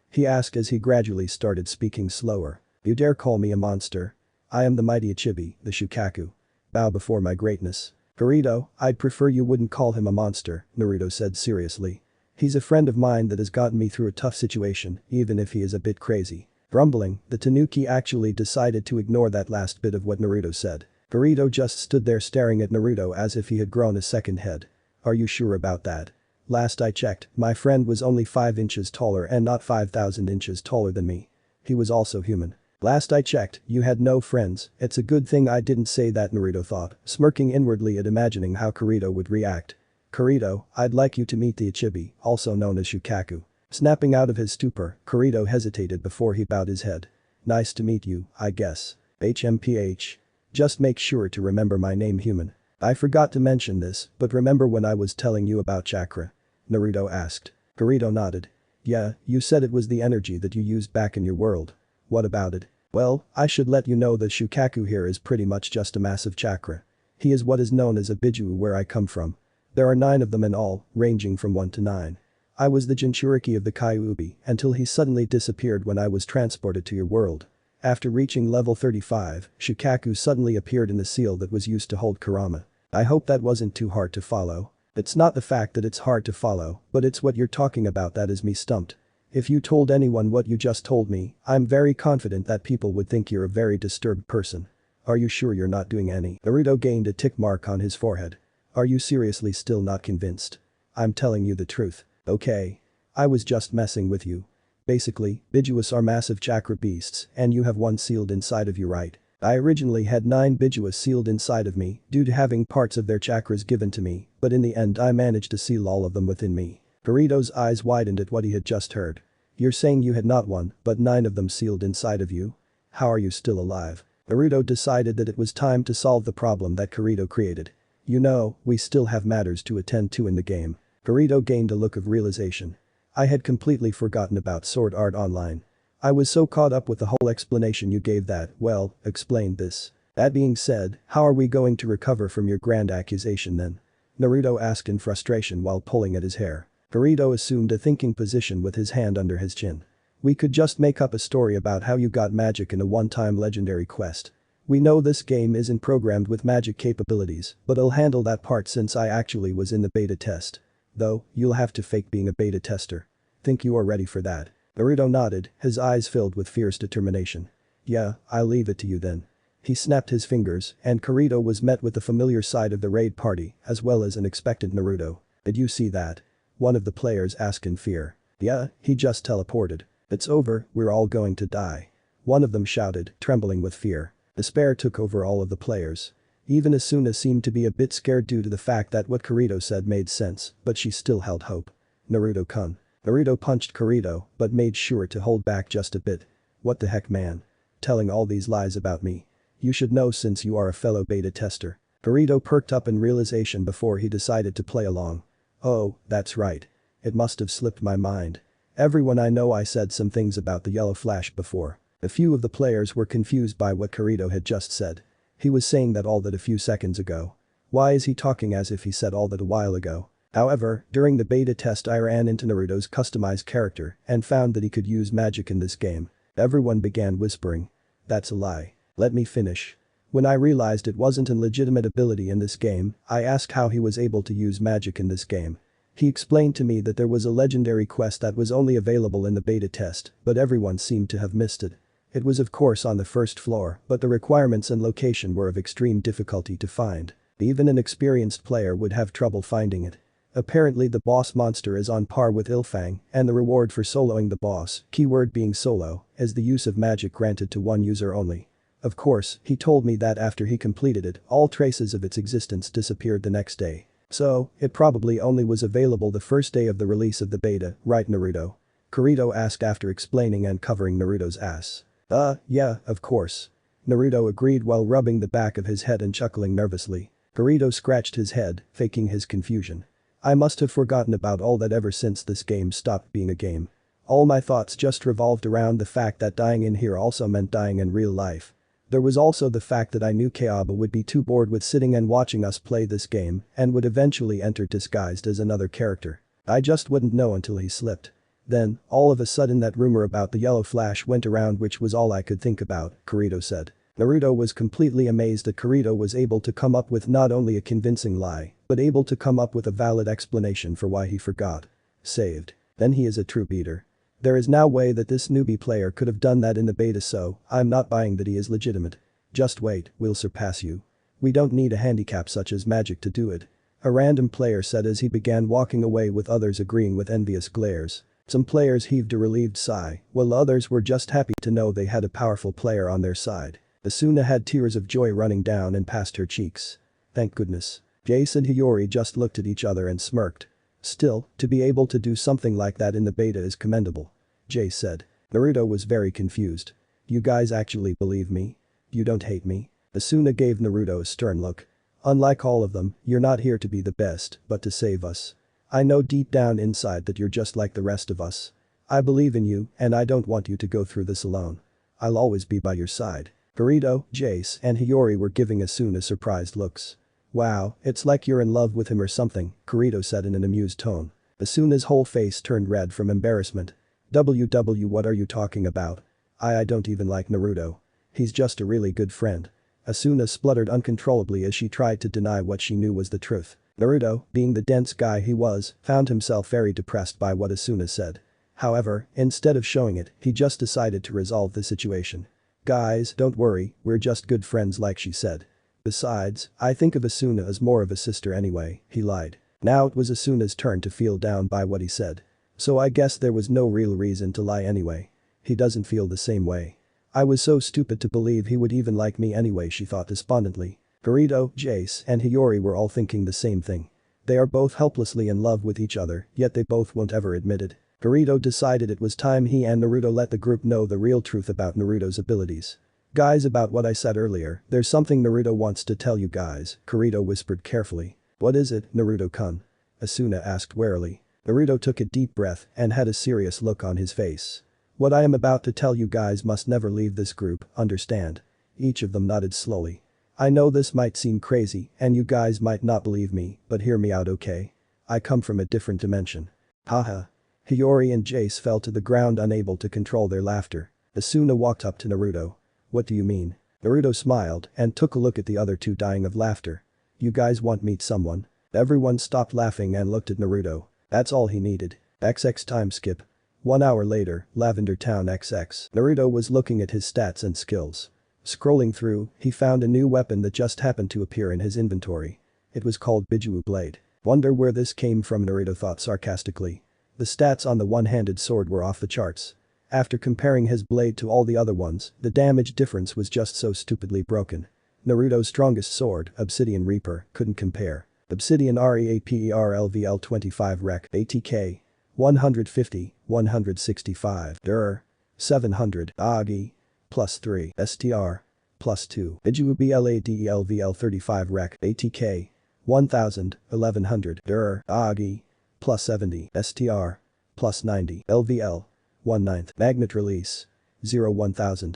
He asked as he gradually started speaking slower. You dare call me a monster? I am the mighty Ichibi, the Shukaku. Bow before my greatness. Kirito, I'd prefer you wouldn't call him a monster, Naruto said seriously. He's a friend of mine that has gotten me through a tough situation, even if he is a bit crazy. Grumbling, the tanuki actually decided to ignore that last bit of what Naruto said. Kirito just stood there staring at Naruto as if he had grown a second head. Are you sure about that? Last I checked, my friend was only 5 inches taller and not 5,000 inches taller than me. He was also human. Last I checked, you had no friends. It's a good thing I didn't say that, Naruto thought, smirking inwardly at imagining how Kirito would react. Kirito, I'd like you to meet the Ichibi, also known as Shukaku. Snapping out of his stupor, Kirito hesitated before he bowed his head. Nice to meet you, I guess. HMPH. Just make sure to remember my name, human. I forgot to mention this, but remember when I was telling you about chakra? Naruto asked. Kirito nodded. Yeah, you said it was the energy that you used back in your world. What about it? Well, I should let you know that Shukaku here is pretty much just a massive chakra. He is what is known as a Biju where I come from. There are 9 of them in all, ranging from 1 to 9. I was the Jinchuriki of the Kyuubi until he suddenly disappeared when I was transported to your world. After reaching level 35, Shukaku suddenly appeared in the seal that was used to hold Kurama. I hope that wasn't too hard to follow. It's not the fact that it's hard to follow, but it's what you're talking about that is me stumped. If you told anyone what you just told me, I'm very confident that people would think you're a very disturbed person. Are you sure you're not doing any? Naruto gained a tick mark on his forehead. Are you seriously still not convinced? I'm telling you the truth. Okay. I was just messing with you. Basically, Bijuas are massive chakra beasts and you have one sealed inside of you, right? I originally had 9 Bijuas sealed inside of me due to having parts of their chakras given to me, but in the end I managed to seal all of them within me. Kirito's eyes widened at what he had just heard. You're saying you had not 1, but 9 of them sealed inside of you? How are you still alive? Naruto decided that it was time to solve the problem that Kirito created. You know, we still have matters to attend to in the game. Kirito gained a look of realization. I had completely forgotten about Sword Art Online. I was so caught up with the whole explanation you gave that, well, explained this. That being said, how are we going to recover from your grand accusation then? Naruto asked in frustration while pulling at his hair. Kirito assumed a thinking position with his hand under his chin. We could just make up a story about how you got magic in a one-time legendary quest. We know this game isn't programmed with magic capabilities, but I'll handle that part since I actually was in the beta test. Though, you'll have to fake being a beta tester. Think you are ready for that? Naruto nodded, his eyes filled with fierce determination. Yeah, I'll leave it to you then. He snapped his fingers, and Kirito was met with the familiar side of the raid party, as well as an expectant Naruto. Did you see that? One of the players asked in fear. Yeah, he just teleported. It's over, we're all going to die. One of them shouted, trembling with fear. Despair took over all of the players. Even Asuna seemed to be a bit scared due to the fact that what Kirito said made sense, but she still held hope. Naruto-kun. Naruto punched Kirito, but made sure to hold back just a bit. What the heck, man? Telling all these lies about me. You should know since you are a fellow beta tester. Kirito perked up in realization before he decided to play along. Oh, that's right. It must have slipped my mind. Everyone I know, I said some things about the yellow flash before. A few of the players were confused by what Kirito had just said. He was saying that all that a few seconds ago. Why is he talking as if he said all that a while ago? However, during the beta test I ran into Naruto's customized character and found that he could use magic in this game. Everyone began whispering. That's a lie. Let me finish. When I realized it wasn't a legitimate ability in this game, I asked how he was able to use magic in this game. He explained to me that there was a legendary quest that was only available in the beta test, but everyone seemed to have missed it. It was of course on the first floor, but the requirements and location were of extreme difficulty to find. Even an experienced player would have trouble finding it. Apparently the boss monster is on par with Ilfang, and the reward for soloing the boss, keyword being solo, is the use of magic granted to one user only. Of course, he told me that after he completed it, all traces of its existence disappeared the next day. So, it probably only was available the first day of the release of the beta, right Naruto? Kirito asked after explaining and covering Naruto's ass. Yeah, of course. Naruto agreed while rubbing the back of his head and chuckling nervously. Kirito scratched his head, faking his confusion. I must have forgotten about all that ever since this game stopped being a game. All my thoughts just revolved around the fact that dying in here also meant dying in real life. There was also the fact that I knew Kayaba would be too bored with sitting and watching us play this game and would eventually enter disguised as another character. I just wouldn't know until he slipped. Then, all of a sudden that rumor about the yellow flash went around, which was all I could think about, Kirito said. Naruto was completely amazed that Kirito was able to come up with not only a convincing lie, but able to come up with a valid explanation for why he forgot. Saved. Then he is a true beater. There is no way that this newbie player could have done that in the beta, so I'm not buying that he is legitimate. Just wait, we'll surpass you. We don't need a handicap such as magic to do it. A random player said as he began walking away, with others agreeing with envious glares. Some players heaved a relieved sigh, while others were just happy to know they had a powerful player on their side. Asuna had tears of joy running down and past her cheeks. Thank goodness. Jace and Hiyori just looked at each other and smirked. Still, to be able to do something like that in the beta is commendable. Jace said. Naruto was very confused. You guys actually believe me? You don't hate me? Asuna gave Naruto a stern look. Unlike all of them, you're not here to be the best, but to save us. I know deep down inside that you're just like the rest of us. I believe in you, and I don't want you to go through this alone. I'll always be by your side. Kirito, Jace, and Hiyori were giving Asuna surprised looks. Wow, it's like you're in love with him or something, Kirito said in an amused tone. Asuna's whole face turned red from embarrassment. What are you talking about? I don't even like Naruto. He's just a really good friend. Asuna spluttered uncontrollably as she tried to deny what she knew was the truth. Naruto, being the dense guy he was, found himself very depressed by what Asuna said. However, instead of showing it, he just decided to resolve the situation. Guys, don't worry, we're just good friends like she said. Besides, I think of Asuna as more of a sister anyway, he lied. Now it was Asuna's turn to feel down by what he said. So I guess there was no real reason to lie anyway. He doesn't feel the same way. I was so stupid to believe he would even like me anyway, she thought despondently. Kirito, Jace, and Hiyori were all thinking the same thing. They are both helplessly in love with each other, yet they both won't ever admit it. Kirito decided it was time he and Naruto let the group know the real truth about Naruto's abilities. Guys, about what I said earlier, there's something Naruto wants to tell you guys, Kirito whispered carefully. What is it, Naruto-kun? Asuna asked warily. Naruto took a deep breath and had a serious look on his face. What I am about to tell you guys must never leave this group, understand? Each of them nodded slowly. I know this might seem crazy and you guys might not believe me, but hear me out, okay? I come from a different dimension. Haha. Hiyori and Jace fell to the ground, unable to control their laughter. Asuna walked up to Naruto. What do you mean? Naruto smiled and took a look at the other two, dying of laughter. You guys want meet someone? Everyone stopped laughing and looked at Naruto. That's all he needed. XX time skip. 1 hour later, Lavender Town XX. Naruto was looking at his stats and skills. Scrolling through, he found a new weapon that just happened to appear in his inventory. It was called Bijuu Blade. Wonder where this came from, Naruto thought sarcastically. The stats on the one-handed sword were off the charts. After comparing his blade to all the other ones, the damage difference was just so stupidly broken. Naruto's strongest sword, Obsidian Reaper, couldn't compare. Obsidian REAPERLVL 25 Rec. ATK. 150, 165. 700. AGI. +3. STR. +2. Bijuu BLADELVL 35 Rec. ATK. 1000, 1100. AGI. +70. STR. +90. LVL. 1/9. Magnet release. 0-1000.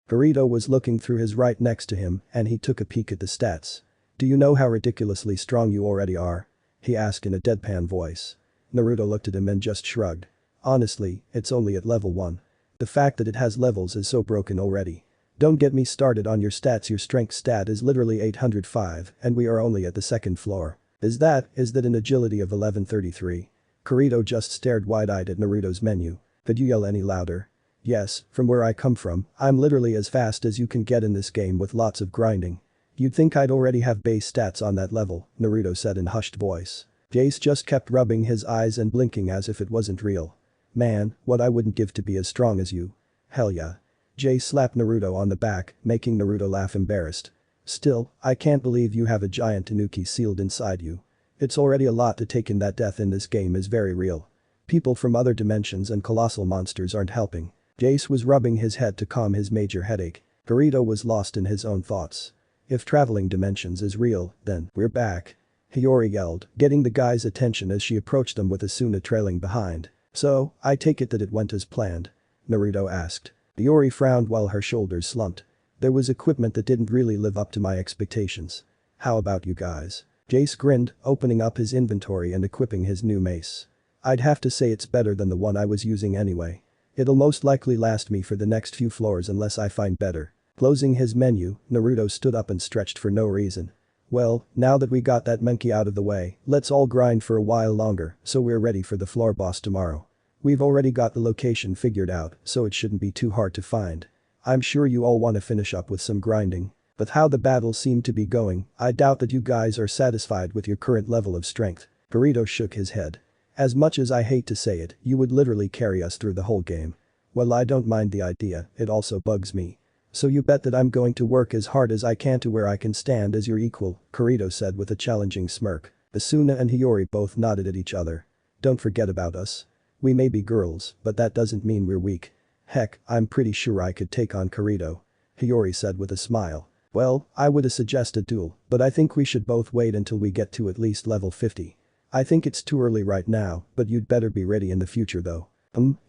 Kirito was looking through his right next to him and he took a peek at the stats. Do you know how ridiculously strong you already are? He asked in a deadpan voice. Naruto looked at him and just shrugged. Honestly, it's only at level 1. The fact that it has levels is so broken already. Don't get me started on your stats, your strength stat is literally 805 and we are only at the second floor. Is that an agility of 1133? Kirito just stared wide-eyed at Naruto's menu. Could you yell any louder? Yes, from where I come from, I'm literally as fast as you can get in this game with lots of grinding. You'd think I'd already have base stats on that level, Naruto said in hushed voice. Jace just kept rubbing his eyes and blinking as if it wasn't real. Man, what I wouldn't give to be as strong as you. Hell yeah. Jace slapped Naruto on the back, making Naruto laugh embarrassed. Still, I can't believe you have a giant tanuki sealed inside you. It's already a lot to take in. That death in this game is very real. People from other dimensions and colossal monsters aren't helping. Jace was rubbing his head to calm his major headache. Kirito was lost in his own thoughts. If traveling dimensions is real, then we're back. Hiyori yelled, getting the guy's attention as she approached them with Asuna trailing behind. So, I take it that it went as planned? Naruto asked. Hiyori frowned while her shoulders slumped. There was equipment that didn't really live up to my expectations. How about you guys? Jace grinned, opening up his inventory and equipping his new mace. I'd have to say it's better than the one I was using anyway. It'll most likely last me for the next few floors unless I find better. Closing his menu, Naruto stood up and stretched for no reason. Well, now that we got that monkey out of the way, let's all grind for a while longer so we're ready for the floor boss tomorrow. We've already got the location figured out, so it shouldn't be too hard to find. I'm sure you all want to finish up with some grinding. But how the battle seemed to be going, I doubt that you guys are satisfied with your current level of strength. Kirito shook his head. As much as I hate to say it, you would literally carry us through the whole game. Well, I don't mind the idea, it also bugs me. So you bet that I'm going to work as hard as I can to where I can stand as your equal, Kirito said with a challenging smirk. Asuna and Hiyori both nodded at each other. Don't forget about us. We may be girls, but that doesn't mean we're weak. Heck, I'm pretty sure I could take on Kirito. Hiyori said with a smile. Well, I would have suggested duel, but I think we should both wait until we get to at least level 50. I think it's too early right now, but you'd better be ready in the future though.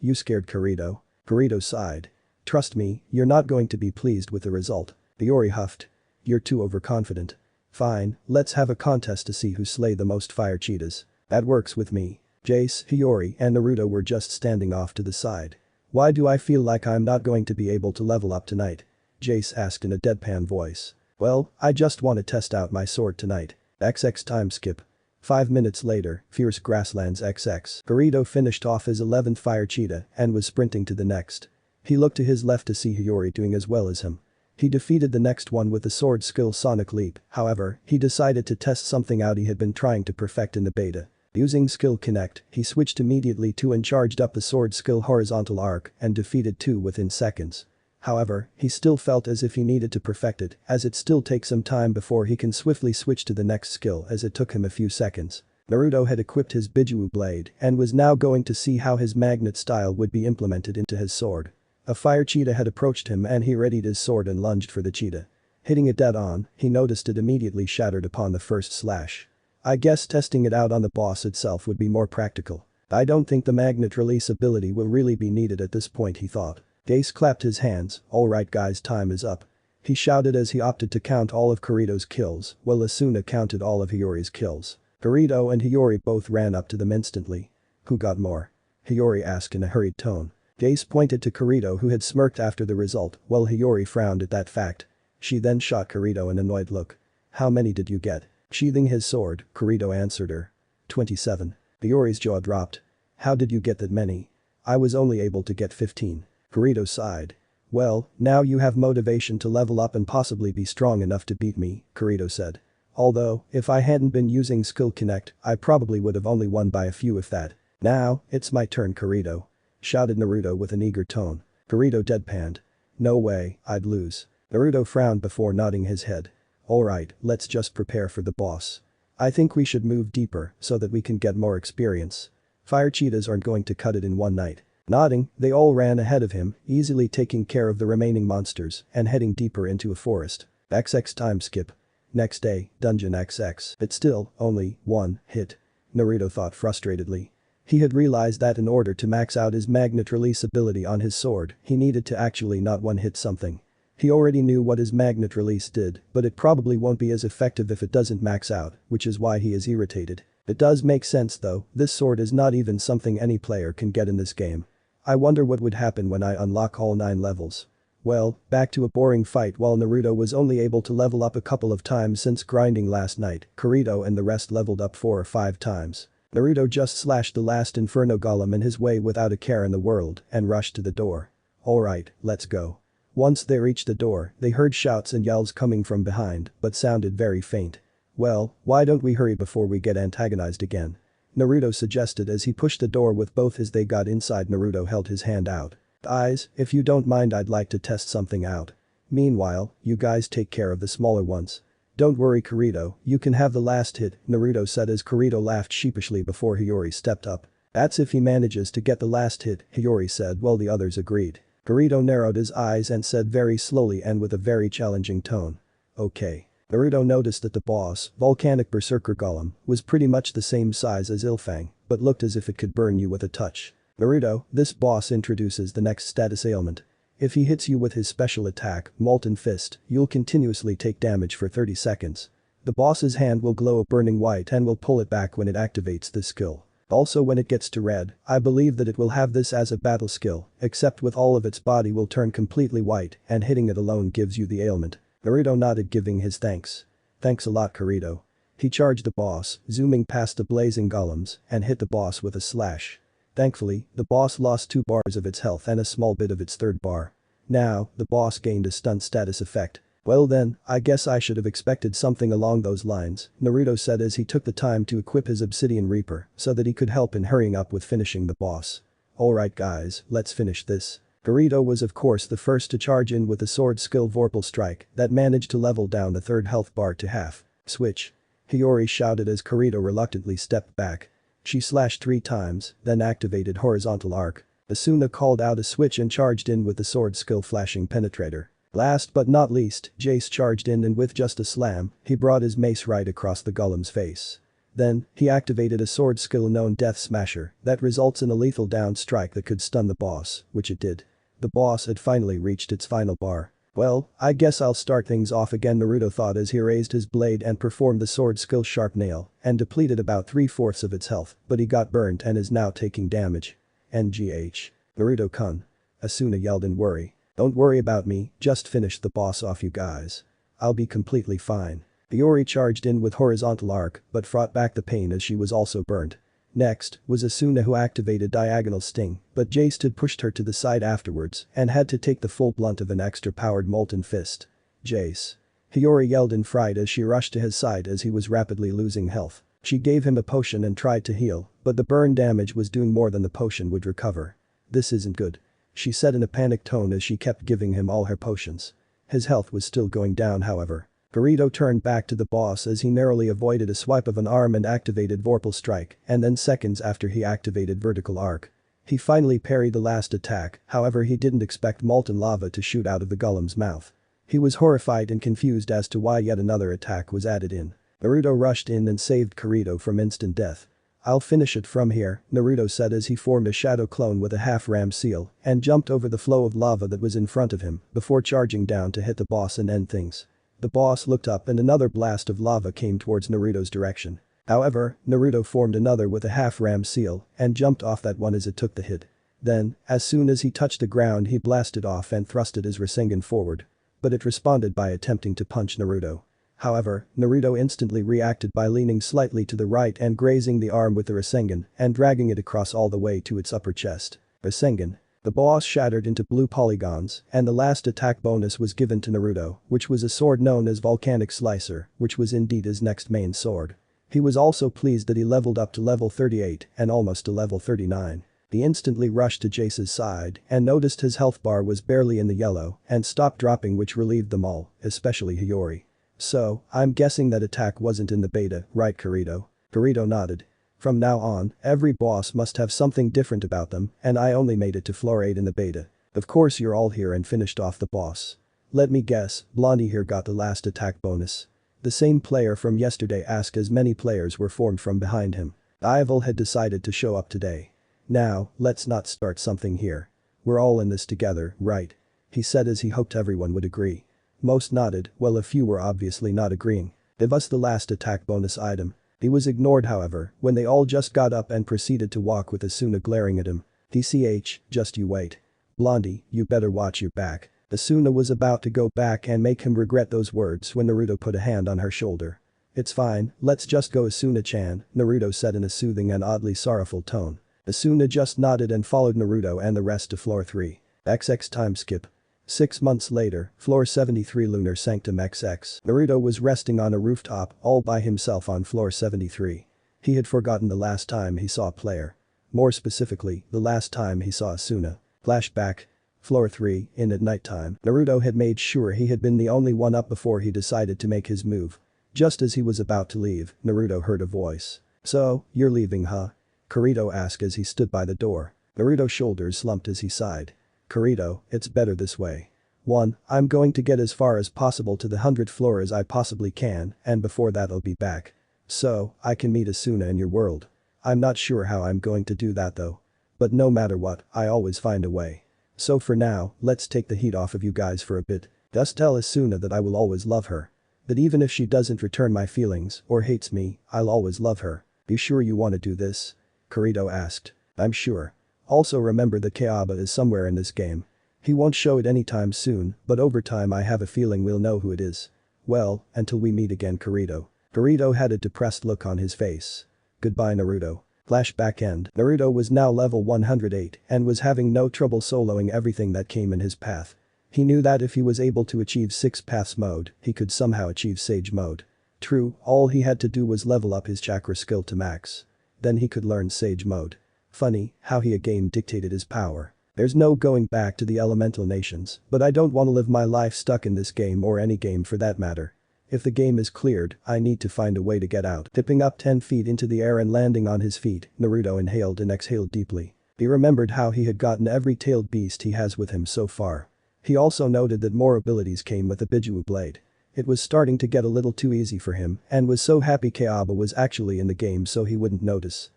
You scared Kirito? Kirito sighed. Trust me, you're not going to be pleased with the result. Hiyori huffed. You're too overconfident. Fine, let's have a contest to see who slay the most fire cheetahs. That works with me. Jace, Hiyori, and Naruto were just standing off to the side. Why do I feel like I'm not going to be able to level up tonight? Jace asked in a deadpan voice. Well, I just want to test out my sword tonight. XX time skip. 5 minutes later, Fierce Grasslands XX. Kirito finished off his 11th fire cheetah and was sprinting to the next. He looked to his left to see Hiyori doing as well as him. He defeated the next one with the sword skill Sonic Leap, however, he decided to test something out he had been trying to perfect in the beta. Using skill connect, he switched immediately to and charged up the sword skill horizontal arc and defeated 2 within seconds. However, he still felt as if he needed to perfect it, as it still takes some time before he can swiftly switch to the next skill as it took him a few seconds. Naruto had equipped his Bijuu blade and was now going to see how his magnet style would be implemented into his sword. A fire cheetah had approached him and he readied his sword and lunged for the cheetah. Hitting it dead on, he noticed it immediately shattered upon the first slash. I guess testing it out on the boss itself would be more practical. I don't think the magnet release ability will really be needed at this point, he thought. Ace clapped his hands. Alright guys, time is up. He shouted as he opted to count all of Kirito's kills, while Asuna counted all of Hiyori's kills. Kirito and Hiyori both ran up to them instantly. Who got more? Hiyori asked in a hurried tone. Ace pointed to Kirito, who had smirked after the result, while Hiyori frowned at that fact. She then shot Kirito an annoyed look. How many did you get? Sheathing his sword, Kirito answered her. 27. Hiyori's jaw dropped. How did you get that many? I was only able to get 15. Kirito sighed. Well, now you have motivation to level up and possibly be strong enough to beat me, Kirito said. Although, if I hadn't been using skill connect, I probably would have only won by a few if that. Now, it's my turn, Kirito. Shouted Naruto with an eager tone. Kirito deadpanned. No way, I'd lose. Naruto frowned before nodding his head. Alright, let's just prepare for the boss. I think we should move deeper so that we can get more experience. Fire cheetahs aren't going to cut it in one night. Nodding, they all ran ahead of him, easily taking care of the remaining monsters and heading deeper into a forest. XX time skip. Next day, Dungeon XX. But still, only one hit. Naruto thought frustratedly. He had realized that in order to max out his magnet release ability on his sword, he needed to actually not one-hit something. He already knew what his magnet release did, but it probably won't be as effective if it doesn't max out, which is why he is irritated. It does make sense though, this sword is not even something any player can get in this game. I wonder what would happen when I unlock all 9 levels. Well, back to a boring fight while Naruto was only able to level up a couple of times since grinding last night, Kirito and the rest leveled up 4 or 5 times. Naruto just slashed the last Inferno Golem in his way without a care in the world and rushed to the door. Alright, let's go. Once they reached the door, they heard shouts and yells coming from behind, but sounded very faint. Well, why don't we hurry before we get antagonized again? Naruto suggested as he pushed the door with both. As they got inside, Naruto held his hand out. Eyes, if you don't mind, I'd like to test something out. Meanwhile, you guys take care of the smaller ones. Don't worry Kirito, you can have the last hit, Naruto said as Kirito laughed sheepishly before Hiyori stepped up. That's if he manages to get the last hit, Hiyori said while the others agreed. Kirito narrowed his eyes and said very slowly and with a very challenging tone. Okay. Naruto noticed that the boss, Volcanic Berserker Golem, was pretty much the same size as Ilfang, but looked as if it could burn you with a touch. Naruto, this boss introduces the next status ailment. If he hits you with his special attack, Molten Fist, you'll continuously take damage for 30 seconds. The boss's hand will glow a burning white and will pull it back when it activates this skill. Also when it gets to red, I believe that it will have this as a battle skill, except with all of its body will turn completely white and hitting it alone gives you the ailment. Naruto nodded giving his thanks. Thanks a lot Kirito. He charged the boss, zooming past the blazing golems, and hit the boss with a slash. Thankfully, the boss lost 2 bars of its health and a small bit of its 3rd bar. Now, the boss gained a stun status effect. Well then, I guess I should have expected something along those lines, Naruto said as he took the time to equip his Obsidian Reaper so that he could help in hurrying up with finishing the boss. Alright guys, let's finish this. Kirito was of course the first to charge in with the sword skill Vorpal Strike that managed to level down the 3rd health bar to half. Switch. Hiyori shouted as Kirito reluctantly stepped back. She slashed 3 times, then activated Horizontal Arc. Asuna called out a switch and charged in with the sword skill Flashing Penetrator. Last but not least, Jace charged in and with just a slam, he brought his mace right across the golem's face. Then, he activated a sword skill known Death Smasher that results in a lethal down strike that could stun the boss, which it did. The boss had finally reached its final bar. Well, I guess I'll start things off again, Naruto thought as he raised his blade and performed the sword skill Sharp Nail and depleted about 3/4 of its health, but he got burnt and is now taking damage. NGH. Naruto-kun. Asuna yelled in worry. Don't worry about me, just finish the boss off you guys. I'll be completely fine. Hiyori charged in with Horizontal Arc but fought back the pain as she was also burnt. Next was Asuna who activated Diagonal Sting, but Jace had pushed her to the side afterwards and had to take the full blunt of an extra powered Molten Fist. Jace. Hiyori yelled in fright as she rushed to his side as he was rapidly losing health. She gave him a potion and tried to heal, but the burn damage was doing more than the potion would recover. "This isn't good," she said in a panicked tone as she kept giving him all her potions. His health was still going down, however. Kirito turned back to the boss as he narrowly avoided a swipe of an arm and activated Vorpal Strike, and then seconds after he activated Vertical Arc. He finally parried the last attack, however he didn't expect molten lava to shoot out of the golem's mouth. He was horrified and confused as to why yet another attack was added in. Naruto rushed in and saved Kirito from instant death. "I'll finish it from here," Naruto said as he formed a shadow clone with a half-ram seal and jumped over the flow of lava that was in front of him before charging down to hit the boss and end things. The boss looked up and another blast of lava came towards Naruto's direction. However, Naruto formed another with a half-ram seal and jumped off that one as it took the hit. Then, as soon as he touched the ground he blasted off and thrusted his Rasengan forward. But it responded by attempting to punch Naruto. However, Naruto instantly reacted by leaning slightly to the right and grazing the arm with the Rasengan and dragging it across all the way to its upper chest. Rasengan. The boss shattered into blue polygons, and the last attack bonus was given to Naruto, which was a sword known as Volcanic Slicer, which was indeed his next main sword. He was also pleased that he leveled up to level 38 and almost to level 39. He instantly rushed to Jace's side and noticed his health bar was barely in the yellow and stopped dropping, which relieved them all, especially Hiyori. "So, I'm guessing that attack wasn't in the beta, right Kirito?" Kirito nodded. "From now on, every boss must have something different about them and I only made it to floor 8 in the beta. Of course you're all here and finished off the boss. Let me guess, Blondie here got the last attack bonus." The same player from yesterday asked as many players were formed from behind him. Ival had decided to show up today. "Now, let's not start something here. We're all in this together, right?" he said as he hoped everyone would agree. Most nodded, while a few were obviously not agreeing. "Give us the last attack bonus item." He was ignored, however, when they all just got up and proceeded to walk with Asuna glaring at him. "DCH, just you wait. Blondie, you better watch your back." Asuna was about to go back and make him regret those words when Naruto put a hand on her shoulder. "It's fine, let's just go Asuna-chan," Naruto said in a soothing and oddly sorrowful tone. Asuna just nodded and followed Naruto and the rest to floor 3. XX time skip. 6 months later, floor 73 Lunar Sanctum XX. Naruto was resting on a rooftop all by himself on floor 73. He had forgotten the last time he saw a player. More specifically, the last time he saw Asuna. Flashback. Floor 3, in at nighttime, Naruto had made sure he had been the only one up before he decided to make his move. Just as he was about to leave, Naruto heard a voice. "So, you're leaving, huh?" Kirito asked as he stood by the door. Naruto's shoulders slumped as he sighed. "Kirito, it's better this way. 1. I'm going to get as far as possible to the 100th floor as I possibly can, and before that I'll be back. So, I can meet Asuna in your world. I'm not sure how I'm going to do that though. But no matter what, I always find a way. So for now, let's take the heat off of you guys for a bit. Just tell Asuna that I will always love her. That even if she doesn't return my feelings or hates me, I'll always love her. You sure you want to do this?" Kirito asked. "I'm sure. Also remember that Kayaba is somewhere in this game. He won't show it anytime soon, but over time I have a feeling we'll know who it is. Well, until we meet again, Kirito." Kirito had a depressed look on his face. "Goodbye, Naruto." Flashback end. Naruto was now level 108 and was having no trouble soloing everything that came in his path. He knew that if he was able to achieve 6 paths mode, he could somehow achieve Sage mode. True, all he had to do was level up his chakra skill to max. Then he could learn Sage mode. Funny how a game dictated his power. There's no going back to the elemental nations, but I don't want to live my life stuck in this game or any game for that matter. If the game is cleared, I need to find a way to get out. Tipping up 10 feet into the air and landing on his feet, Naruto inhaled and exhaled deeply. He remembered how he had gotten every tailed beast he has with him so far. He also noted that more abilities came with the Bijuu blade. It was starting to get a little too easy for him and was so happy Kayaba was actually in the game so he wouldn't notice.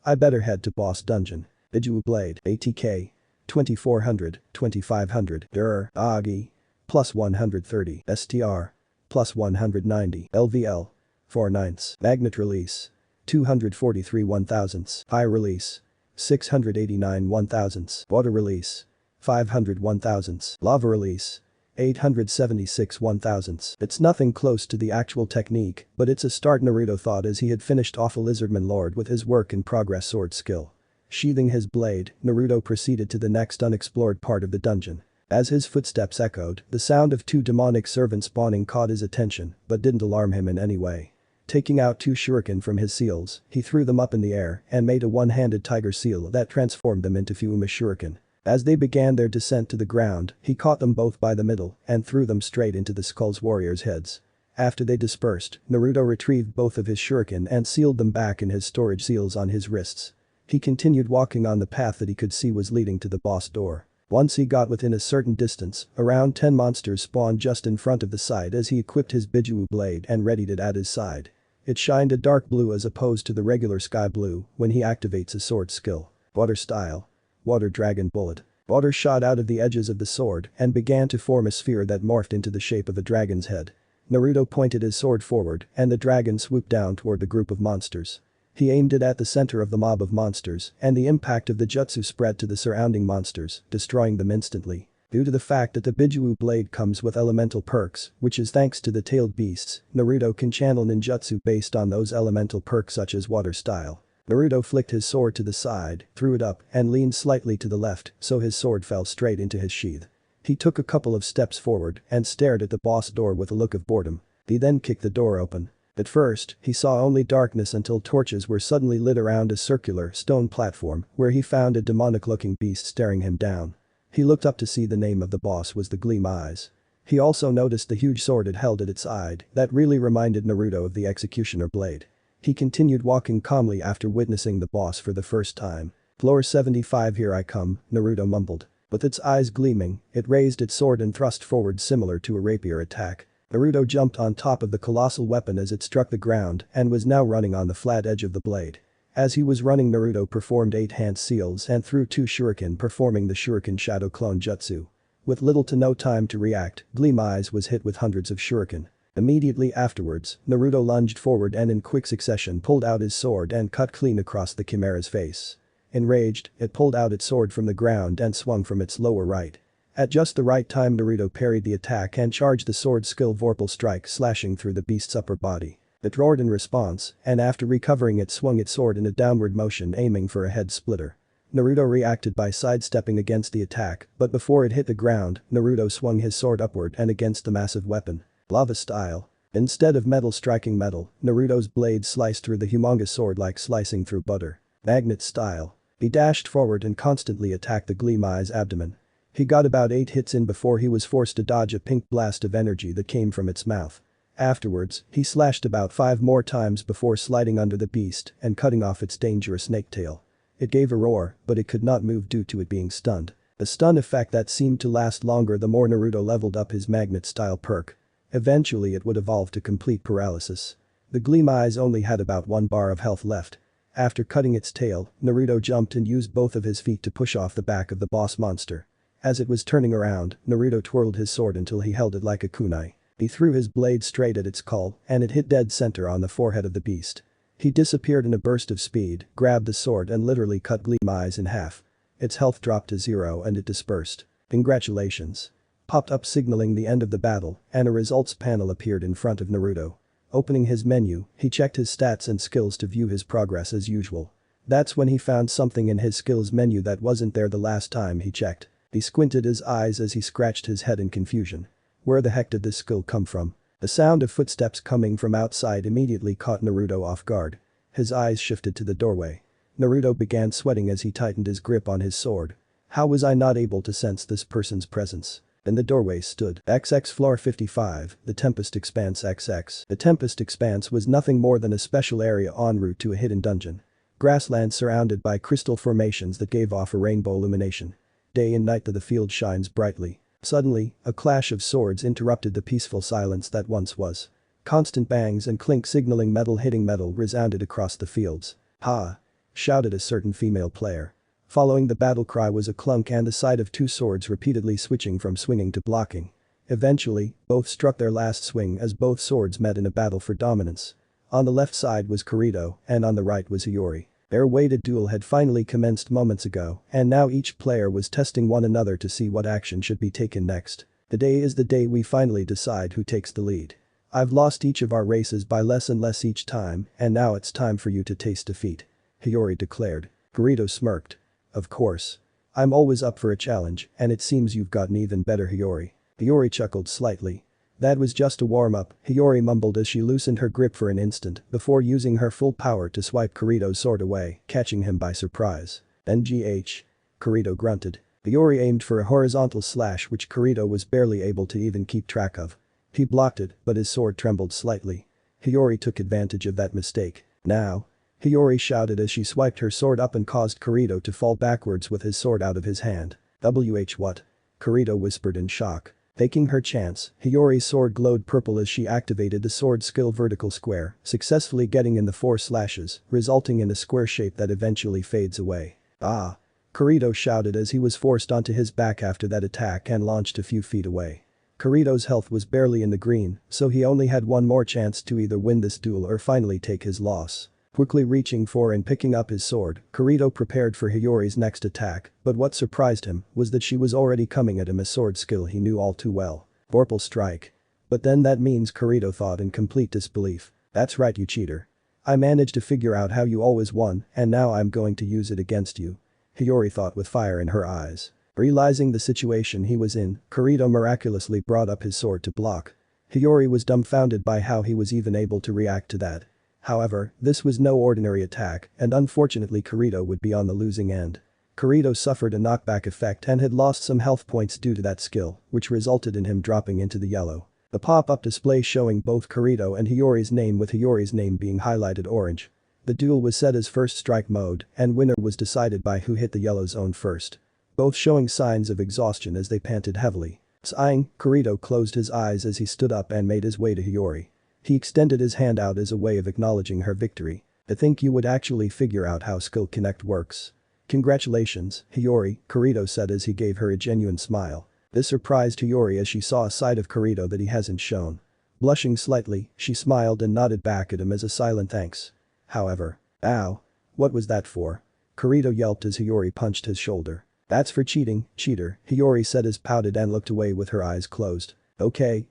I better head to boss dungeon. Bijuu blade, ATK. 2400, 2500, Agi. Plus 130, STR. Plus 190, LVL. 4/9. Magnet release. 243 1,000ths. High release. 689 1,000ths. Water release. 500 1,000ths. Lava release. 876 1,000ths. It's nothing close to the actual technique, but it's a start, Naruto thought as he had finished off a Lizardman Lord with his work in progress sword skill. Sheathing his blade, Naruto proceeded to the next unexplored part of the dungeon. As his footsteps echoed, the sound of 2 demonic servants spawning caught his attention but didn't alarm him in any way. Taking out 2 shuriken from his seals, he threw them up in the air and made a one-handed tiger seal that transformed them into Fuma shuriken. As they began their descent to the ground, he caught them both by the middle and threw them straight into the Skull's warriors' heads. After they dispersed, Naruto retrieved both of his shuriken and sealed them back in his storage seals on his wrists. He continued walking on the path that he could see was leading to the boss door. Once he got within a certain distance, around 10 monsters spawned just in front of the side as he equipped his Bijuu blade and readied it at his side. It shined a dark blue as opposed to the regular sky blue when he activates a sword skill. Water style. Water dragon bullet. Water shot out of the edges of the sword and began to form a sphere that morphed into the shape of a dragon's head. Naruto pointed his sword forward and the dragon swooped down toward the group of monsters. He aimed it at the center of the mob of monsters and the impact of the jutsu spread to the surrounding monsters, destroying them instantly. Due to the fact that the Bijuu blade comes with elemental perks, which is thanks to the tailed beasts, Naruto can channel ninjutsu based on those elemental perks such as water style. Naruto flicked his sword to the side, threw it up, and leaned slightly to the left so his sword fell straight into his sheath. He took a couple of steps forward and stared at the boss door with a look of boredom. He then kicked the door open. At first, he saw only darkness until torches were suddenly lit around a circular stone platform where he found a demonic-looking beast staring him down. He looked up to see the name of the boss was the Gleam Eyes. He also noticed the huge sword it held at its side that really reminded Naruto of the Executioner blade. He continued walking calmly after witnessing the boss for the first time. "Floor 75, here I come," Naruto mumbled. With its eyes gleaming, it raised its sword and thrust forward similar to a rapier attack. Naruto jumped on top of the colossal weapon as it struck the ground and was now running on the flat edge of the blade. As he was running, Naruto performed 8 hand seals and threw 2 shuriken, performing the shuriken shadow clone jutsu. With little to no time to react, Gleam Eyes was hit with hundreds of shuriken. Immediately afterwards, Naruto lunged forward and in quick succession pulled out his sword and cut clean across the Chimera's face. Enraged, it pulled out its sword from the ground and swung from its lower right. At just the right time, Naruto parried the attack and charged the sword skill Vorpal Strike, slashing through the beast's upper body. It roared in response, and after recovering it swung its sword in a downward motion aiming for a head splitter. Naruto reacted by sidestepping against the attack, but before it hit the ground, Naruto swung his sword upward and against the massive weapon. Lava style. Instead of metal striking metal, Naruto's blade sliced through the humongous sword like slicing through butter. Magnet style. He dashed forward and constantly attacked the Gleam Eye's abdomen. He got about 8 hits in before he was forced to dodge a pink blast of energy that came from its mouth. Afterwards, he slashed about 5 more times before sliding under the beast and cutting off its dangerous snake tail. It gave a roar, but it could not move due to it being stunned. A stun effect that seemed to last longer the more Naruto leveled up his magnet-style perk. Eventually it would evolve to complete paralysis. The Gleam Eyes only had about 1 bar of health left. After cutting its tail, Naruto jumped and used both of his feet to push off the back of the boss monster. As it was turning around, Naruto twirled his sword until he held it like a kunai. He threw his blade straight at its skull, and it hit dead center on the forehead of the beast. He disappeared in a burst of speed, grabbed the sword and literally cut Gleam Eyes in half. Its health dropped to 0 and it dispersed. "Congratulations." Popped up signaling the end of the battle, and a results panel appeared in front of Naruto. Opening his menu, he checked his stats and skills to view his progress as usual. That's when he found something in his skills menu that wasn't there the last time he checked. He squinted his eyes as he scratched his head in confusion. Where the heck did this skill come from? The sound of footsteps coming from outside immediately caught Naruto off guard. His eyes shifted to the doorway. Naruto began sweating as he tightened his grip on his sword. How was I not able to sense this person's presence? In the doorway stood XX Floor 55, the Tempest Expanse XX. The Tempest Expanse was nothing more than a special area en route to a hidden dungeon. Grassland surrounded by crystal formations that gave off a rainbow illumination. Day and night the field shines brightly. Suddenly, a clash of swords interrupted the peaceful silence that once was. Constant bangs and clink signaling metal hitting metal resounded across the fields. "Ha!" shouted a certain female player. Following the battle cry was a clunk and the sight of 2 swords repeatedly switching from swinging to blocking. Eventually, both struck their last swing as both swords met in a battle for dominance. On the left side was Kirito, and on the right was Hiyori. Their weighted duel had finally commenced moments ago, and now each player was testing one another to see what action should be taken next. "Today is the day we finally decide who takes the lead. I've lost each of our races by less and less each time, and now it's time for you to taste defeat," Hiyori declared. Kirito smirked. "Of course. I'm always up for a challenge, and it seems you've gotten even better, Hiyori." Hiyori chuckled slightly. That was just a warm-up, Hiyori mumbled as she loosened her grip for an instant before using her full power to swipe Kirito's sword away, catching him by surprise. NGH. Kirito grunted. Hiyori aimed for a horizontal slash which Kirito was barely able to even keep track of. He blocked it, but his sword trembled slightly. Hiyori took advantage of that mistake. Now. Hiyori shouted as she swiped her sword up and caused Kirito to fall backwards with his sword out of his hand. What? Kirito whispered in shock. Taking her chance, Hiyori's sword glowed purple as she activated the sword skill vertical square, successfully getting in the 4 slashes, resulting in a square shape that eventually fades away. Ah! Kirito shouted as he was forced onto his back after that attack and launched a few feet away. Kirito's health was barely in the green, so he only had one more chance to either win this duel or finally take his loss. Quickly reaching for and picking up his sword, Kirito prepared for Hiyori's next attack, but what surprised him was that she was already coming at him, a sword skill he knew all too well. Vorpal strike. But then that means, Kirito thought in complete disbelief. That's right, you cheater. I managed to figure out how you always won, and now I'm going to use it against you. Hiyori thought with fire in her eyes. Realizing the situation he was in, Kirito miraculously brought up his sword to block. Hiyori was dumbfounded by how he was even able to react to that. However, this was no ordinary attack, and unfortunately Kirito would be on the losing end. Kirito suffered a knockback effect and had lost some health points due to that skill, which resulted in him dropping into the yellow. The pop-up display showing both Kirito and Hiyori's name, with Hiyori's name being highlighted orange. The duel was set as first strike mode, and winner was decided by who hit the yellow zone first. Both showing signs of exhaustion as they panted heavily. Sighing, Kirito closed his eyes as he stood up and made his way to Hiyori. He extended his hand out as a way of acknowledging her victory. I think you would actually figure out how Skill Connect works. Congratulations, Hiyori, Kirito said as he gave her a genuine smile. This surprised Hiyori as she saw a side of Kirito that he hasn't shown. Blushing slightly, she smiled and nodded back at him as a silent thanks. However. Ow. What was that for? Kirito yelped as Hiyori punched his shoulder. That's for cheating, cheater, Hiyori said as pouted and looked away with her eyes closed. Okay.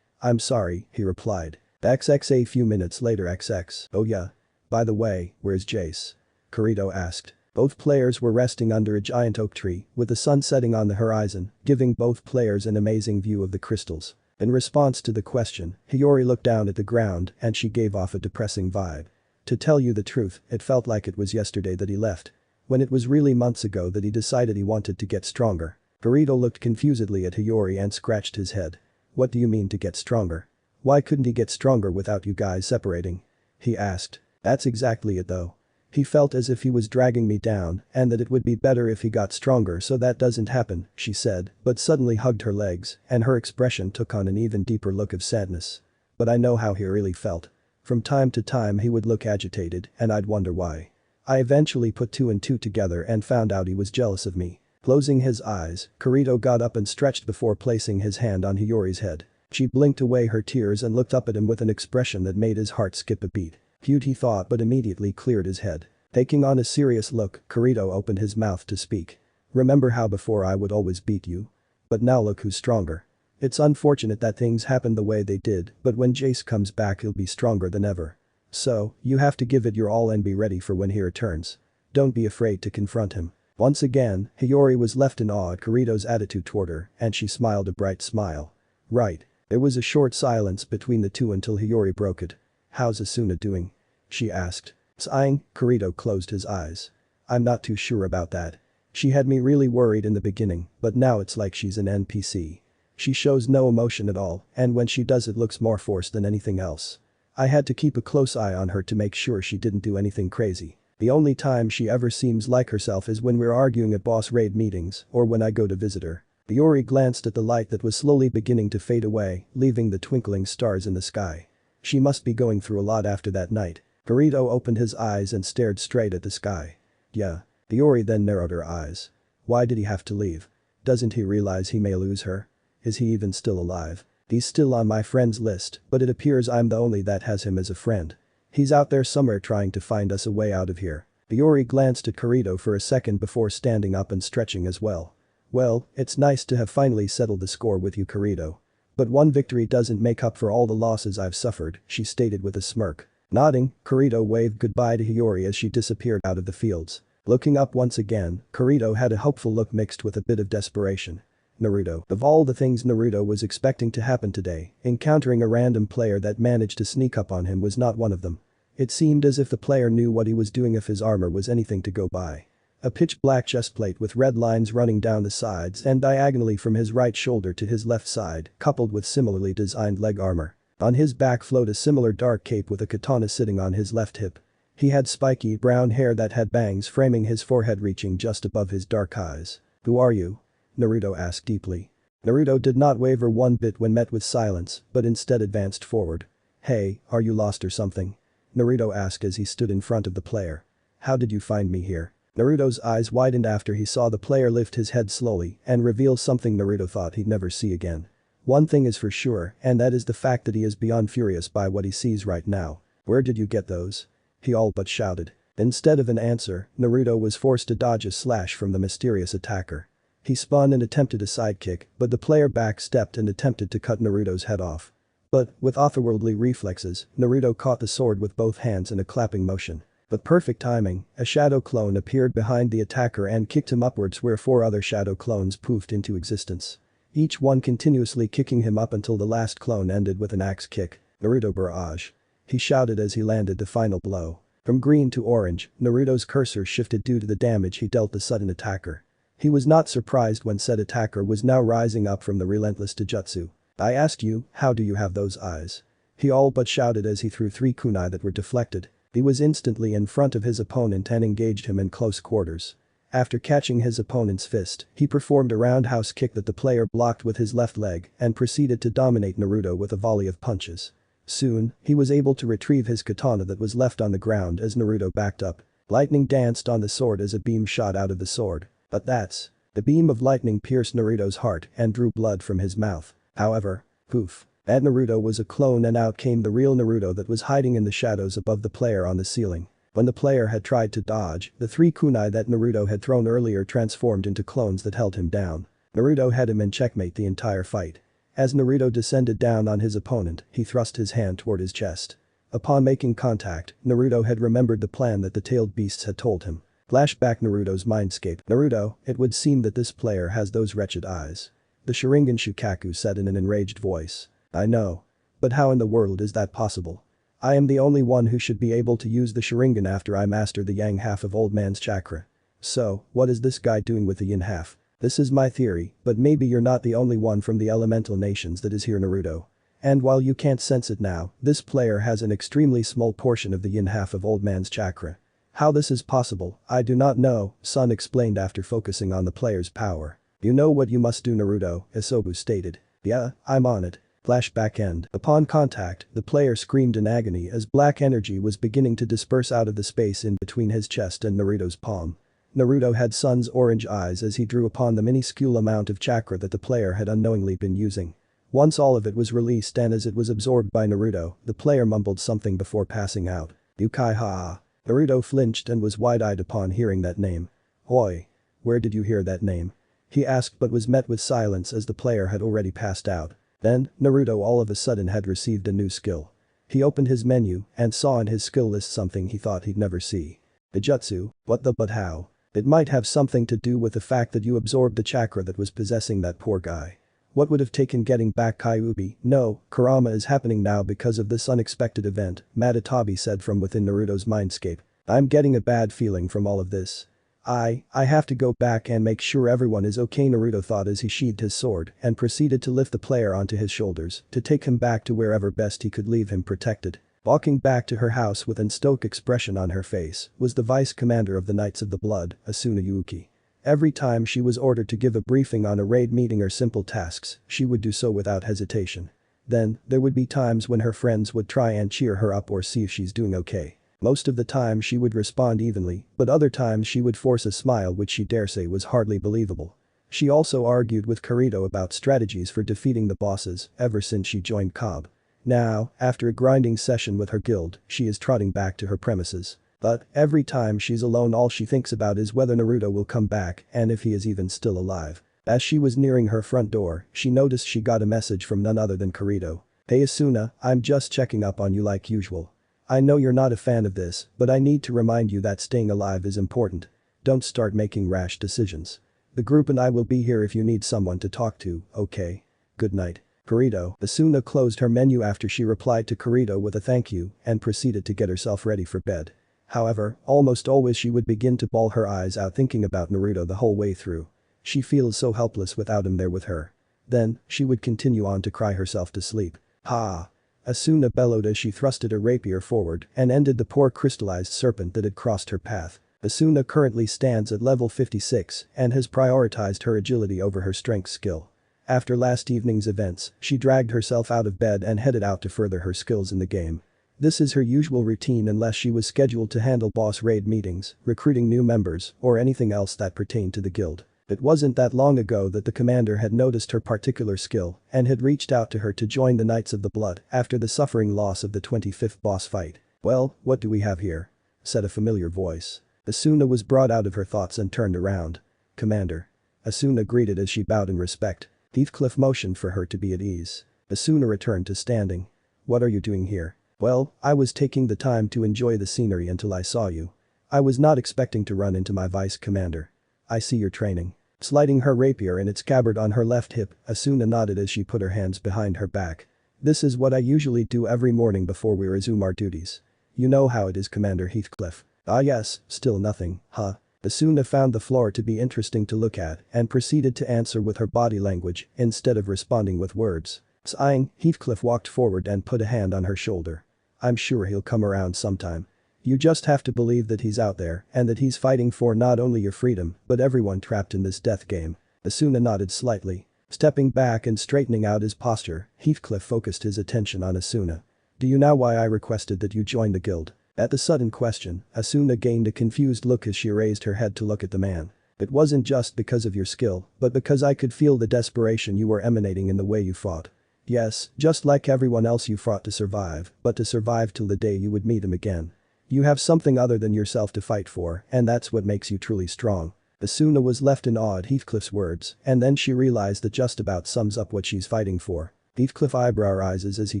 I'm sorry, he replied. XXA. A few minutes later. XX. Oh yeah. By the way, where's Jace? Kirito asked. Both players were resting under a giant oak tree, with the sun setting on the horizon, giving both players an amazing view of the crystals. In response to the question, Hiyori looked down at the ground and she gave off a depressing vibe. To tell you the truth, it felt like it was yesterday that he left. When it was really months ago that he decided he wanted to get stronger. Kirito looked confusedly at Hiyori and scratched his head. What do you mean to get stronger? Why couldn't he get stronger without you guys separating? He asked. That's exactly it though. He felt as if he was dragging me down and that it would be better if he got stronger so that doesn't happen, she said, but suddenly hugged her legs and her expression took on an even deeper look of sadness. But I know how he really felt. From time to time he would look agitated and I'd wonder why. I eventually put 2 and 2 together and found out he was jealous of me. Closing his eyes, Kirito got up and stretched before placing his hand on Hiyori's head. She blinked away her tears and looked up at him with an expression that made his heart skip a beat. Cute, he thought, but immediately cleared his head. Taking on a serious look, Kirito opened his mouth to speak. Remember how before I would always beat you? But now look who's stronger. It's unfortunate that things happened the way they did, but when Jace comes back he'll be stronger than ever. So, you have to give it your all and be ready for when he returns. Don't be afraid to confront him. Once again, Hiyori was left in awe at Kirito's attitude toward her and she smiled a bright smile. Right. There was a short silence between the two until Hiyori broke it. How's Asuna doing? She asked. Sighing, Kirito closed his eyes. I'm not too sure about that. She had me really worried in the beginning, but now it's like she's an NPC. She shows no emotion at all, and when she does it looks more forced than anything else. I had to keep a close eye on her to make sure she didn't do anything crazy. The only time she ever seems like herself is when we're arguing at boss raid meetings or when I go to visit her. Hiyori glanced at the light that was slowly beginning to fade away, leaving the twinkling stars in the sky. She must be going through a lot after that night. Kirito opened his eyes and stared straight at the sky. Yeah. Hiyori then narrowed her eyes. Why did he have to leave? Doesn't he realize he may lose her? Is he even still alive? He's still on my friends list, but it appears I'm the only that has him as a friend. He's out there somewhere trying to find us a way out of here. Hiyori glanced at Kirito for a second before standing up and stretching as well. Well, it's nice to have finally settled the score with you, Kirito. But one victory doesn't make up for all the losses I've suffered, she stated with a smirk. Nodding, Kirito waved goodbye to Hiyori as she disappeared out of the fields. Looking up once again, Kirito had a hopeful look mixed with a bit of desperation. Naruto. Of all the things Naruto was expecting to happen today, encountering a random player that managed to sneak up on him was not one of them. It seemed as if the player knew what he was doing if his armor was anything to go by. A pitch-black chestplate with red lines running down the sides and diagonally from his right shoulder to his left side, coupled with similarly designed leg armor. On his back flowed a similar dark cape with a katana sitting on his left hip. He had spiky brown hair that had bangs framing his forehead reaching just above his dark eyes. "Who are you?" Naruto asked deeply. Naruto did not waver one bit when met with silence, but instead advanced forward. "Hey, are you lost or something?" Naruto asked as he stood in front of the player. "How did you find me here?" Naruto's eyes widened after he saw the player lift his head slowly and reveal something Naruto thought he'd never see again. One thing is for sure, and that is the fact that he is beyond furious by what he sees right now. "Where did you get those?" he all but shouted. Instead of an answer, Naruto was forced to dodge a slash from the mysterious attacker. He spun and attempted a sidekick, but the player backstepped and attempted to cut Naruto's head off. But, with otherworldly reflexes, Naruto caught the sword with both hands in a clapping motion. With perfect timing, a shadow clone appeared behind the attacker and kicked him upwards where 4 other shadow clones poofed into existence. Each one continuously kicking him up until the last clone ended with an axe kick. "Naruto barrage," he shouted as he landed the final blow. From green to orange, Naruto's cursor shifted due to the damage he dealt the sudden attacker. He was not surprised when said attacker was now rising up from the relentless taijutsu. "I asked you, how do you have those eyes?" he all but shouted as he threw 3 kunai that were deflected. He was instantly in front of his opponent and engaged him in close quarters. After catching his opponent's fist, he performed a roundhouse kick that the player blocked with his left leg and proceeded to dominate Naruto with a volley of punches. Soon, he was able to retrieve his katana that was left on the ground as Naruto backed up. Lightning danced on the sword as a beam shot out of the sword. But that's. The beam of lightning pierced Naruto's heart and drew blood from his mouth. However, poof. That Naruto was a clone and out came the real Naruto that was hiding in the shadows above the player on the ceiling. When the player had tried to dodge, the 3 kunai that Naruto had thrown earlier transformed into clones that held him down. Naruto had him in checkmate the entire fight. As Naruto descended down on his opponent, he thrust his hand toward his chest. Upon making contact, Naruto had remembered the plan that the tailed beasts had told him. Flashback Naruto's mindscape. "Naruto, it would seem that this player has those wretched eyes." The Sharingan Shukaku said in an enraged voice. "I know. But how in the world is that possible? I am the only one who should be able to use the Sharingan after I master the yang half of old man's chakra. So, what is this guy doing with the yin half? This is my theory, but maybe you're not the only one from the elemental nations that is here, Naruto. And while you can't sense it now, this player has an extremely small portion of the yin half of old man's chakra. How this is possible, I do not know," Sun explained after focusing on the player's power. "You know what you must do, Naruto," Isobu stated. "Yeah, I'm on it." Flashback end. Upon contact, the player screamed in agony as black energy was beginning to disperse out of the space in between his chest and Naruto's palm. Naruto had Sun's orange eyes as he drew upon the minuscule amount of chakra that the player had unknowingly been using. Once all of it was released and as it was absorbed by Naruto, the player mumbled something before passing out. "Ukai-ha." Naruto flinched and was wide-eyed upon hearing that name. "Oi. Where did you hear that name?" he asked but was met with silence as the player had already passed out. Then, Naruto all of a sudden had received a new skill. He opened his menu and saw in his skill list something he thought he'd never see. "Taijutsu, what the but how?" It might have something to do with the fact that you absorbed the chakra that was possessing that poor guy. What would have taken getting back Kyuubi? "No, Kurama is happening now because of this unexpected event," Matatabi said from within Naruto's mindscape. "I'm getting a bad feeling from all of this. I have to go back and make sure everyone is okay," Naruto thought as he sheathed his sword and proceeded to lift the player onto his shoulders to take him back to wherever best he could leave him protected. Walking back to her house with an stoic expression on her face was the vice commander of the Knights of the Blood, Asuna Yuki. Every time she was ordered to give a briefing on a raid meeting or simple tasks, she would do so without hesitation. Then, there would be times when her friends would try and cheer her up or see if she's doing okay. Most of the time she would respond evenly, but other times she would force a smile which she dare say was hardly believable. She also argued with Kirito about strategies for defeating the bosses ever since she joined Cobb. Now, after a grinding session with her guild, she is trotting back to her premises. But, every time she's alone all she thinks about is whether Naruto will come back and if he is even still alive. As she was nearing her front door, she noticed she got a message from none other than Kirito. "Hey Asuna, I'm just checking up on you like usual. I know you're not a fan of this, but I need to remind you that staying alive is important. Don't start making rash decisions. The group and I will be here if you need someone to talk to, okay? Good night. Kirito. Asuna closed her menu after she replied to Kirito with a thank you and proceeded to get herself ready for bed. However, almost always she would begin to bawl her eyes out thinking about Naruto the whole way through. She feels so helpless without him there with her. Then, she would continue on to cry herself to sleep. Ha! Asuna bellowed as she thrusted her rapier forward and ended the poor crystallized serpent that had crossed her path. Asuna currently stands at level 56 and has prioritized her agility over her strength skill. After last evening's events, she dragged herself out of bed and headed out to further her skills in the game. This is her usual routine unless she was scheduled to handle boss raid meetings, recruiting new members, or anything else that pertained to the guild. It wasn't that long ago that the commander had noticed her particular skill and had reached out to her to join the Knights of the Blood after the suffering loss of the 25th boss fight. "Well, what do we have here?" said a familiar voice. Asuna was brought out of her thoughts and turned around. "Commander." Asuna greeted as she bowed in respect. Heathcliff motioned for her to be at ease. Asuna returned to standing. "What are you doing here?" "Well, I was taking the time to enjoy the scenery until I saw you. I was not expecting to run into my vice commander." "I see you're training." Sliding her rapier in its scabbard on her left hip, Asuna nodded as she put her hands behind her back. "This is what I usually do every morning before we resume our duties. You know how it is, Commander Heathcliff." "Ah yes, still nothing, huh?" Asuna found the floor to be interesting to look at and proceeded to answer with her body language instead of responding with words. Sighing, Heathcliff walked forward and put a hand on her shoulder. "I'm sure he'll come around sometime. You just have to believe that he's out there and that he's fighting for not only your freedom but everyone trapped in this death game." Asuna nodded slightly. Stepping back and straightening out his posture, Heathcliff focused his attention on Asuna. "Do you know why I requested that you join the guild?" At the sudden question, Asuna gained a confused look as she raised her head to look at the man. "It wasn't just because of your skill, but because I could feel the desperation you were emanating in the way you fought. Yes, just like everyone else you fought to survive, but to survive till the day you would meet him again. You have something other than yourself to fight for, and that's what makes you truly strong." Asuna was left in awe at Heathcliff's words, and then she realized that just about sums up what she's fighting for. Heathcliff eyebrow rises as he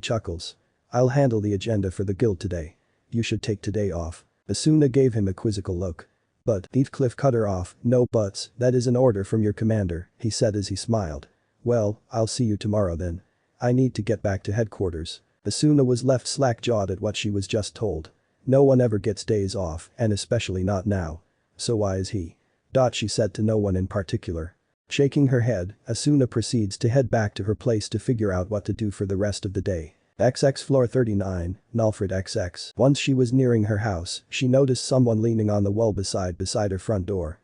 chuckles. "I'll handle the agenda for the guild today. You should take today off." Asuna gave him a quizzical look. "But," Heathcliff cut her off, "no buts, that is an order from your commander," he said as he smiled. "Well, I'll see you tomorrow then. I need to get back to headquarters." Asuna was left slack-jawed at what she was just told. No one ever gets days off, and especially not now. So why is he? She said to no one in particular. Shaking her head, Asuna proceeds to head back to her place to figure out what to do for the rest of the day. XX floor 39, Nalfred XX. Once she was nearing her house, she noticed someone leaning on the wall beside her front door.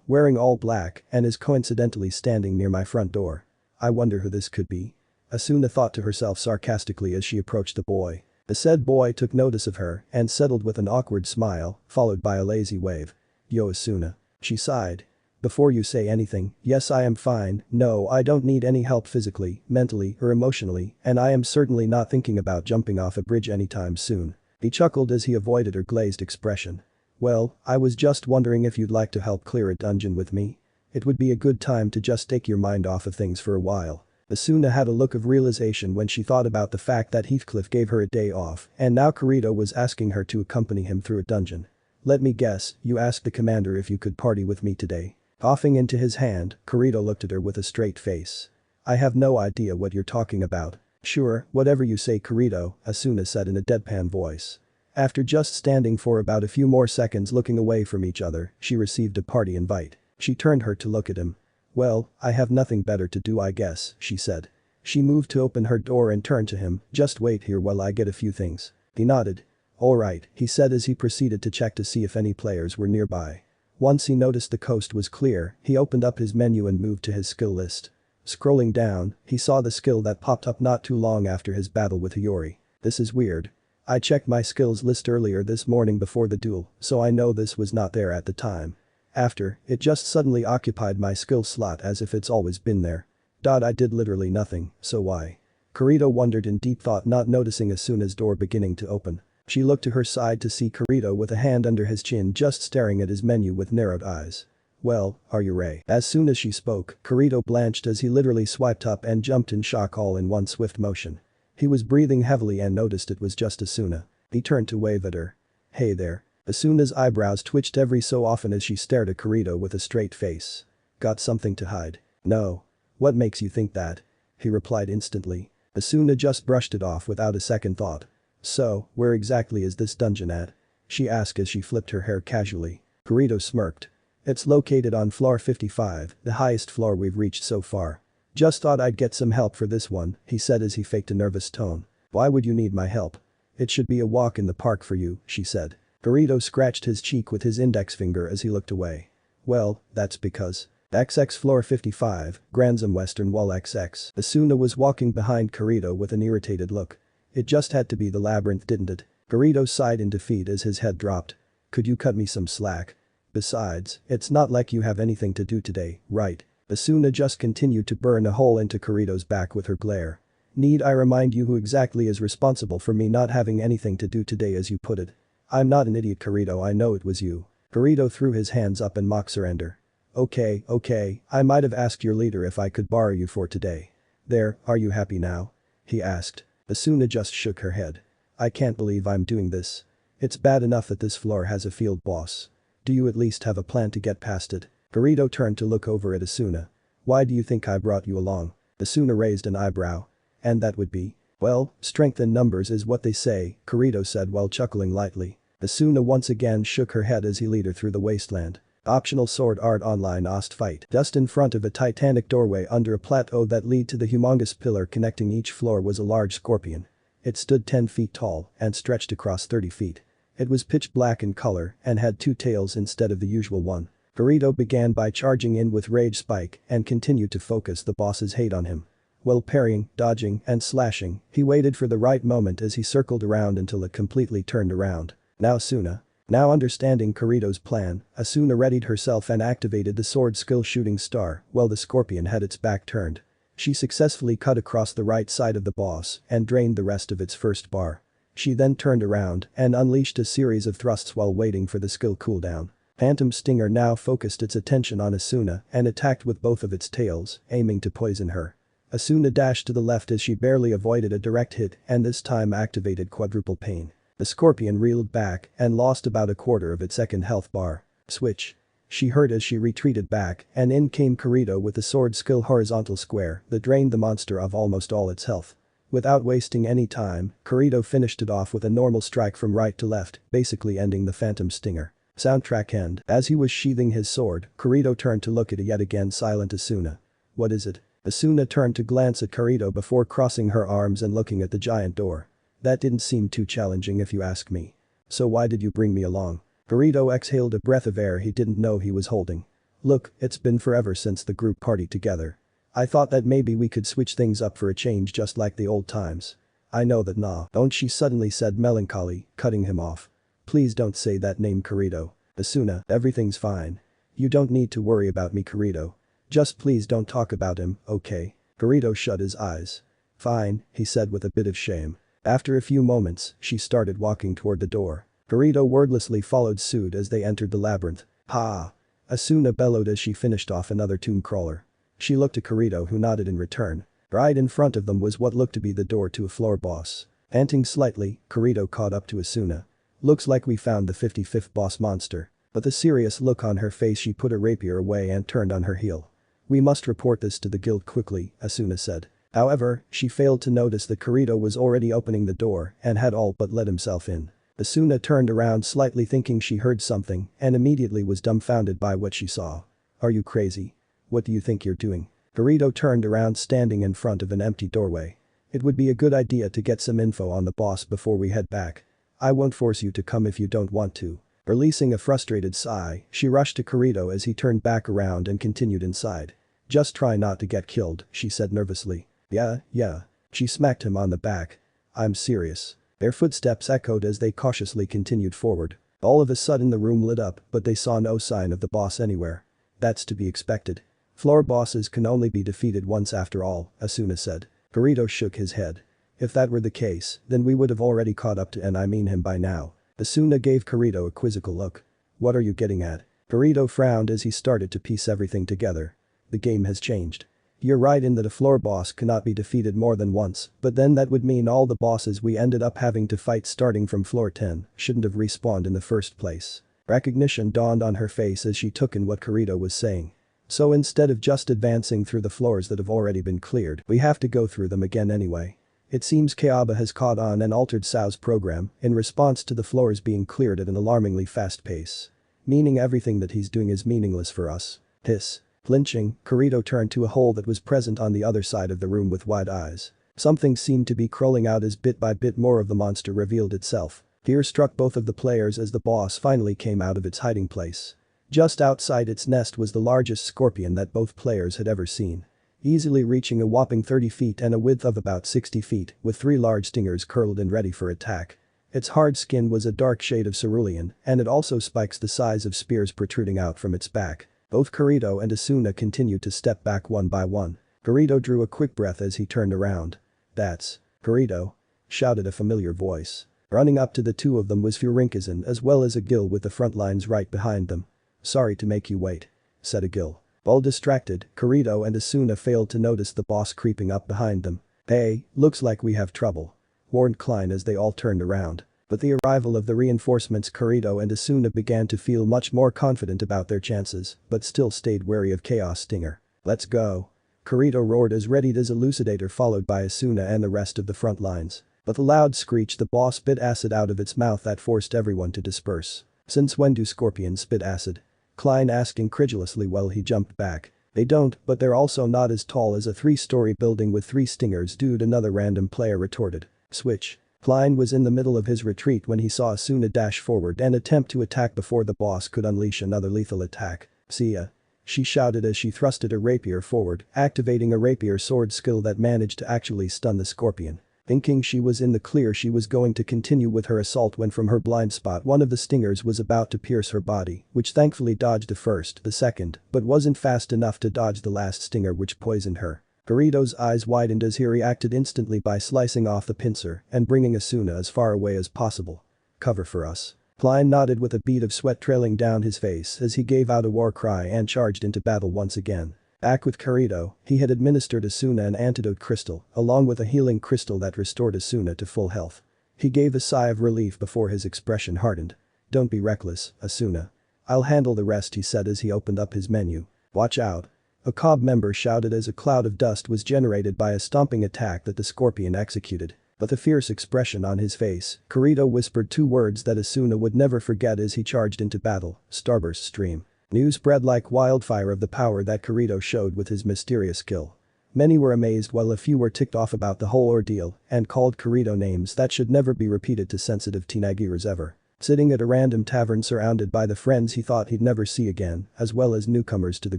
Wearing all black and is coincidentally standing near my front door. I wonder who this could be. Asuna thought to herself sarcastically as she approached the boy. The said boy took notice of her and settled with an awkward smile, followed by a lazy wave. "Yo Asuna." She sighed. "Before you say anything, yes I am fine, no I don't need any help physically, mentally or emotionally, and I am certainly not thinking about jumping off a bridge anytime soon." He chuckled as he avoided her glazed expression. "Well, I was just wondering if you'd like to help clear a dungeon with me. It would be a good time to just take your mind off of things for a while." Asuna had a look of realization when she thought about the fact that Heathcliff gave her a day off and now Kirito was asking her to accompany him through a dungeon. "Let me guess, you asked the commander if you could party with me today?" Coughing into his hand, Kirito looked at her with a straight face. "I have no idea what you're talking about." "Sure, whatever you say Kirito," Asuna said in a deadpan voice. After just standing for about a few more seconds looking away from each other, she received a party invite. She turned her to look at him. "Well, I have nothing better to do I guess," she said. She moved to open her door and turned to him. "Just wait here while I get a few things." He nodded. "Alright," he said as he proceeded to check to see if any players were nearby. Once he noticed the coast was clear, he opened up his menu and moved to his skill list. Scrolling down, he saw the skill that popped up not too long after his battle with Hiyori. "This is weird. I checked my skills list earlier this morning before the duel, so I know this was not there at the time. After, it just suddenly occupied my skill slot as if it's always been there. I did literally nothing, so why?" Kirito wondered in deep thought, not noticing Asuna's door beginning to open. She looked to her side to see Kirito with a hand under his chin just staring at his menu with narrowed eyes. "Well, are you ready?" As soon as she spoke, Kirito blanched as he literally swiped up and jumped in shock all in one swift motion. He was breathing heavily and noticed it was just Asuna. He turned to wave at her. "Hey there." Asuna's eyebrows twitched every so often as she stared at Kirito with a straight face. Got something to hide? No. What makes you think that? He replied instantly. Asuna just brushed it off without a second thought. So, where exactly is this dungeon at? She asked as she flipped her hair casually. Kirito smirked. It's located on floor 55, the highest floor we've reached so far. Just thought I'd get some help for this one, he said as he faked a nervous tone. Why would you need my help? It should be a walk in the park for you, she said. Kirito scratched his cheek with his index finger as he looked away. Well, that's because. XX floor 55, Granzam Western Wall XX. Asuna was walking behind Kirito with an irritated look. It just had to be the labyrinth, didn't it? Kirito sighed in defeat as his head dropped. Could you cut me some slack? Besides, it's not like you have anything to do today, right? Asuna just continued to burn a hole into Kirito's back with her glare. Need I remind you who exactly is responsible for me not having anything to do today, as you put it? I'm not an idiot, Kirito, I know it was you. Kirito threw his hands up in mock surrender. Okay, I might have asked your leader if I could borrow you for today. There, are you happy now? He asked. Asuna just shook her head. I can't believe I'm doing this. It's bad enough that this floor has a field boss. Do you at least have a plan to get past it? Kirito turned to look over at Asuna. Why do you think I brought you along? Asuna raised an eyebrow. And that would be? Well, strength in numbers is what they say, Kirito said while chuckling lightly. Asuna once again shook her head as he led her through the wasteland. Optional sword art online Ost fight. Just in front of a titanic doorway under a plateau that led to the humongous pillar connecting each floor was a large scorpion. It stood 10 feet tall and stretched across 30 feet. It was pitch black in color and had 2 tails instead of the usual one. Kirito began by charging in with Rage Spike and continued to focus the boss's hate on him. While parrying, dodging, and slashing, he waited for the right moment as he circled around until it completely turned around. Now Asuna. Now understanding Kirito's plan, Asuna readied herself and activated the sword skill Shooting Star while the scorpion had its back turned. She successfully cut across the right side of the boss and drained the rest of its first bar. She then turned around and unleashed a series of thrusts while waiting for the skill cooldown. Phantom Stinger now focused its attention on Asuna and attacked with both of its tails, aiming to poison her. Asuna dashed to the left as she barely avoided a direct hit and this time activated Quadruple Pain. The scorpion reeled back and lost about a quarter of its second health bar. Switch. She heard as she retreated back and in came Kirito with the sword skill Horizontal Square that drained the monster of almost all its health. Without wasting any time, Kirito finished it off with a normal strike from right to left, basically ending the Phantom Stinger. Soundtrack end. As he was sheathing his sword, Kirito turned to look at a yet again silent Asuna. What is it? Asuna turned to glance at Kirito before crossing her arms and looking at the giant door. That didn't seem too challenging if you ask me. So why did you bring me along? Kirito exhaled a breath of air he didn't know he was holding. Look, it's been forever since the group partied together. I thought that maybe we could switch things up for a change just like the old times. I know that nah, don't, she suddenly said melancholy, cutting him off. Please don't say that name, Kirito. Asuna, everything's fine. You don't need to worry about me, Kirito. Just please don't talk about him, okay? Kirito shut his eyes. Fine, he said with a bit of shame. After a few moments, she started walking toward the door. Kirito wordlessly followed suit as they entered the labyrinth. Ha! Asuna bellowed as she finished off another tomb crawler. She looked at Kirito who nodded in return. Right in front of them was what looked to be the door to a floor boss. Panting slightly, Kirito caught up to Asuna. Looks like we found the 55th boss monster. With a serious look on her face she put a rapier away and turned on her heel. We must report this to the guild quickly, Asuna said. However, she failed to notice that Kirito was already opening the door and had all but let himself in. Asuna turned around slightly thinking she heard something and immediately was dumbfounded by what she saw. Are you crazy? What do you think you're doing? Kirito turned around standing in front of an empty doorway. It would be a good idea to get some info on the boss before we head back. I won't force you to come if you don't want to. Releasing a frustrated sigh, she rushed to Kirito as he turned back around and continued inside. Just try not to get killed, she said nervously. Yeah. She smacked him on the back. I'm serious. Their footsteps echoed as they cautiously continued forward. All of a sudden the room lit up but they saw no sign of the boss anywhere. That's to be expected. Floor bosses can only be defeated once after all, Asuna said. Kirito shook his head. If that were the case, then we would have already caught up to him by now. Asuna gave Kirito a quizzical look. What are you getting at? Kirito frowned as he started to piece everything together. The game has changed. You're right in that a floor boss cannot be defeated more than once, but then that would mean all the bosses we ended up having to fight starting from floor 10 shouldn't have respawned in the first place. Recognition dawned on her face as she took in what Kirito was saying. So instead of just advancing through the floors that have already been cleared, we have to go through them again anyway. It seems Kayaba has caught on and altered Sao's program in response to the floors being cleared at an alarmingly fast pace. Meaning everything that he's doing is meaningless for us. Hiss. Flinching, Kirito turned to a hole that was present on the other side of the room with wide eyes. Something seemed to be crawling out as bit by bit more of the monster revealed itself. Fear struck both of the players as the boss finally came out of its hiding place. Just outside its nest was the largest scorpion that both players had ever seen. Easily reaching a whopping 30 feet and a width of about 60 feet, with 3 large stingers curled and ready for attack. Its hard skin was a dark shade of cerulean, and it also spikes the size of spears protruding out from its back. Both Kirito and Asuna continued to step back one by one. Kirito drew a quick breath as he turned around. "That's Kirito," shouted a familiar voice. Running up to the two of them was Furinkazan as well as a Gil with the front lines right behind them. "Sorry to make you wait," said a Gil. All distracted, Kirito and Asuna failed to notice the boss creeping up behind them. "Hey, looks like we have trouble," warned Klein as they all turned around. But the arrival of the reinforcements, Kirito and Asuna began to feel much more confident about their chances, but still stayed wary of Chaos Stinger. "Let's go," Kirito roared as readied his elucidator followed by Asuna and the rest of the front lines. But the loud screech, the boss spit acid out of its mouth that forced everyone to disperse. "Since when do scorpions spit acid?" Klein asked incredulously while he jumped back. "They don't, but they're also not as tall as a 3-story building with 3 stingers, dude," another random player retorted. "Switch." Klein was in the middle of his retreat when he saw Asuna dash forward and attempt to attack before the boss could unleash another lethal attack. "See ya," she shouted as she thrusted a rapier forward, activating a rapier sword skill that managed to actually stun the scorpion. Thinking she was in the clear, she was going to continue with her assault when from her blind spot one of the stingers was about to pierce her body, which thankfully dodged the second, but wasn't fast enough to dodge the last stinger which poisoned her. Kirito's eyes widened as he reacted instantly by slicing off the pincer and bringing Asuna as far away as possible. "Cover for us." Klein nodded with a bead of sweat trailing down his face as he gave out a war cry and charged into battle once again. Back with Kirito, he had administered Asuna an antidote crystal, along with a healing crystal that restored Asuna to full health. He gave a sigh of relief before his expression hardened. "Don't be reckless, Asuna. I'll handle the rest," he said as he opened up his menu. "Watch out." A COB member shouted as a cloud of dust was generated by a stomping attack that the scorpion executed. With a fierce expression on his face, Kirito whispered 2 words that Asuna would never forget as he charged into battle: Starburst Stream. News spread like wildfire of the power that Kirito showed with his mysterious skill. Many were amazed while a few were ticked off about the whole ordeal and called Kirito names that should never be repeated to sensitive teenagers ever. Sitting at a random tavern surrounded by the friends he thought he'd never see again, as well as newcomers to the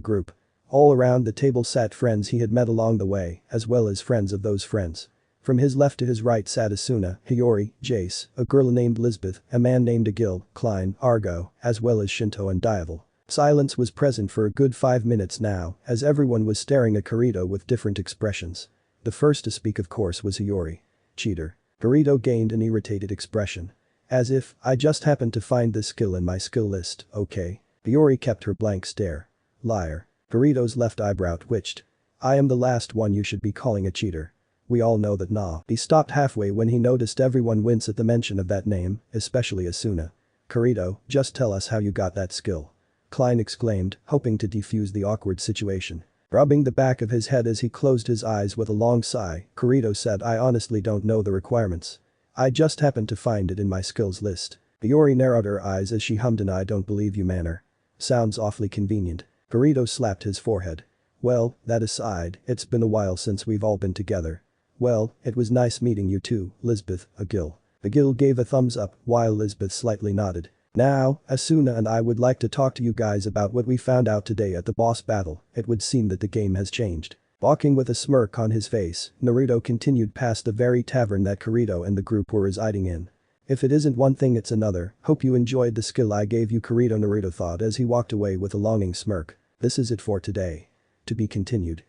group. All around the table sat friends he had met along the way, as well as friends of those friends. From his left to his right sat Asuna, Hiyori, Jace, a girl named Lisbeth, a man named Agil, Klein, Argo, as well as Shinto and Diaval. Silence was present for a good 5 minutes now, as everyone was staring at Kirito with different expressions. The first to speak of course was Hiyori. "Cheater." Kirito gained an irritated expression. "As if I just happened to find this skill in my skill list, okay?" Hiyori kept her blank stare. "Liar." Kirito's left eyebrow twitched. "I am the last one you should be calling a cheater. We all know that nah." He stopped halfway when he noticed everyone wince at the mention of that name, especially Asuna. "Kirito, just tell us how you got that skill," Klein exclaimed, hoping to defuse the awkward situation. Rubbing the back of his head as he closed his eyes with a long sigh, Kirito said, "I honestly don't know the requirements. I just happened to find it in my skills list." Hiyori narrowed her eyes as she hummed an "I don't believe you" manner. "Sounds awfully convenient." Kirito slapped his forehead. "Well, that aside, it's been a while since we've all been together." "Well, it was nice meeting you too, Lisbeth," Agil. Agil gave a thumbs up while Lisbeth slightly nodded. "Now, Asuna and I would like to talk to you guys about what we found out today at the boss battle. It would seem that the game has changed." Walking with a smirk on his face, Naruto continued past the very tavern that Kirito and the group were residing in. "If it isn't one thing it's another, hope you enjoyed the skill I gave you, Kirito," Naruto thought as he walked away with a longing smirk. "This is it for today. To be continued."